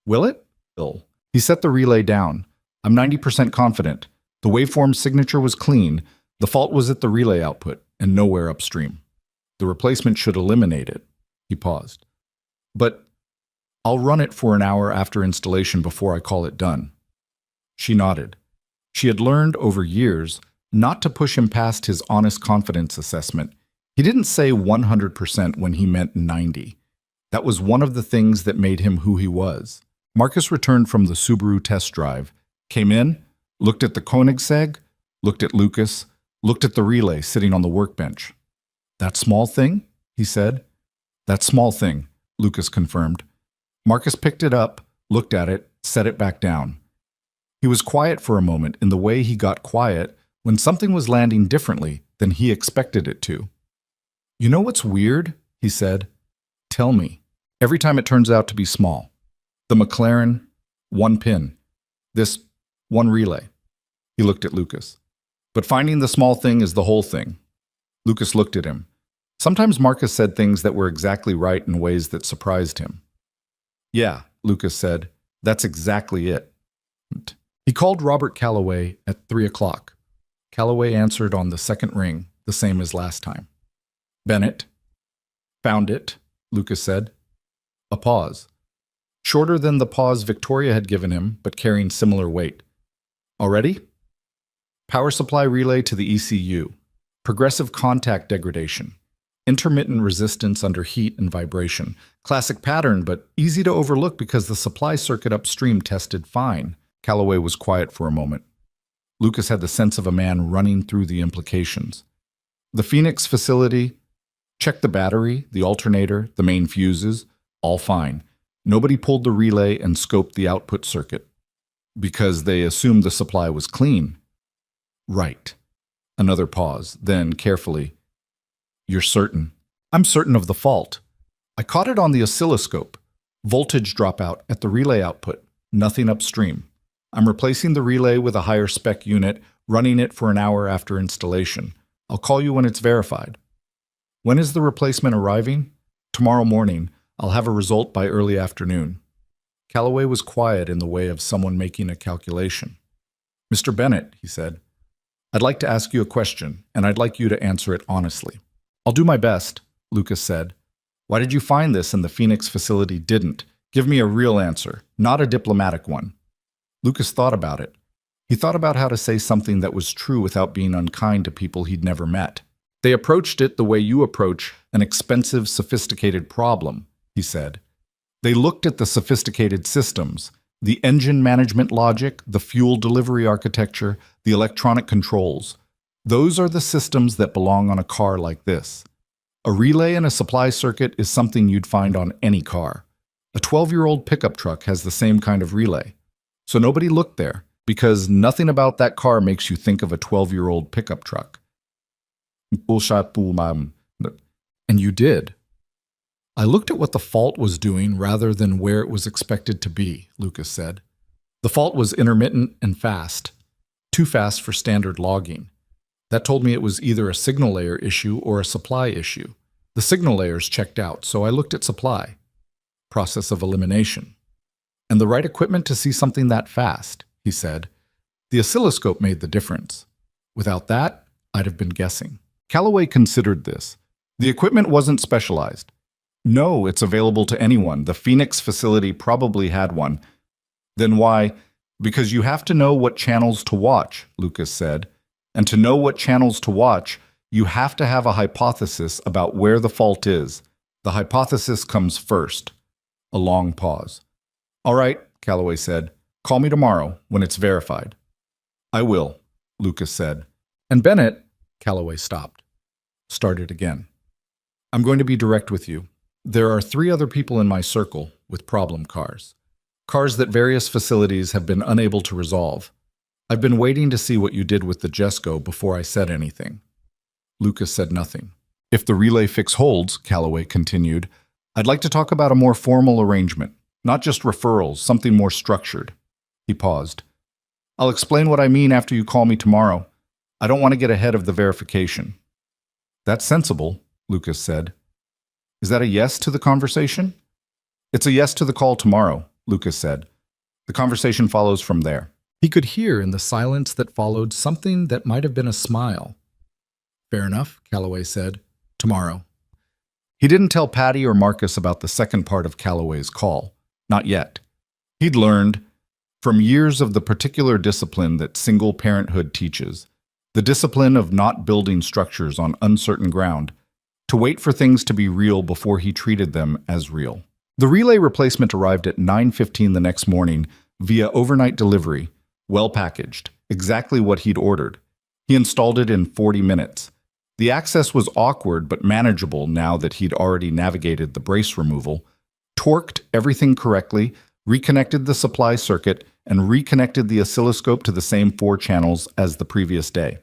"Will it?" "Will." He set the relay down. "I'm 90% confident. The waveform signature was clean. The fault was at the relay output and nowhere upstream. The replacement should eliminate it." He paused. "But I'll run it for an hour after installation before I call it done." She nodded. She had learned over years not to push him past his honest confidence assessment. He didn't say 100% when he meant 90. That was one of the things that made him who he was. Marcus returned from the Subaru test drive, came in, looked at the Koenigsegg, looked at Lucas, looked at the relay sitting on the workbench. "That small thing?" he said. "That small thing," Lucas confirmed. Marcus picked it up, looked at it, set it back down. He was quiet for a moment in the way he got quiet when something was landing differently than he expected it to. "You know what's weird?" he said. "Tell me." "Every time it turns out to be small. The McLaren, 1 pin. This, 1 relay. He looked at Lucas. But finding the small thing is the whole thing. Lucas looked at him. Sometimes Marcus said things that were exactly right in ways that surprised him. Yeah, Lucas said, that's exactly it. He called Robert Calloway at 3 o'clock. Calloway answered on the second ring, the same as last time. Bennett. Found it, Lucas said. A pause. Shorter than the pause Victoria had given him, but carrying similar weight. Already? Power supply relay to the ECU. Progressive contact degradation. Intermittent resistance under heat and vibration. Classic pattern, but easy to overlook because the supply circuit upstream tested fine. Calloway was quiet for a moment. Lucas had the sense of a man running through the implications. The Phoenix facility, checked the battery, the alternator, the main fuses, all fine. Nobody pulled the relay and scoped the output circuit. Because they assumed the supply was clean. Right. Another pause, then carefully. You're certain? I'm certain of the fault. I caught it on the oscilloscope. Voltage dropout at the relay output. Nothing upstream. I'm replacing the relay with a higher spec unit, running it for an hour after installation. I'll call you when it's verified. When is the replacement arriving? Tomorrow morning. I'll have a result by early afternoon. Calloway was quiet in the way of someone making a calculation. Mr. Bennett, he said, I'd like to ask you a question, and I'd like you to answer it honestly. I'll do my best, Lucas said. Why did you find this and the Phoenix facility didn't? Give me a real answer, not a diplomatic one. Lucas thought about it. He thought about how to say something that was true without being unkind to people he'd never met. They approached it the way you approach an expensive, sophisticated problem, he said. They looked at the sophisticated systems, the engine management logic, the fuel delivery architecture, the electronic controls. Those are the systems that belong on a car like this. A relay and a supply circuit is something you'd find on any car. A 12-year-old pickup truck has the same kind of relay. So nobody looked there, because nothing about that car makes you think of a 12-year-old pickup truck. And you did. I looked at what the fault was doing rather than where it was expected to be, Lucas said. The fault was intermittent and fast. Too fast for standard logging. That told me it was either a signal layer issue or a supply issue. The signal layers checked out, so I looked at supply. Process of elimination. And the right equipment to see something that fast, he said. The oscilloscope made the difference. Without that, I'd have been guessing. Calloway considered this. The equipment wasn't specialized. No, it's available to anyone. The Phoenix facility probably had one. Then why? Because you have to know what channels to watch, Lucas said. And to know what channels to watch, you have to have a hypothesis about where the fault is. The hypothesis comes first. A long pause. All right, Calloway said. Call me tomorrow when it's verified. I will, Lucas said. And Bennett, Calloway stopped. Started again. I'm going to be direct with you. There are 3 other people in my circle with problem cars. Cars that various facilities have been unable to resolve. I've been waiting to see what you did with the Jesco before I said anything. Lucas said nothing. If the relay fix holds, Calloway continued, I'd like to talk about a more formal arrangement, not just referrals, something more structured. He paused. I'll explain what I mean after you call me tomorrow. I don't want to get ahead of the verification. That's sensible, Lucas said. Is that a yes to the conversation? It's a yes to the call tomorrow, Lucas said. The conversation follows from there. He could hear in the silence that followed something that might have been a smile. Fair enough, Calloway said. Tomorrow. He didn't tell Patty or Marcus about the second part of Calloway's call. Not yet. He'd learned, from years of the particular discipline that single parenthood teaches, the discipline of not building structures on uncertain ground, to wait for things to be real before he treated them as real. The relay replacement arrived at 9:15 the next morning via overnight delivery, well packaged, exactly what he'd ordered. He installed it in 40 minutes. The access was awkward but manageable now that he'd already navigated the brace removal, torqued everything correctly, reconnected the supply circuit, and reconnected the oscilloscope to the same 4 channels as the previous day.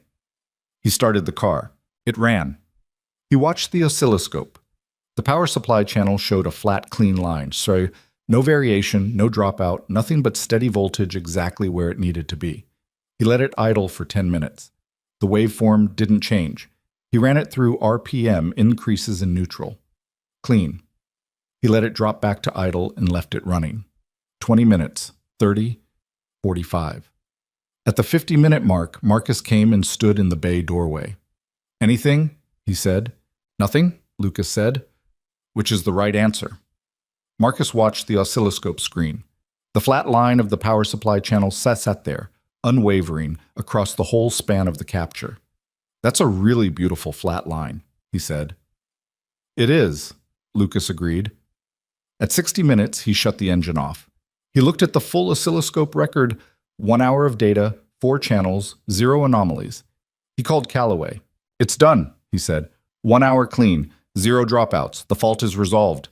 He started the car. It ran. He watched the oscilloscope. The power supply channel showed a flat, clean line, so no variation, no dropout, nothing but steady voltage exactly where it needed to be. He let it idle for 10 minutes. The waveform didn't change. He ran it through RPM increases in neutral. Clean. He let it drop back to idle and left it running. 20 minutes, 30, 45. At the 50-minute mark, Marcus came and stood in the bay doorway. "Anything?" he said. "Nothing," Lucas said, which is the right answer. Marcus watched the oscilloscope screen. The flat line of the power supply channel sat there, unwavering, across the whole span of the capture. "That's a really beautiful flat line," he said. "It is," Lucas agreed. At 60 minutes, he shut the engine off. He looked at the full oscilloscope record, 1 hour of data, 4 channels, 0 anomalies. He called Callaway. "It's done," he said. 1 hour clean, 0 dropouts. The fault is resolved.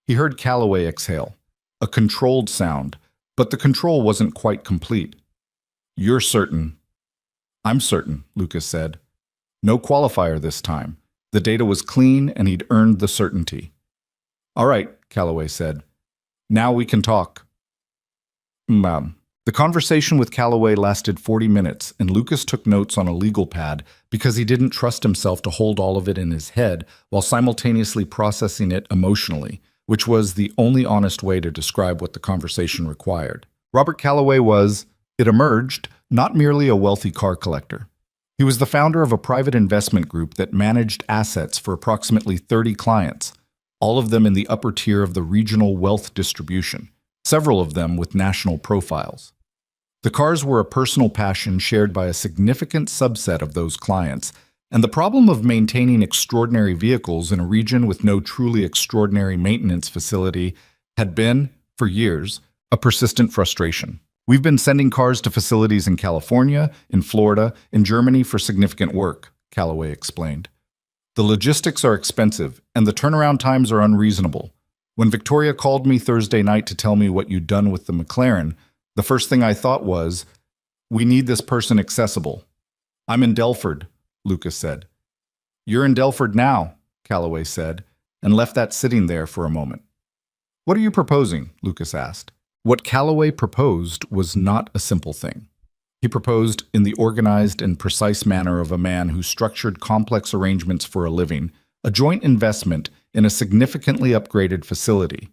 He heard Callaway exhale. A controlled sound, but the control wasn't quite complete. "You're certain?" "I'm certain," Lucas said. No qualifier this time. The data was clean and he'd earned the certainty. "All right," Callaway said. "Now we can talk." The conversation with Callaway lasted 40 minutes, and Lucas took notes on a legal pad because he didn't trust himself to hold all of it in his head while simultaneously processing it emotionally, which was the only honest way to describe what the conversation required. Robert Callaway was, it emerged, not merely a wealthy car collector. He was the founder of a private investment group that managed assets for approximately 30 clients, all of them in the upper tier of the regional wealth distribution, several of them with national profiles. The cars were a personal passion shared by a significant subset of those clients, and the problem of maintaining extraordinary vehicles in a region with no truly extraordinary maintenance facility had been, for years, a persistent frustration. "We've been sending cars to facilities in California, in Florida, in Germany for significant work," Callaway explained. "The logistics are expensive, and the turnaround times are unreasonable. When Victoria called me Thursday night to tell me what you'd done with the McLaren, the first thing I thought was, we need this person accessible." "I'm in Delford," Lucas said. "You're in Delford now," Callaway said, and left that sitting there for a moment. "What are you proposing?" Lucas asked. What Callaway proposed was not a simple thing. He proposed, in the organized and precise manner of a man who structured complex arrangements for a living, a joint investment in a significantly upgraded facility.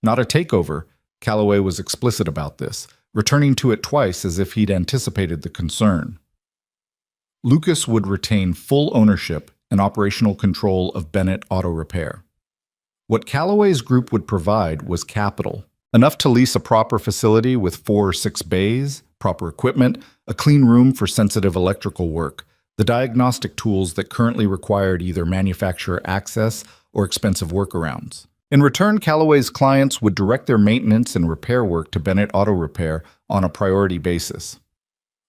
Not a takeover, Callaway was explicit about this, returning to it twice as if he'd anticipated the concern. Lucas would retain full ownership and operational control of Bennett Auto Repair. What Callaway's group would provide was capital, enough to lease a proper facility with 4 or 6 bays, proper equipment, a clean room for sensitive electrical work, the diagnostic tools that currently required either manufacturer access or expensive workarounds. In return, Callaway's clients would direct their maintenance and repair work to Bennett Auto Repair on a priority basis.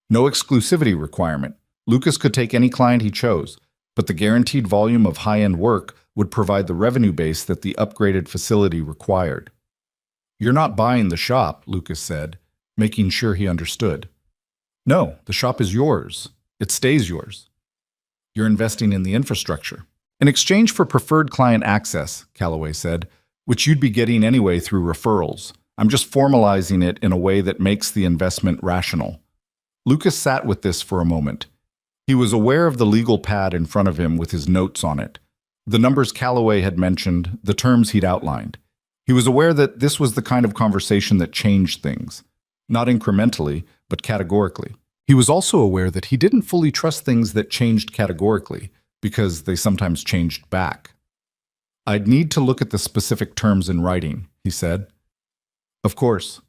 No exclusivity requirement. Lucas could take any client he chose, but the guaranteed volume of high-end work would provide the revenue base that the upgraded facility required. "You're not buying the shop," Lucas said, making sure he understood. "No, the shop is yours. It stays yours. You're investing in the infrastructure. In exchange for preferred client access," Callaway said, "which you'd be getting anyway through referrals. I'm just formalizing it in a way that makes the investment rational." Lucas sat with this for a moment. He was aware of the legal pad in front of him with his notes on it, the numbers Callaway had mentioned, the terms he'd outlined. He was aware that this was the kind of conversation that changed things, not incrementally, but categorically. He was also aware that he didn't fully trust things that changed categorically, because they sometimes changed back. "I'd need to look at the specific terms in writing," he said. "Of course.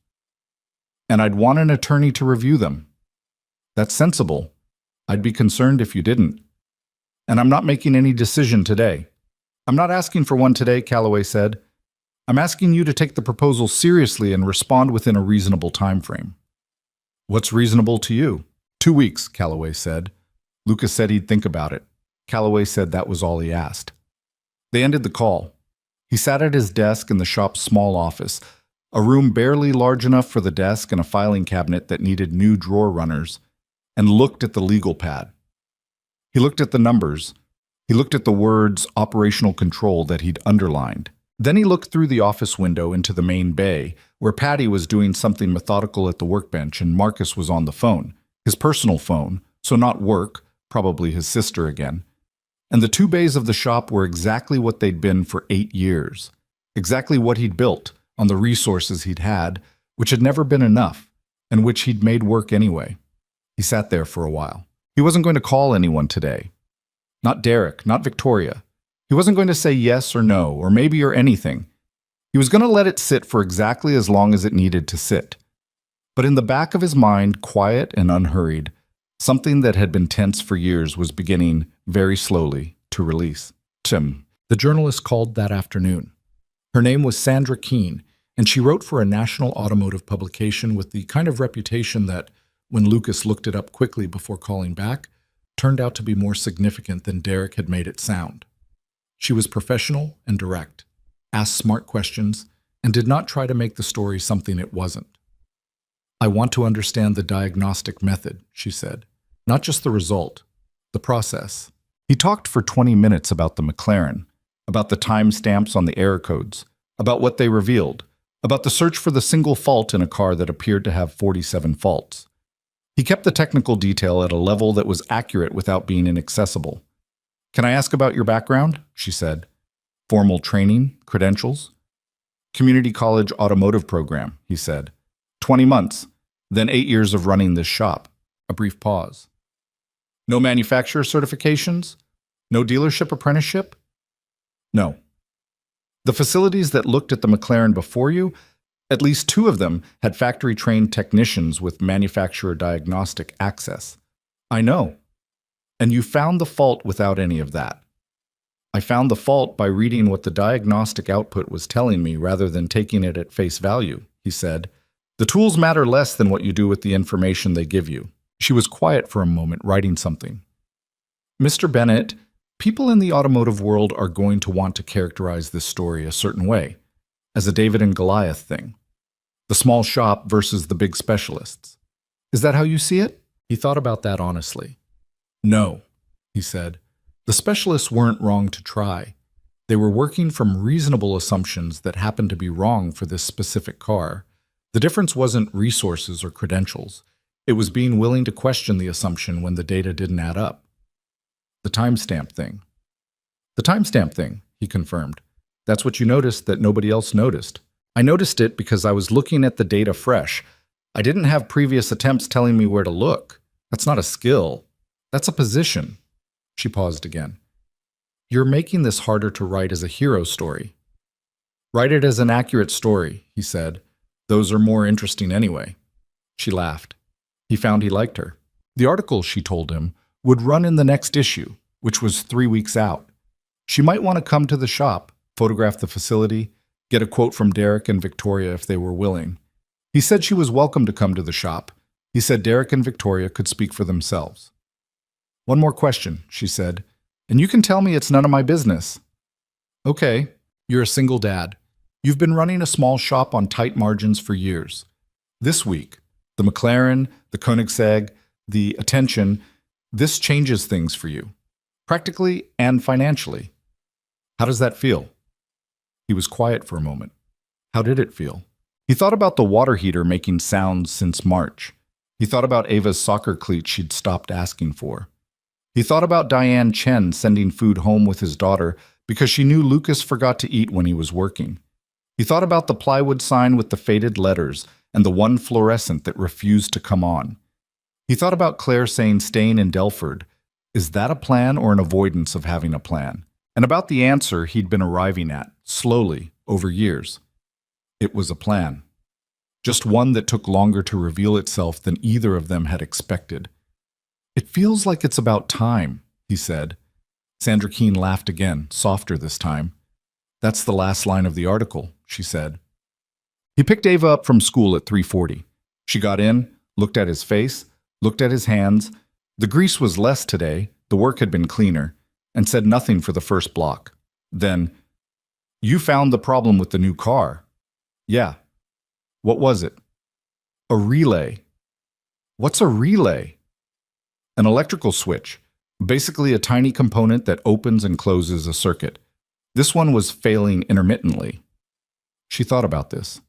And I'd want an attorney to review them." "That's sensible. I'd be concerned if you didn't. And I'm not making any decision today." "I'm not asking for one today," Callaway said. "I'm asking you to take the proposal seriously and respond within a reasonable time frame." "What's reasonable to you?" 2 weeks, Callaway said. Lucas said he'd think about it. Callaway said that was all he asked. They ended the call. He sat at his desk in the shop's small office, a room barely large enough for the desk and a filing cabinet that needed new drawer runners, and looked at the legal pad. He looked at the numbers. He looked at the words operational control that he'd underlined. Then he looked through the office window into the main bay, where Patty was doing something methodical at the workbench and Marcus was on the phone. his personal phone, so not work, probably his sister again. And the 2 bays of the shop were exactly what they'd been for 8 years, exactly what he'd built on the resources he'd had, which had never been enough, and which he'd made work anyway. He sat there for a while. He wasn't going to call anyone today. Not Derek, not Victoria. He wasn't going to say yes or no, or maybe or anything. He was going to let it sit for exactly as long as it needed to sit. But in the back of his mind, quiet and unhurried, something that had been tense for years was beginning, very slowly, to release. Tim, the journalist called that afternoon. Her name was Sandra Keene, and she wrote for a national automotive publication with the kind of reputation that, when Lucas looked it up quickly before calling back, turned out to be more significant than Derek had made it sound. She was professional and direct, asked smart questions, and did not try to make the story something it wasn't. "I want to understand the diagnostic method," she said, "not just the result, the process." He talked for 20 minutes about the McLaren, about the timestamps on the error codes, about what they revealed, about the search for the single fault in a car that appeared to have 47 faults. He kept the technical detail at a level that was accurate without being inaccessible. "Can I ask about your background?" she said. "Formal training, credentials?" "Community college automotive program," he said. 20 months, then 8 years of running this shop." A brief pause. "No manufacturer certifications? No dealership apprenticeship?" "No." "The facilities that looked at the McLaren before you, at least 2 of them had factory-trained technicians with manufacturer diagnostic access." "I know." "And you found the fault without any of that." "I found the fault by reading what the diagnostic output was telling me rather than taking it at face value," he said. "The tools matter less than what you do with the information they give you." She was quiet for a moment, writing something. "Mr. Bennett, people in the automotive world are going to want to characterize this story a certain way, as a David and Goliath thing. The small shop versus the big specialists. Is that how you see it?" He thought about that honestly. "No," he said. "The specialists weren't wrong to try. They were working from reasonable assumptions that happened to be wrong for this specific car. The difference wasn't resources or credentials. It was being willing to question the assumption when the data didn't add up." "The timestamp thing." "The timestamp thing," he confirmed. "That's what you noticed that nobody else noticed. I noticed it because I was looking at the data fresh. I didn't have previous attempts telling me where to look. That's not a skill. That's a position." She paused again. "You're making this harder to write as a hero story." "Write it as an accurate story," he said. "Those are more interesting anyway." She laughed. He found he liked her. The article, she told him, would run in the next issue, which was 3 weeks out. She might want to come to the shop, photograph the facility, get a quote from Derek and Victoria if they were willing. He said she was welcome to come to the shop. He said Derek and Victoria could speak for themselves. "One more question," she said, "and you can tell me it's none of my business." "Okay, you're a single dad. You've been running a small shop on tight margins for years. This week, the McLaren, the Koenigsegg, the attention, this changes things for you, practically and financially. How does that feel?" He was quiet for a moment. How did it feel? He thought about the water heater making sounds since March. He thought about Ava's soccer cleats she'd stopped asking for. He thought about Diane Chen sending food home with his daughter because she knew Lucas forgot to eat when he was working. He thought about the plywood sign with the faded letters and the one fluorescent that refused to come on. He thought about Claire saying staying in Delford. Is that a plan or an avoidance of having a plan? And about the answer he'd been arriving at, slowly, over years. It was a plan. Just one that took longer to reveal itself than either of them had expected. "It feels like it's about time," he said. Sandra Keene laughed again, softer this time. "That's the last line of the article," she said. He picked Ava up from school at 3:40. She got in, looked at his face, looked at his hands. The grease was less today, the work had been cleaner, and said nothing for the first block. Then, "You found the problem with the new car." "Yeah." "What was it?" "A relay." "What's a relay?" "An electrical switch, basically a tiny component that opens and closes a circuit. This one was failing intermittently." She thought about this.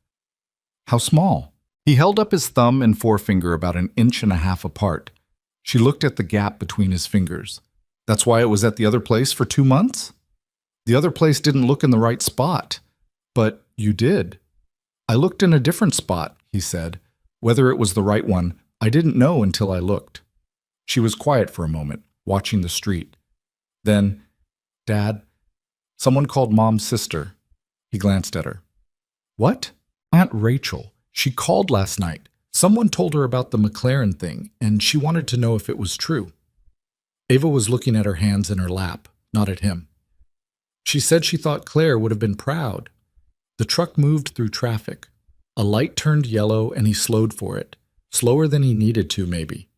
"How small?" He held up his thumb and forefinger about an inch and a half apart. She looked at the gap between his fingers. That's why it was at the other place for 2 months? The other place didn't look in the right spot. But you did. I looked in a different spot, he said. Whether it was the right one, I didn't know until I looked. She was quiet for a moment, watching the street. Then, Dad, someone called Mom's sister. He glanced at her. What? Aunt Rachel. She called last night. Someone told her about the McLaren thing, and she wanted to know if it was true. Ava was looking at her hands in her lap, not at him. She said she thought Claire would have been proud. The truck moved through traffic. A light turned yellow and he slowed for it, slower than he needed to, maybe.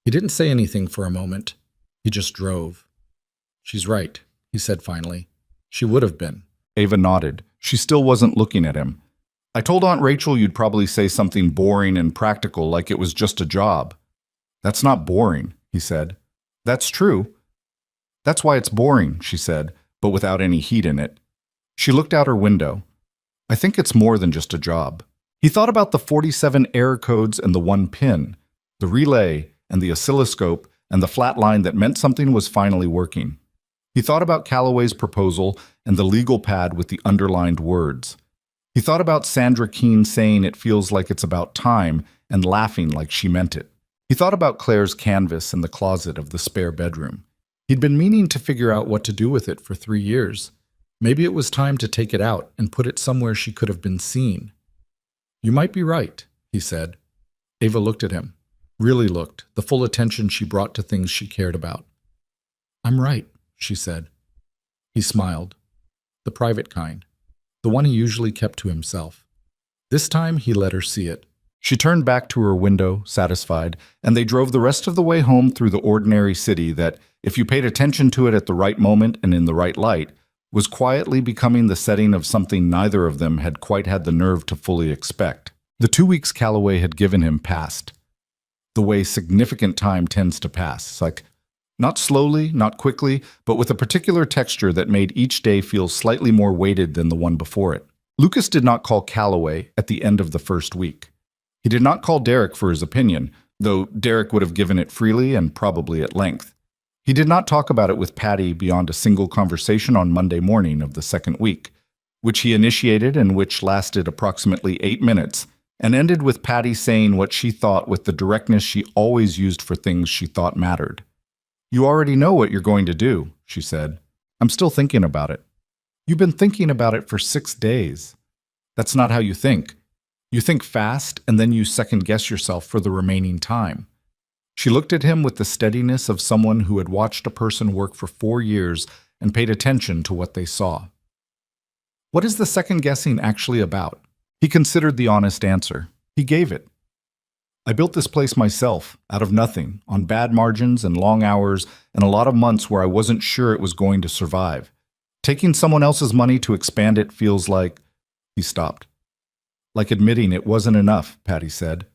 He didn't say anything for a moment. He just drove. She's right, he said finally. She would have been. Ava nodded. She still wasn't looking at him. I told Aunt Rachel you'd probably say something boring and practical like it was just a job. That's not boring, he said. That's true. That's why it's boring, she said, but without any heat in it. She looked out her window. I think it's more than just a job. He thought about the 47 error codes and the 1 pin, the relay and the oscilloscope and the flat line that meant something was finally working. He thought about Calloway's proposal and the legal pad with the underlined words. He thought about Sandra Keene saying it feels like it's about time and laughing like she meant it. He thought about Claire's canvas in the closet of the spare bedroom. He'd been meaning to figure out what to do with it for 3 years. Maybe it was time to take it out and put it somewhere she could have been seen. You might be right, he said. Ava looked at him. Really looked, the full attention she brought to things she cared about. I'm right, she said. He smiled. The private kind. The one he usually kept to himself. This time he let her see it. She turned back to her window, satisfied, and they drove the rest of the way home through the ordinary city that, if you paid attention to it at the right moment and in the right light, was quietly becoming the setting of something neither of them had quite had the nerve to fully expect. The 2 weeks Calloway had given him passed. The way significant time tends to pass. It's like, not slowly, not quickly, but with a particular texture that made each day feel slightly more weighted than the one before it. Lucas did not call Calloway at the end of the first week. He did not call Derek for his opinion, though Derek would have given it freely and probably at length. He did not talk about it with Patty beyond a single conversation on Monday morning of the second week, which he initiated and which lasted approximately 8 minutes, and ended with Patty saying what she thought with the directness she always used for things she thought mattered. You already know what you're going to do, she said. I'm still thinking about it. You've been thinking about it for 6 days. That's not how you think. You think fast, and then you second-guess yourself for the remaining time. She looked at him with the steadiness of someone who had watched a person work for 4 years and paid attention to what they saw. What is the second-guessing actually about? He considered the honest answer. He gave it. I built this place myself, out of nothing, on bad margins and long hours and a lot of months where I wasn't sure it was going to survive. Taking someone else's money to expand it feels like... He stopped. Like admitting it wasn't enough, Patty said.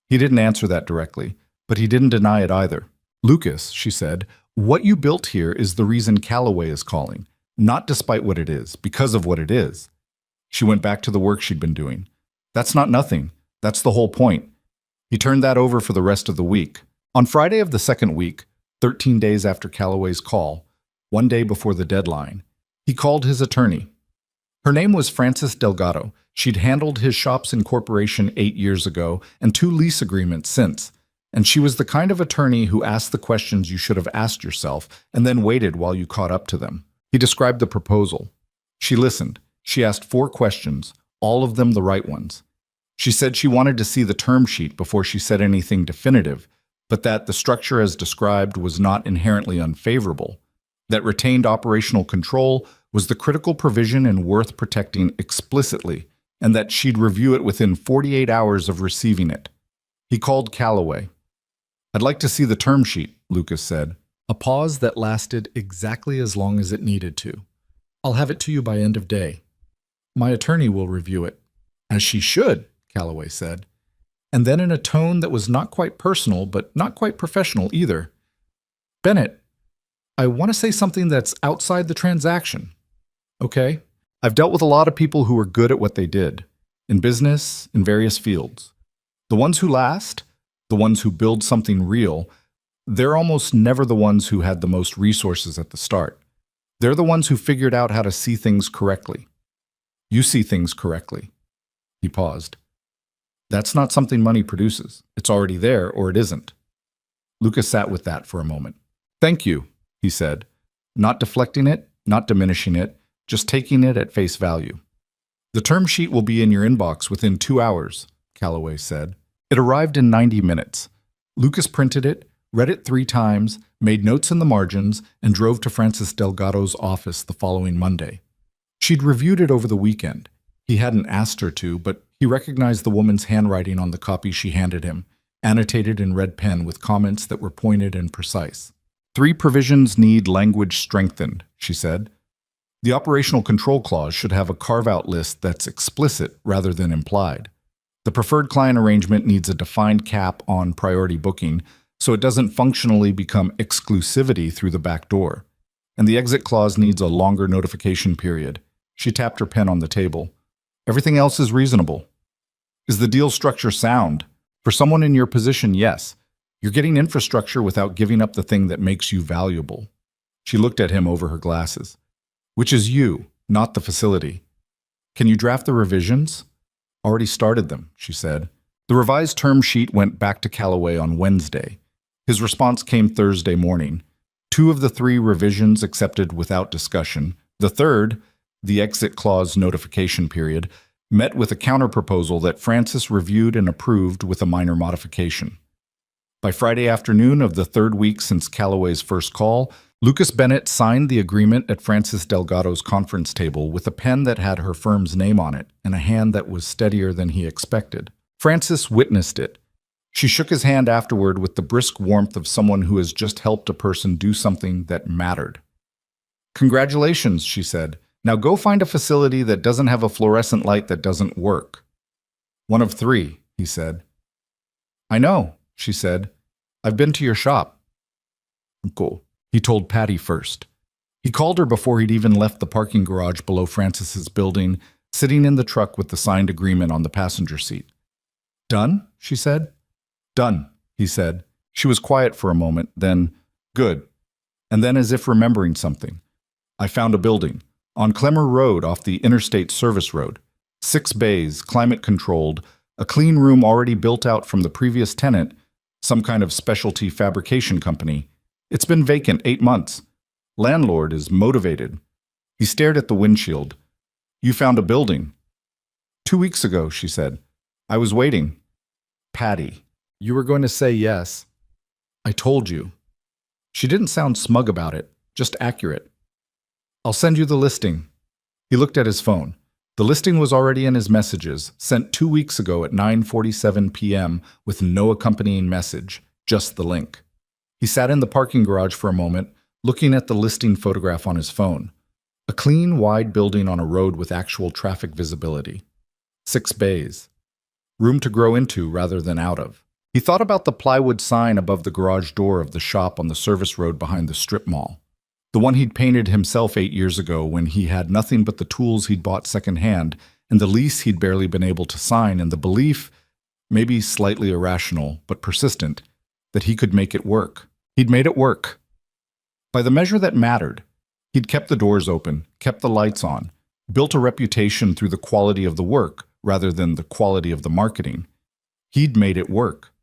He didn't answer that directly, but he didn't deny it either. Lucas, she said, what you built here is the reason Calloway is calling, not despite what it is, because of what it is. She went back to the work she'd been doing. That's not nothing. That's the whole point. He turned that over for the rest of the week. On Friday of the second week, 13 days after Calloway's call, 1 day before the deadline, he called his attorney. Her name was Frances Delgado. She'd handled his shop's incorporation 8 years ago and 2 lease agreements since. And she was the kind of attorney who asked the questions you should have asked yourself and then waited while you caught up to them. He described the proposal. She listened. She asked 4 questions, all of them the right ones. She said she wanted to see the term sheet before she said anything definitive, but that the structure as described was not inherently unfavorable, that retained operational control was the critical provision and worth protecting explicitly, and that she'd review it within 48 hours of receiving it. He called Calloway. I'd like to see the term sheet, Lucas said. A pause that lasted exactly as long as it needed to. I'll have it to you by end of day. My attorney will review it. As she should, Calloway said. And then in a tone that was not quite personal, but not quite professional either. Bennett, I want to say something that's outside the transaction. Okay? I've dealt with a lot of people who were good at what they did. In business, in various fields. The ones who last, the ones who build something real, they're almost never the ones who had the most resources at the start. They're the ones who figured out how to see things correctly. You see things correctly. He paused. That's not something money produces. It's already there, or it isn't. Lucas sat with that for a moment. Thank you, he said, not deflecting it, not diminishing it, just taking it at face value. The term sheet will be in your inbox within 2 hours, Calloway said. It arrived in 90 minutes. Lucas printed it, read it 3 times, made notes in the margins, and drove to Francis Delgado's office the following Monday. She'd reviewed it over the weekend. He hadn't asked her to, but he recognized the woman's handwriting on the copy she handed him, annotated in red pen with comments that were pointed and precise. 3 provisions need language strengthened, she said. The operational control clause should have a carve-out list that's explicit rather than implied. The preferred client arrangement needs a defined cap on priority booking so it doesn't functionally become exclusivity through the back door. And the exit clause needs a longer notification period. She tapped her pen on the table. Everything else is reasonable. Is the deal structure sound? For someone in your position, yes. You're getting infrastructure without giving up the thing that makes you valuable. She looked at him over her glasses. Which is you, not the facility. Can you draft the revisions? Already started them, she said. The revised term sheet went back to Calloway on Wednesday. His response came Thursday morning. 2 of the 3 revisions accepted without discussion. The third, the exit clause notification period, met with a counterproposal that Francis reviewed and approved with a minor modification. By Friday afternoon of the 3rd week since Calloway's first call, Lucas Bennett signed the agreement at Francis Delgado's conference table with a pen that had her firm's name on it and a hand that was steadier than he expected. Francis witnessed it. She shook his hand afterward with the brisk warmth of someone who has just helped a person do something that mattered. Congratulations, she said. Now go find a facility that doesn't have a fluorescent light that doesn't work. 1 of 3, he said. I know, she said. I've been to your shop. Cool. He told Patty first. He called her before he'd even left the parking garage below Francis's building, sitting in the truck with the signed agreement on the passenger seat. Done? She said. Done, he said. She was quiet for a moment, then, good. And then as if remembering something. I found a building. On Clemmer Road off the Interstate Service Road. 6 bays, climate-controlled, a clean room already built out from the previous tenant, some kind of specialty fabrication company. It's been vacant 8 months. Landlord is motivated. He stared at the windshield. You found a building. 2 weeks ago, she said. I was waiting. Patty, you were going to say yes. I told you. She didn't sound smug about it, just accurate. I'll send you the listing. He looked at his phone. The listing was already in his messages, sent 2 weeks ago at 9:47 p.m. with no accompanying message, just the link. He sat in the parking garage for a moment, looking at the listing photograph on his phone. A clean, wide building on a road with actual traffic visibility. 6 bays. Room to grow into rather than out of. He thought about the plywood sign above the garage door of the shop on the service road behind the strip mall. The one he'd painted himself 8 years ago when he had nothing but the tools he'd bought secondhand and the lease he'd barely been able to sign and the belief, maybe slightly irrational but persistent, that he could make it work. He'd made it work. By the measure that mattered, he'd kept the doors open, kept the lights on, built a reputation through the quality of the work rather than the quality of the marketing. He'd made it work.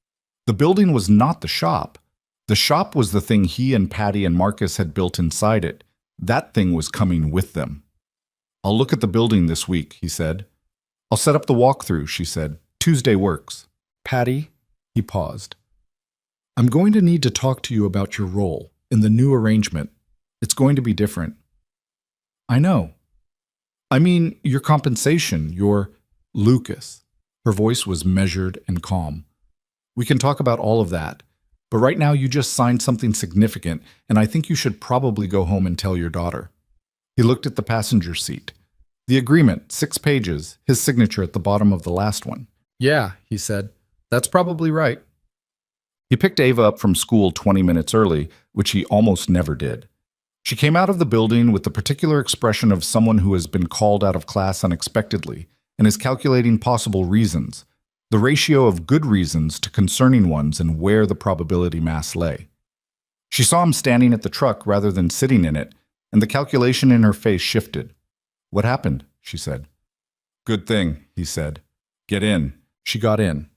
The building was not the shop. The shop was the thing he and Patty and Marcus had built inside it. That thing was coming with them. I'll look at the building this week, he said. I'll set up the walkthrough, she said. Tuesday works. Patty, he paused. I'm going to need to talk to you about your role in the new arrangement. It's going to be different. I know. I mean, your compensation, your Lucas. Her voice was measured and calm. We can talk about all of that. But right now you just signed something significant, and I think you should probably go home and tell your daughter. He looked at the passenger seat. The agreement, 6 pages, his signature at the bottom of the last one. Yeah, he said. That's probably right. He picked Ava up from school 20 minutes early, which he almost never did. She came out of the building with the particular expression of someone who has been called out of class unexpectedly and is calculating possible reasons. the ratio of good reasons to concerning ones and where the probability mass lay. She saw him standing at the truck rather than sitting in it, and the calculation in her face shifted. "What happened?" she said. "Good thing," he said. "Get in." She got in.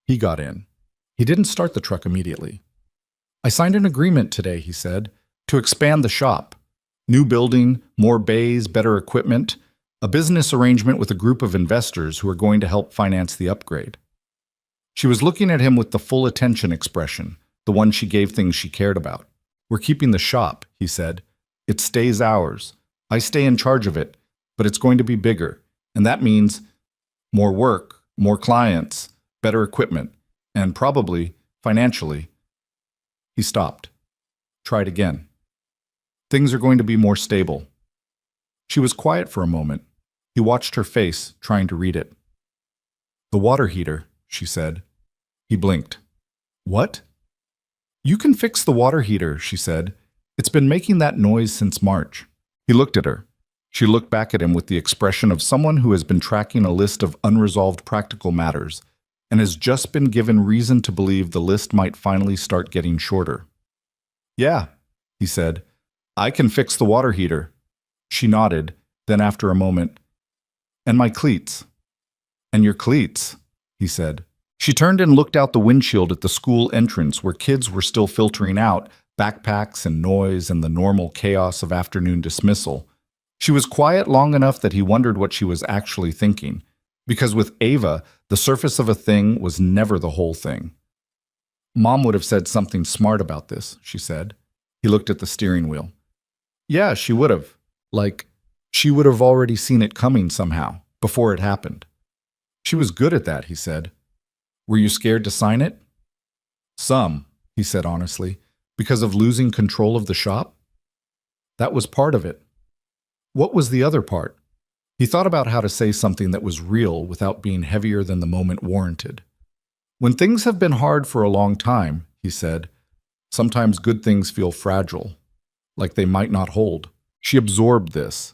He got in. He didn't start the truck immediately. "I signed an agreement today," he said, "to expand the shop. New building, more bays, better equipment, a business arrangement with a group of investors who are going to help finance the upgrade." She was looking at him with the full attention expression, the one she gave things she cared about. "We're keeping the shop," he said. "It stays ours. I stay in charge of it, but it's going to be bigger, and that means more work, more clients, better equipment, and probably, financially." He stopped. Tried again. "Things are going to be more stable." She was quiet for a moment. He watched her face, trying to read it. "The water heater," she said. He blinked. "What?" "You can fix the water heater," she said. "It's been making that noise since March." He looked at her. She looked back at him with the expression of someone who has been tracking a list of unresolved practical matters and has just been given reason to believe the list might finally start getting shorter. "Yeah," he said. "I can fix the water heater." She nodded, then after a moment, "And my cleats." "And your cleats," he said. She turned and looked out the windshield at the school entrance where kids were still filtering out, backpacks and noise and the normal chaos of afternoon dismissal. She was quiet long enough that he wondered what she was actually thinking, because with Ava, the surface of a thing was never the whole thing. "Mom would have said something smart about this," she said. He looked at the steering wheel. "Yeah, she would have. Like, she would have already seen it coming somehow, before it happened." "She was good at that," he said. "Were you scared to sign it?" "Some," he said honestly. "Because of losing control of the shop?" "That was part of it." "What was the other part?" He thought about how to say something that was real without being heavier than the moment warranted. "When things have been hard for a long time," he said, "sometimes good things feel fragile, like they might not hold." She absorbed this.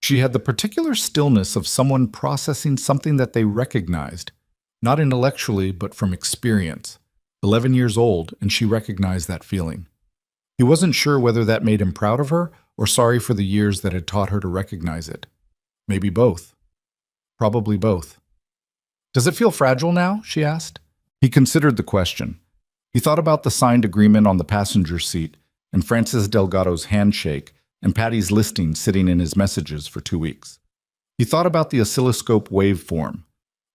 She had the particular stillness of someone processing something that they recognized, not intellectually, but from experience. 11 years old, and she recognized that feeling. He wasn't sure whether that made him proud of her or sorry for the years that had taught her to recognize it. Maybe both. Probably both. "Does it feel fragile now?" she asked. He considered the question. He thought about the signed agreement on the passenger seat and Francis Delgado's handshake and Patty's listing sitting in his messages for 2 weeks. He thought about the oscilloscope waveform,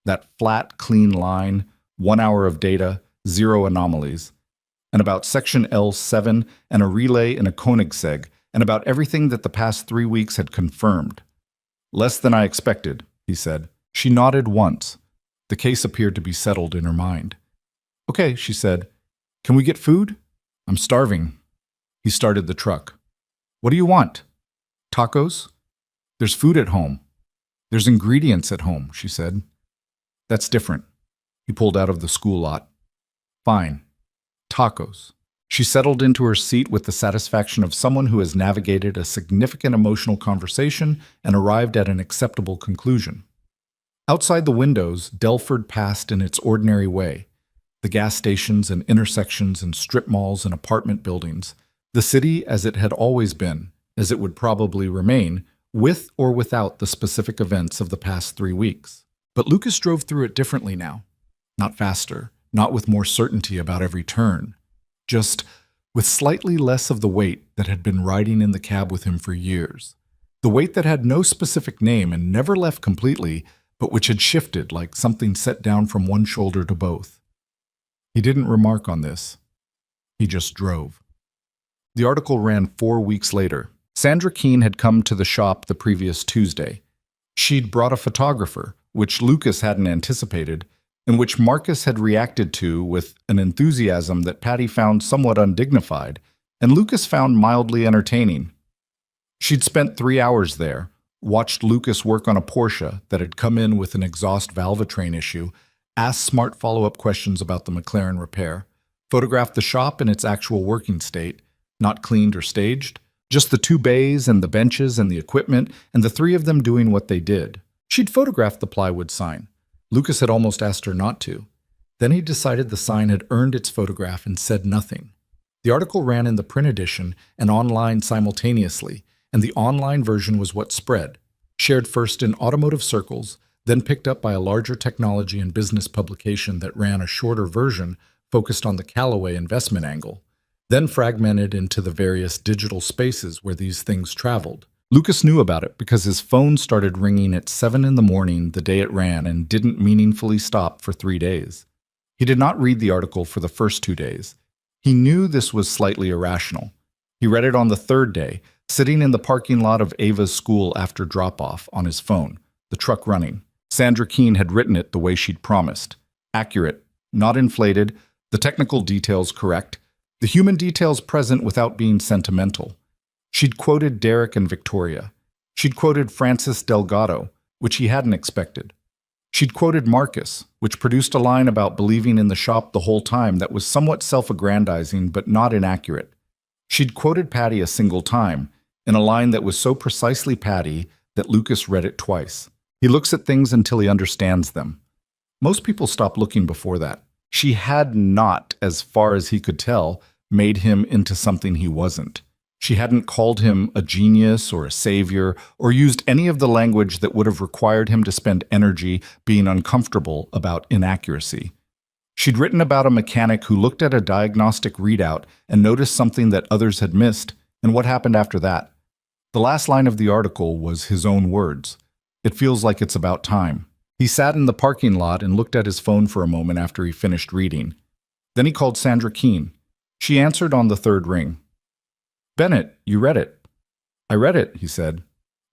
that flat, clean line, 1 hour of data, 0 anomalies, and about section L7 and a relay in a Koenigsegg, and about everything that the past 3 weeks had confirmed. "Less than I expected," he said. She nodded once. The case appeared to be settled in her mind. "Okay," she said. "Can we get food? I'm starving." He started the truck. "What do you want?" "Tacos?" "There's food at home." "There's ingredients at home," she said. "That's different." He pulled out of the school lot. "Fine. Tacos." She settled into her seat with the satisfaction of someone who has navigated a significant emotional conversation and arrived at an acceptable conclusion. Outside the windows, Delford passed in its ordinary way. The gas stations and intersections and strip malls and apartment buildings. The city as it had always been, as it would probably remain, with or without the specific events of the past 3 weeks. But Lucas drove through it differently now. Not faster, not with more certainty about every turn. Just with slightly less of the weight that had been riding in the cab with him for years. The weight that had no specific name and never left completely, but which had shifted like something set down from one shoulder to both. He didn't remark on this. He just drove. The article ran 4 weeks later. Sandra Keene had come to the shop the previous Tuesday. She'd brought a photographer, which Lucas hadn't anticipated, and which Marcus had reacted to with an enthusiasm that Patty found somewhat undignified, and Lucas found mildly entertaining. She'd spent 3 hours there, watched Lucas work on a Porsche that had come in with an exhaust valvetrain issue, asked smart follow-up questions about the McLaren repair, photographed the shop in its actual working state, not cleaned or staged, just the 2 bays and the benches and the equipment, and the 3 of them doing what they did. She'd photographed the plywood sign. Lucas had almost asked her not to. Then he decided the sign had earned its photograph and said nothing. The article ran in the print edition and online simultaneously, and the online version was what spread, shared first in automotive circles, then picked up by a larger technology and business publication that ran a shorter version focused on the Callaway investment angle, then fragmented into the various digital spaces where these things traveled. Lucas knew about it because his phone started ringing at 7 in the morning the day it ran and didn't meaningfully stop for 3 days. He did not read the article for the first 2 days. He knew this was slightly irrational. He read it on the third day, sitting in the parking lot of Ava's school after drop-off on his phone, the truck running. Sandra Keene had written it the way she'd promised. Accurate, not inflated, the technical details correct, the human details present without being sentimental. She'd quoted Derek and Victoria. She'd quoted Francis Delgado, which he hadn't expected. She'd quoted Marcus, which produced a line about believing in the shop the whole time that was somewhat self-aggrandizing but not inaccurate. She'd quoted Patty a single time, in a line that was so precisely Patty that Lucas read it twice. He looks at things until he understands them. Most people stop looking before that. She had not, as far as he could tell, made him into something he wasn't. She hadn't called him a genius or a savior or used any of the language that would have required him to spend energy being uncomfortable about inaccuracy. She'd written about a mechanic who looked at a diagnostic readout and noticed something that others had missed, and what happened after that. The last line of the article was his own words. It feels like it's about time. He sat in the parking lot and looked at his phone for a moment after he finished reading. Then he called Sandra Keene. She answered on the third ring. "Bennett, you read it." "I read it," he said.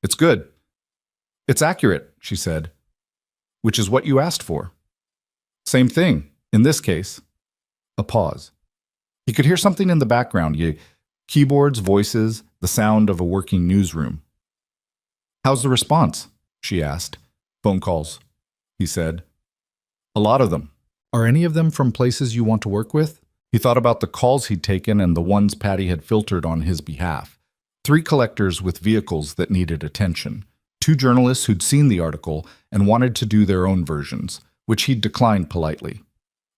"It's good." "It's accurate," she said. "Which is what you asked for." "Same thing, in this case." A pause. He could hear something in the background, keyboards, voices, the sound of a working newsroom. "How's the response?" she asked. "Phone calls," he said. "A lot of them." "Are any of them from places you want to work with?" He thought about the calls he'd taken and the ones Patty had filtered on his behalf. 3 collectors with vehicles that needed attention. 2 journalists who'd seen the article and wanted to do their own versions, which he'd declined politely.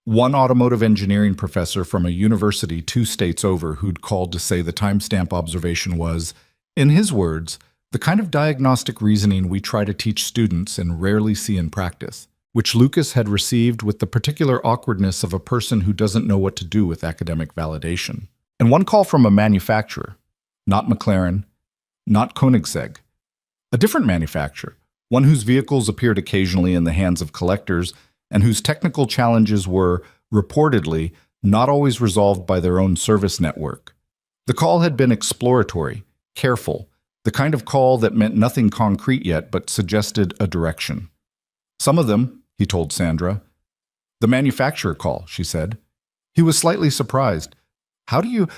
1 automotive engineering professor from a university 2 states over who'd called to say the timestamp observation was, in his words, the kind of diagnostic reasoning we try to teach students and rarely see in practice, which Lucas had received with the particular awkwardness of a person who doesn't know what to do with academic validation. And 1 call from a manufacturer, not McLaren, not Koenigsegg. A different manufacturer, one whose vehicles appeared occasionally in the hands of collectors and whose technical challenges were, reportedly, not always resolved by their own service network. The call had been exploratory, careful, the kind of call that meant nothing concrete yet but suggested a direction. "Some of them," he told Sandra. "The manufacturer call," she said. He was slightly surprised. "How do you—"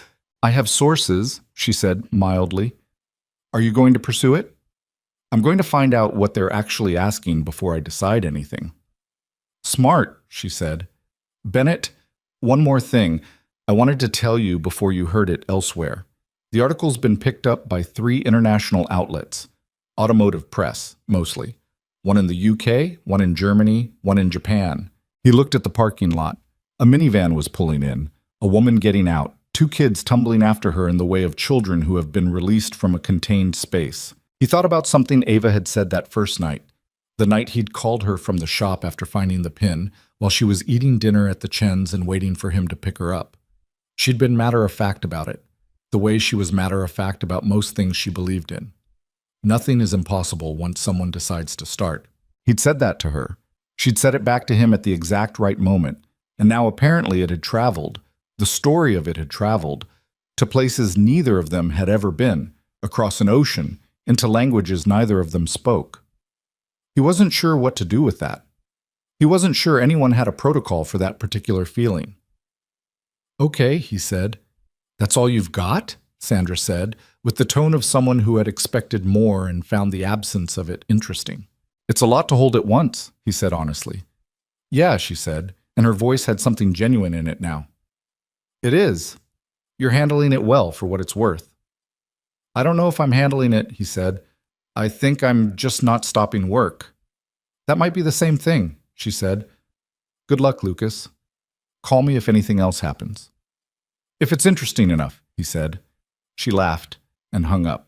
"I have sources," she said mildly. "Are you going to pursue it?" "I'm going to find out what they're actually asking before I decide anything." "Smart," she said. "Bennett, one more thing. I wanted to tell you before you heard it elsewhere. The article's been picked up by 3 international outlets. Automotive press, mostly. 1 in the UK, 1 in Germany, 1 in Japan." He looked at the parking lot. A minivan was pulling in, a woman getting out, 2 kids tumbling after her in the way of children who have been released from a contained space. He thought about something Ava had said that first night, the night he'd called her from the shop after finding the pin, while she was eating dinner at the Chen's and waiting for him to pick her up. She'd been matter-of-fact about it, the way she was matter-of-fact about most things she believed in. Nothing is impossible once someone decides to start. He'd said that to her. She'd said it back to him at the exact right moment, and now apparently it had traveled, the story of it had traveled, to places neither of them had ever been, across an ocean, into languages neither of them spoke. He wasn't sure what to do with that. He wasn't sure anyone had a protocol for that particular feeling. "Okay," he said. "That's all you've got?" Sandra said, with the tone of someone who had expected more and found the absence of it interesting. "It's a lot to hold at once," he said honestly. "Yeah," she said, and her voice had something genuine in it now. "It is. You're handling it well for what it's worth." "I don't know if I'm handling it," he said. "I think I'm just not stopping work." "That might be the same thing," she said. Good luck, Lucas. Call me if anything else happens. If it's interesting enough, he said. She laughed and hung up.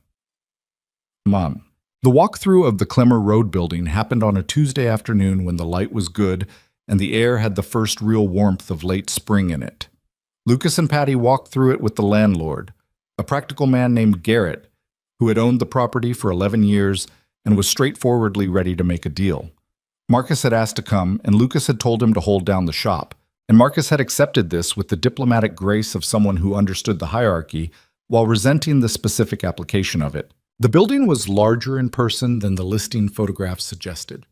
Mom. The walkthrough of the Clemmer Road building happened on a Tuesday afternoon when the light was good and the air had the first real warmth of late spring in it. Lucas and Patty walked through it with the landlord, a practical man named Garrett, who had owned the property for 11 years and was straightforwardly ready to make a deal. Marcus had asked to come, and Lucas had told him to hold down the shop, and Marcus had accepted this with the diplomatic grace of someone who understood the hierarchy while resenting the specific application of it. The building was larger in person than the listing photograph suggested.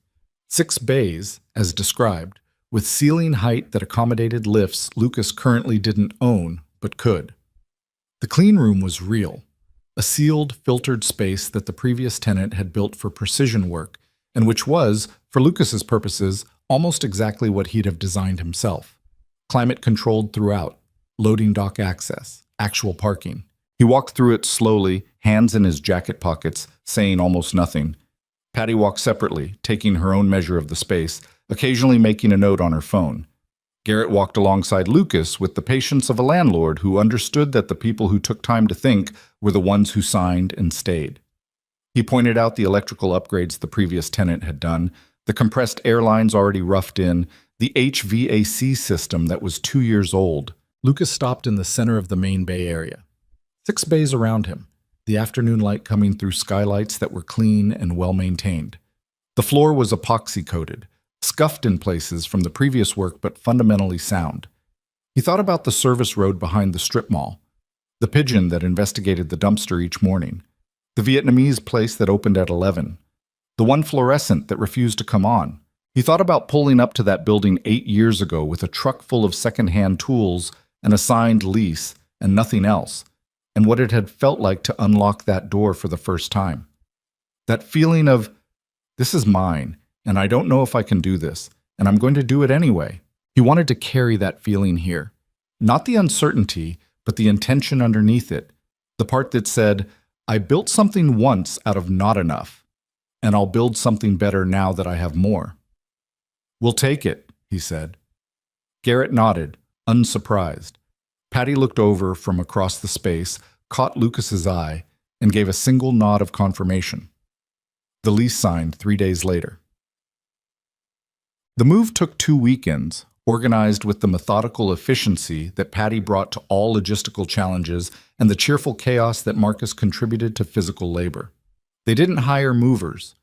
6 bays, as described, with ceiling height that accommodated lifts Lucas currently didn't own, but could. The clean room was real, a sealed, filtered space that the previous tenant had built for precision work, and which was, for Lucas's purposes, almost exactly what he'd have designed himself. Climate-controlled throughout, loading dock access, actual parking. He walked through it slowly, hands in his jacket pockets, saying almost nothing. Patty walked separately, taking her own measure of the space, occasionally making a note on her phone. Garrett walked alongside Lucas with the patience of a landlord who understood that the people who took time to think were the ones who signed and stayed. He pointed out the electrical upgrades the previous tenant had done, the compressed air lines already roughed in, the HVAC system that was 2 years old. Lucas stopped in the center of the main bay area. 6 bays around him, the afternoon light coming through skylights that were clean and well-maintained. The floor was epoxy-coated, scuffed in places from the previous work but fundamentally sound. He thought about the service road behind the strip mall, the pigeon that investigated the dumpster each morning, the Vietnamese place that opened at 11, the one fluorescent that refused to come on. He thought about pulling up to that building 8 years ago with a truck full of second-hand tools, an assigned lease, and nothing else, and what it had felt like to unlock that door for the first time. That feeling of, this is mine, and I don't know if I can do this, and I'm going to do it anyway. He wanted to carry that feeling here. Not the uncertainty, but the intention underneath it. The part that said, I built something once out of not enough, and I'll build something better now that I have more. We'll take it, he said. Garrett nodded, unsurprised. Patty looked over from across the space, caught Lucas's eye, and gave a single nod of confirmation. The lease signed 3 days later. The move took 2 weekends, organized with the methodical efficiency that Patty brought to all logistical challenges and the cheerful chaos that Marcus contributed to physical labor. They didn't hire movers.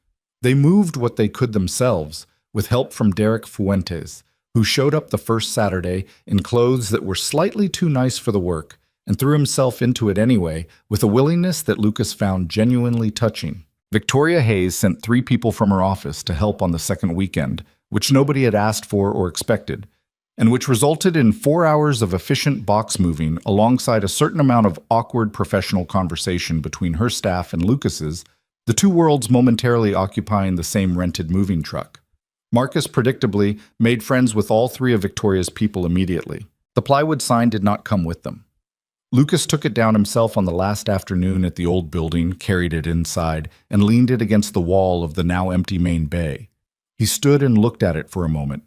They moved what they could themselves, with help from Derek Fuentes, who showed up the first Saturday in clothes that were slightly too nice for the work and threw himself into it anyway with a willingness that Lucas found genuinely touching. Victoria Hayes sent 3 people from her office to help on the second weekend, which nobody had asked for or expected, and which resulted in 4 hours of efficient box moving alongside a certain amount of awkward professional conversation between her staff and Lucas's, the two worlds momentarily occupying the same rented moving truck. Marcus predictably made friends with all 3 of Victoria's people immediately. The plywood sign did not come with them. Lucas took it down himself on the last afternoon at the old building, carried it inside, and leaned it against the wall of the now empty main bay. He stood and looked at it for a moment.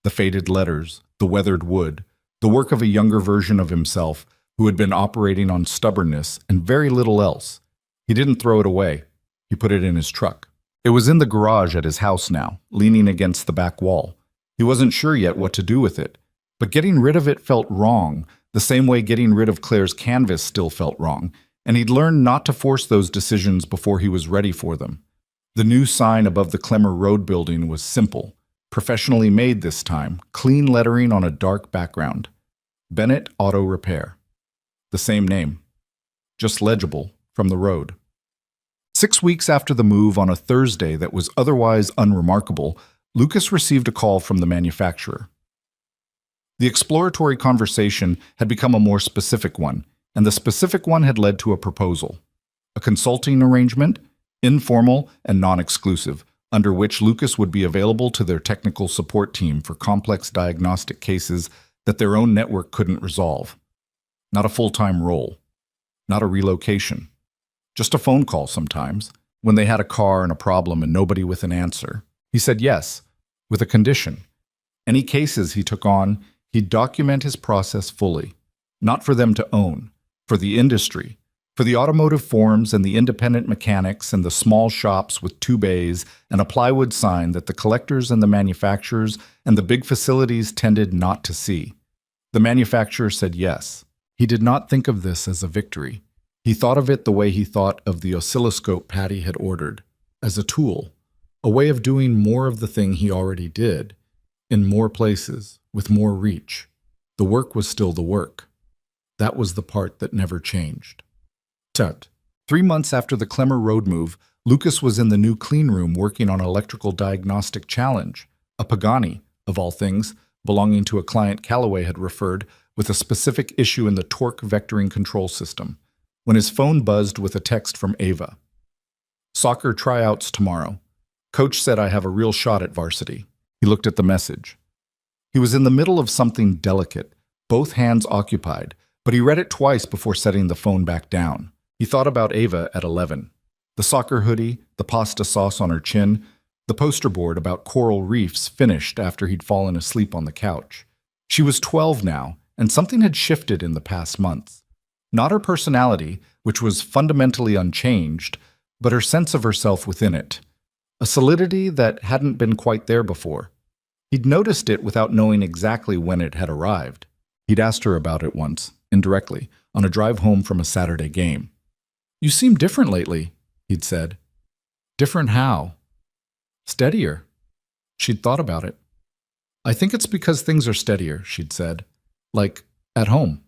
The faded letters, the weathered wood, the work of a younger version of himself who had been operating on stubbornness and very little else. He didn't throw it away. He put it in his truck. It was in the garage at his house now, leaning against the back wall. He wasn't sure yet what to do with it, but getting rid of it felt wrong, the same way getting rid of Claire's canvas still felt wrong, and he'd learned not to force those decisions before he was ready for them. The new sign above the Clemmer Road building was simple, professionally made this time, clean lettering on a dark background. Bennett Auto Repair. The same name, just legible from the road. 6 weeks after the move on a Thursday that was otherwise unremarkable, Lucas received a call from the manufacturer. The exploratory conversation had become a more specific one, and the specific one had led to a proposal. A consulting arrangement, informal and non-exclusive, under which Lucas would be available to their technical support team for complex diagnostic cases that their own network couldn't resolve. Not a full-time role. Not a relocation. Just a phone call sometimes, when they had a car and a problem and nobody with an answer. He said yes, with a condition. Any cases he took on, he'd document his process fully. Not for them to own, for the industry, for the automotive forums and the independent mechanics and the small shops with 2 bays and a plywood sign that the collectors and the manufacturers and the big facilities tended not to see. The manufacturer said yes. He did not think of this as a victory. He thought of it the way he thought of the oscilloscope Patty had ordered, as a tool, a way of doing more of the thing he already did, in more places, with more reach. The work was still the work. That was the part that never changed. 3 months after the Clemmer Road move, Lucas was in the new clean room working on an electrical diagnostic challenge, a Pagani, of all things, belonging to a client Callaway had referred, with a specific issue in the torque vectoring control system, when his phone buzzed with a text from Ava. Soccer tryouts tomorrow. Coach said I have a real shot at varsity. He looked at the message. He was in the middle of something delicate, both hands occupied, but he read it twice before setting the phone back down. He thought about Ava at 11. The soccer hoodie, the pasta sauce on her chin, the poster board about coral reefs finished after he'd fallen asleep on the couch. She was 12 now, and something had shifted in the past months. Not her personality, which was fundamentally unchanged, but her sense of herself within it. A solidity that hadn't been quite there before. He'd noticed it without knowing exactly when it had arrived. He'd asked her about it once, indirectly, on a drive home from a Saturday game. "You seem different lately," he'd said. "Different how?" "Steadier." She'd thought about it. "I think it's because things are steadier," she'd said. "Like, at home.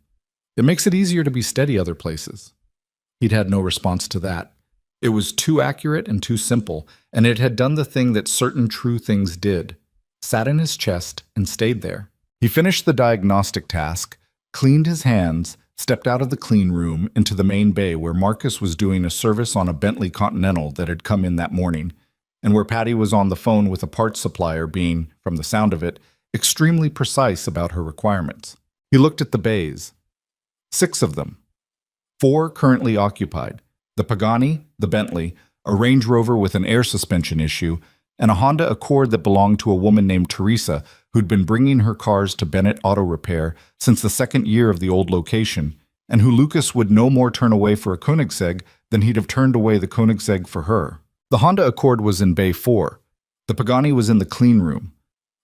It makes it easier to be steady other places." He'd had no response to that. It was too accurate and too simple, and it had done the thing that certain true things did. Sat in his chest and stayed there. He finished the diagnostic task, cleaned his hands, stepped out of the clean room into the main bay where Marcus was doing a service on a Bentley Continental that had come in that morning, and where Patty was on the phone with a parts supplier being, from the sound of it, extremely precise about her requirements. He looked at the bays. 6 of them. 4 currently occupied. The Pagani, the Bentley, a Range Rover with an air suspension issue, and a Honda Accord that belonged to a woman named Teresa who'd been bringing her cars to Bennett Auto Repair since the 2nd year of the old location, and who Lucas would no more turn away for a Koenigsegg than he'd have turned away the Koenigsegg for her. The Honda Accord was in Bay 4. The Pagani was in the clean room.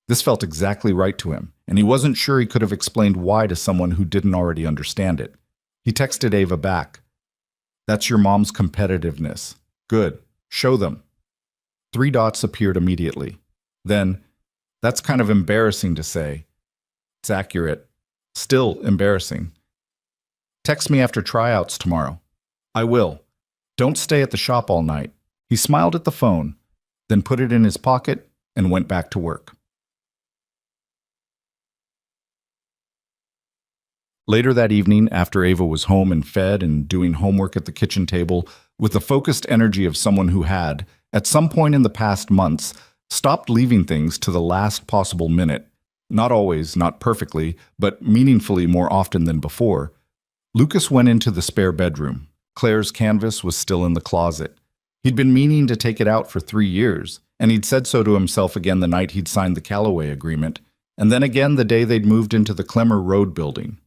This felt exactly right to him, and he wasn't sure he could have explained why to someone who didn't already understand it. He texted Ava back. "That's your mom's competitiveness. Good. Show them." 3 dots appeared immediately. Then, "That's kind of embarrassing to say." "It's accurate. Still embarrassing." "Text me after tryouts tomorrow." "I will. Don't stay at the shop all night." He smiled at the phone, then put it in his pocket and went back to work. Later that evening, after Ava was home and fed and doing homework at the kitchen table, with the focused energy of someone who had, at some point in the past months, stopped leaving things to the last possible minute, not always, not perfectly, but meaningfully more often than before, Lucas went into the spare bedroom. Claire's canvas was still in the closet. He'd been meaning to take it out for 3 years, and he'd said so to himself again the night he'd signed the Callaway agreement, and then again the day they'd moved into the Clemmer Road building.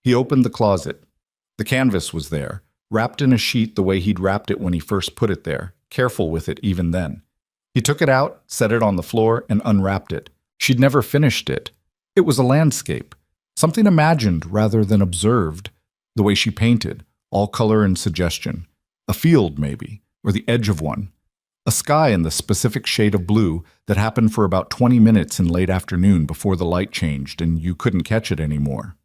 He opened the closet. The canvas was there, wrapped in a sheet the way he'd wrapped it when he first put it there, careful with it even then. He took it out, set it on the floor, and unwrapped it. She'd never finished it. It was a landscape, something imagined rather than observed, the way she painted, all color and suggestion. A field, maybe, or the edge of one. A sky in the specific shade of blue that happened for about 20 minutes in late afternoon before the light changed and you couldn't catch it anymore.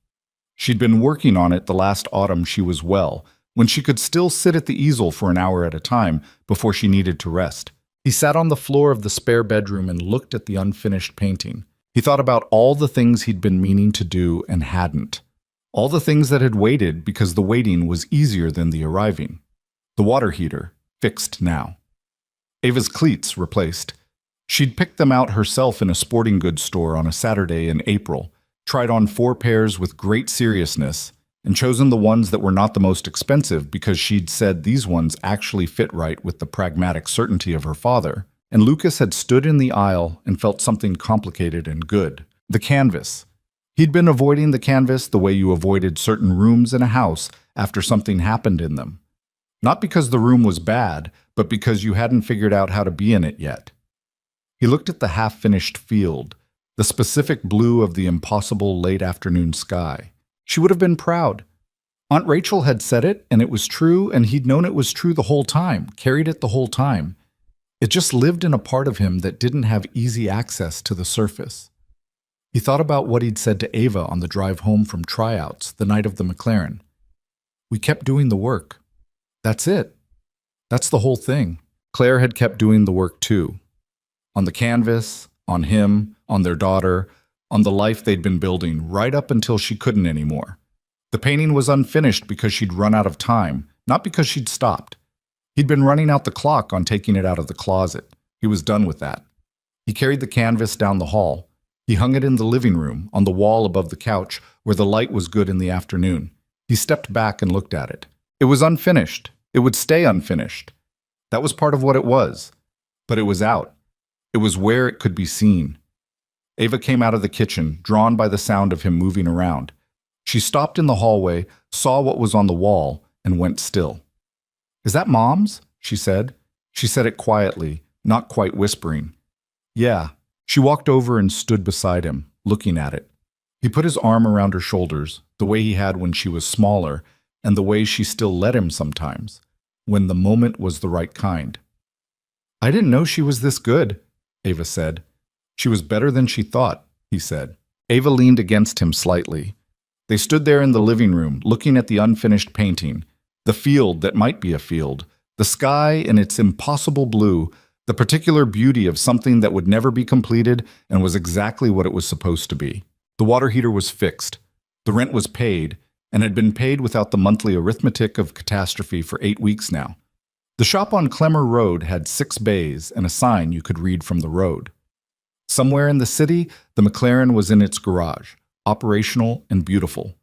She'd been working on it the last autumn she was well, when she could still sit at the easel for an hour at a time before she needed to rest. He sat on the floor of the spare bedroom and looked at the unfinished painting. He thought about all the things he'd been meaning to do and hadn't. All the things that had waited because the waiting was easier than the arriving. The water heater, fixed now. Ava's cleats, replaced. She'd picked them out herself in a sporting goods store on a Saturday in April, tried on 4 pairs with great seriousness, and chosen the ones that were not the most expensive because she'd said these ones actually fit right with the pragmatic certainty of her father, and Lucas had stood in the aisle and felt something complicated and good. The canvas. He'd been avoiding the canvas the way you avoided certain rooms in a house after something happened in them. Not because the room was bad, but because you hadn't figured out how to be in it yet. He looked at the half-finished field, the specific blue of the impossible late afternoon sky. She would have been proud. Aunt Rachel had said it, and it was true, and he'd known it was true the whole time, carried it the whole time. It just lived in a part of him that didn't have easy access to the surface. He thought about what he'd said to Ava on the drive home from tryouts the night of the McLaren. We kept doing the work. That's it. That's the whole thing. Claire had kept doing the work too. On the canvas, on him, on their daughter, on the life they'd been building right up until she couldn't anymore. The painting was unfinished because she'd run out of time, not because she'd stopped. He'd been running out the clock on taking it out of the closet. He was done with that. He carried the canvas down the hall. He hung it in the living room, on the wall above the couch, where the light was good in the afternoon. He stepped back and looked at it. It was unfinished. It would stay unfinished. That was part of what it was. But it was out. It was where it could be seen. Ava came out of the kitchen, drawn by the sound of him moving around. She stopped in the hallway, saw what was on the wall, and went still. "Is that Mom's?" she said. She said it quietly, not quite whispering. "Yeah." She walked over and stood beside him, looking at it. He put his arm around her shoulders, the way he had when she was smaller, and the way she still let him sometimes, when the moment was the right kind. "I didn't know she was this good," Ava said. "She was better than she thought," he said. Ava leaned against him slightly. They stood there in the living room, looking at the unfinished painting, the field that might be a field, the sky in its impossible blue, the particular beauty of something that would never be completed and was exactly what it was supposed to be. The water heater was fixed. The rent was paid, and had been paid without the monthly arithmetic of catastrophe for 8 weeks now. The shop on Clemmer Road had 6 bays and a sign you could read from the road. Somewhere in the city, the McLaren was in its garage, operational and beautiful.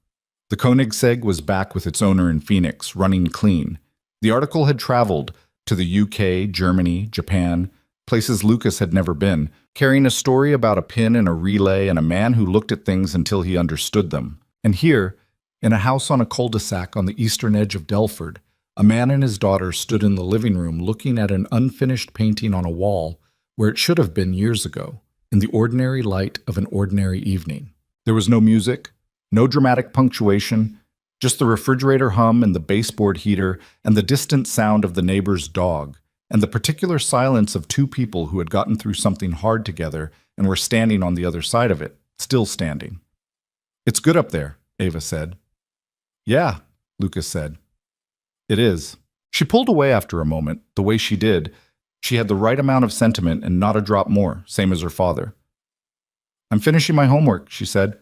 The Koenigsegg was back with its owner in Phoenix, running clean. The article had traveled to the UK, Germany, Japan, places Lucas had never been, carrying a story about a pin and a relay and a man who looked at things until he understood them. And here, in a house on a cul-de-sac on the eastern edge of Delford, a man and his daughter stood in the living room looking at an unfinished painting on a wall where it should have been years ago, in the ordinary light of an ordinary evening. There was no music, no dramatic punctuation, just the refrigerator hum and the baseboard heater and the distant sound of the neighbor's dog, and the particular silence of 2 people who had gotten through something hard together and were standing on the other side of it, still standing. "It's good up there," Ava said. "Yeah," Lucas said. "It is." She pulled away after a moment, the way she did. She had the right amount of sentiment and not a drop more, same as her father. "I'm finishing my homework," she said.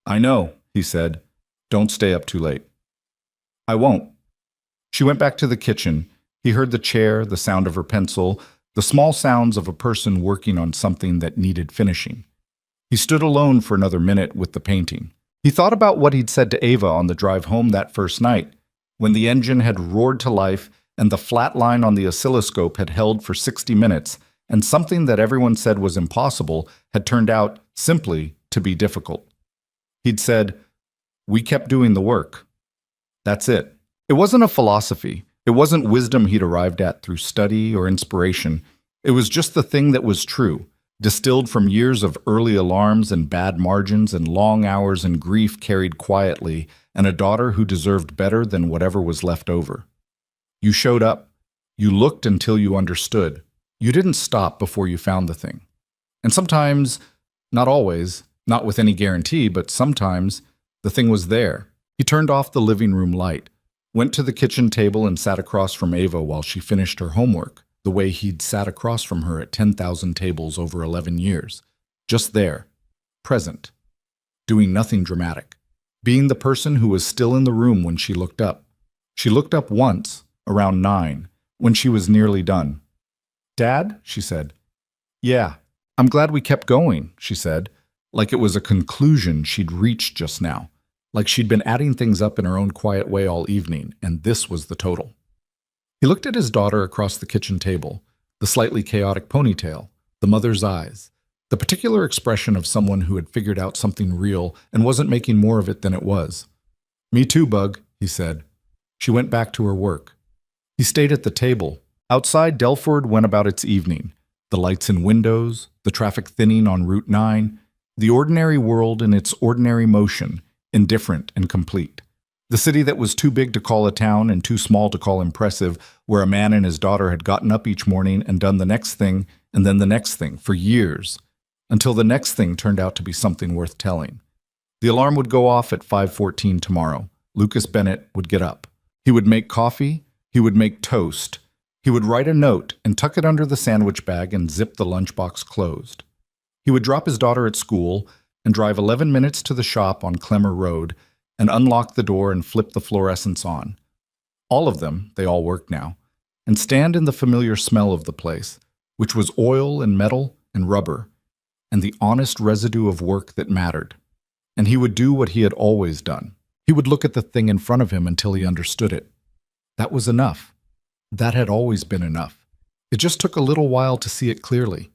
"I know," he said. "Don't stay up too late." "I won't." She went back to the kitchen. He heard the chair, the sound of her pencil, the small sounds of a person working on something that needed finishing. He stood alone for another minute with the painting. He thought about what he'd said to Ava on the drive home that first night, when the engine had roared to life and the flat line on the oscilloscope had held for 60 minutes, and something that everyone said was impossible had turned out, simply, to be difficult. He'd said, "We kept doing the work." That's it. It wasn't a philosophy. It wasn't wisdom he'd arrived at through study or inspiration. It was just the thing that was true, distilled from years of early alarms and bad margins and long hours and grief carried quietly, and a daughter who deserved better than whatever was left over. You showed up. You looked until you understood. You didn't stop before you found the thing. And sometimes, not always, not with any guarantee, but sometimes, the thing was there. He turned off the living room light, went to the kitchen table and sat across from Ava while she finished her homework, the way he'd sat across from her at 10,000 tables over 11 years. Just there, present, doing nothing dramatic, being the person who was still in the room when she looked up. She looked up once, around 9, when she was nearly done. "Dad?" she said. "Yeah. I'm glad we kept going," she said, like it was a conclusion she'd reached just now, like she'd been adding things up in her own quiet way all evening, and this was the total. He looked at his daughter across the kitchen table, The slightly chaotic ponytail, the mother's eyes, the particular expression of someone who had figured out something real and wasn't making more of it than it was. "Me too, Bug," he said. She went back to her work. He stayed at the table. Outside, Delford went about its evening. The lights in windows, the traffic thinning on Route 9, the ordinary world in its ordinary motion, indifferent and complete. The city that was too big to call a town and too small to call impressive, where a man and his daughter had gotten up each morning and done the next thing and then the next thing for years, until the next thing turned out to be something worth telling. The alarm would go off at 5:14 tomorrow. Lucas Bennett would get up. He would make coffee. He would make toast. He would write a note and tuck it under the sandwich bag and zip the lunchbox closed. He would drop his daughter at school and drive 11 minutes to the shop on Clemmer Road and unlock the door and flip the fluorescents on. All of them, they all worked now, and stand in the familiar smell of the place, which was oil and metal and rubber, and the honest residue of work that mattered. And he would do what he had always done. He would look at the thing in front of him until he understood it. That was enough. That had always been enough. It just took a little while to see it clearly.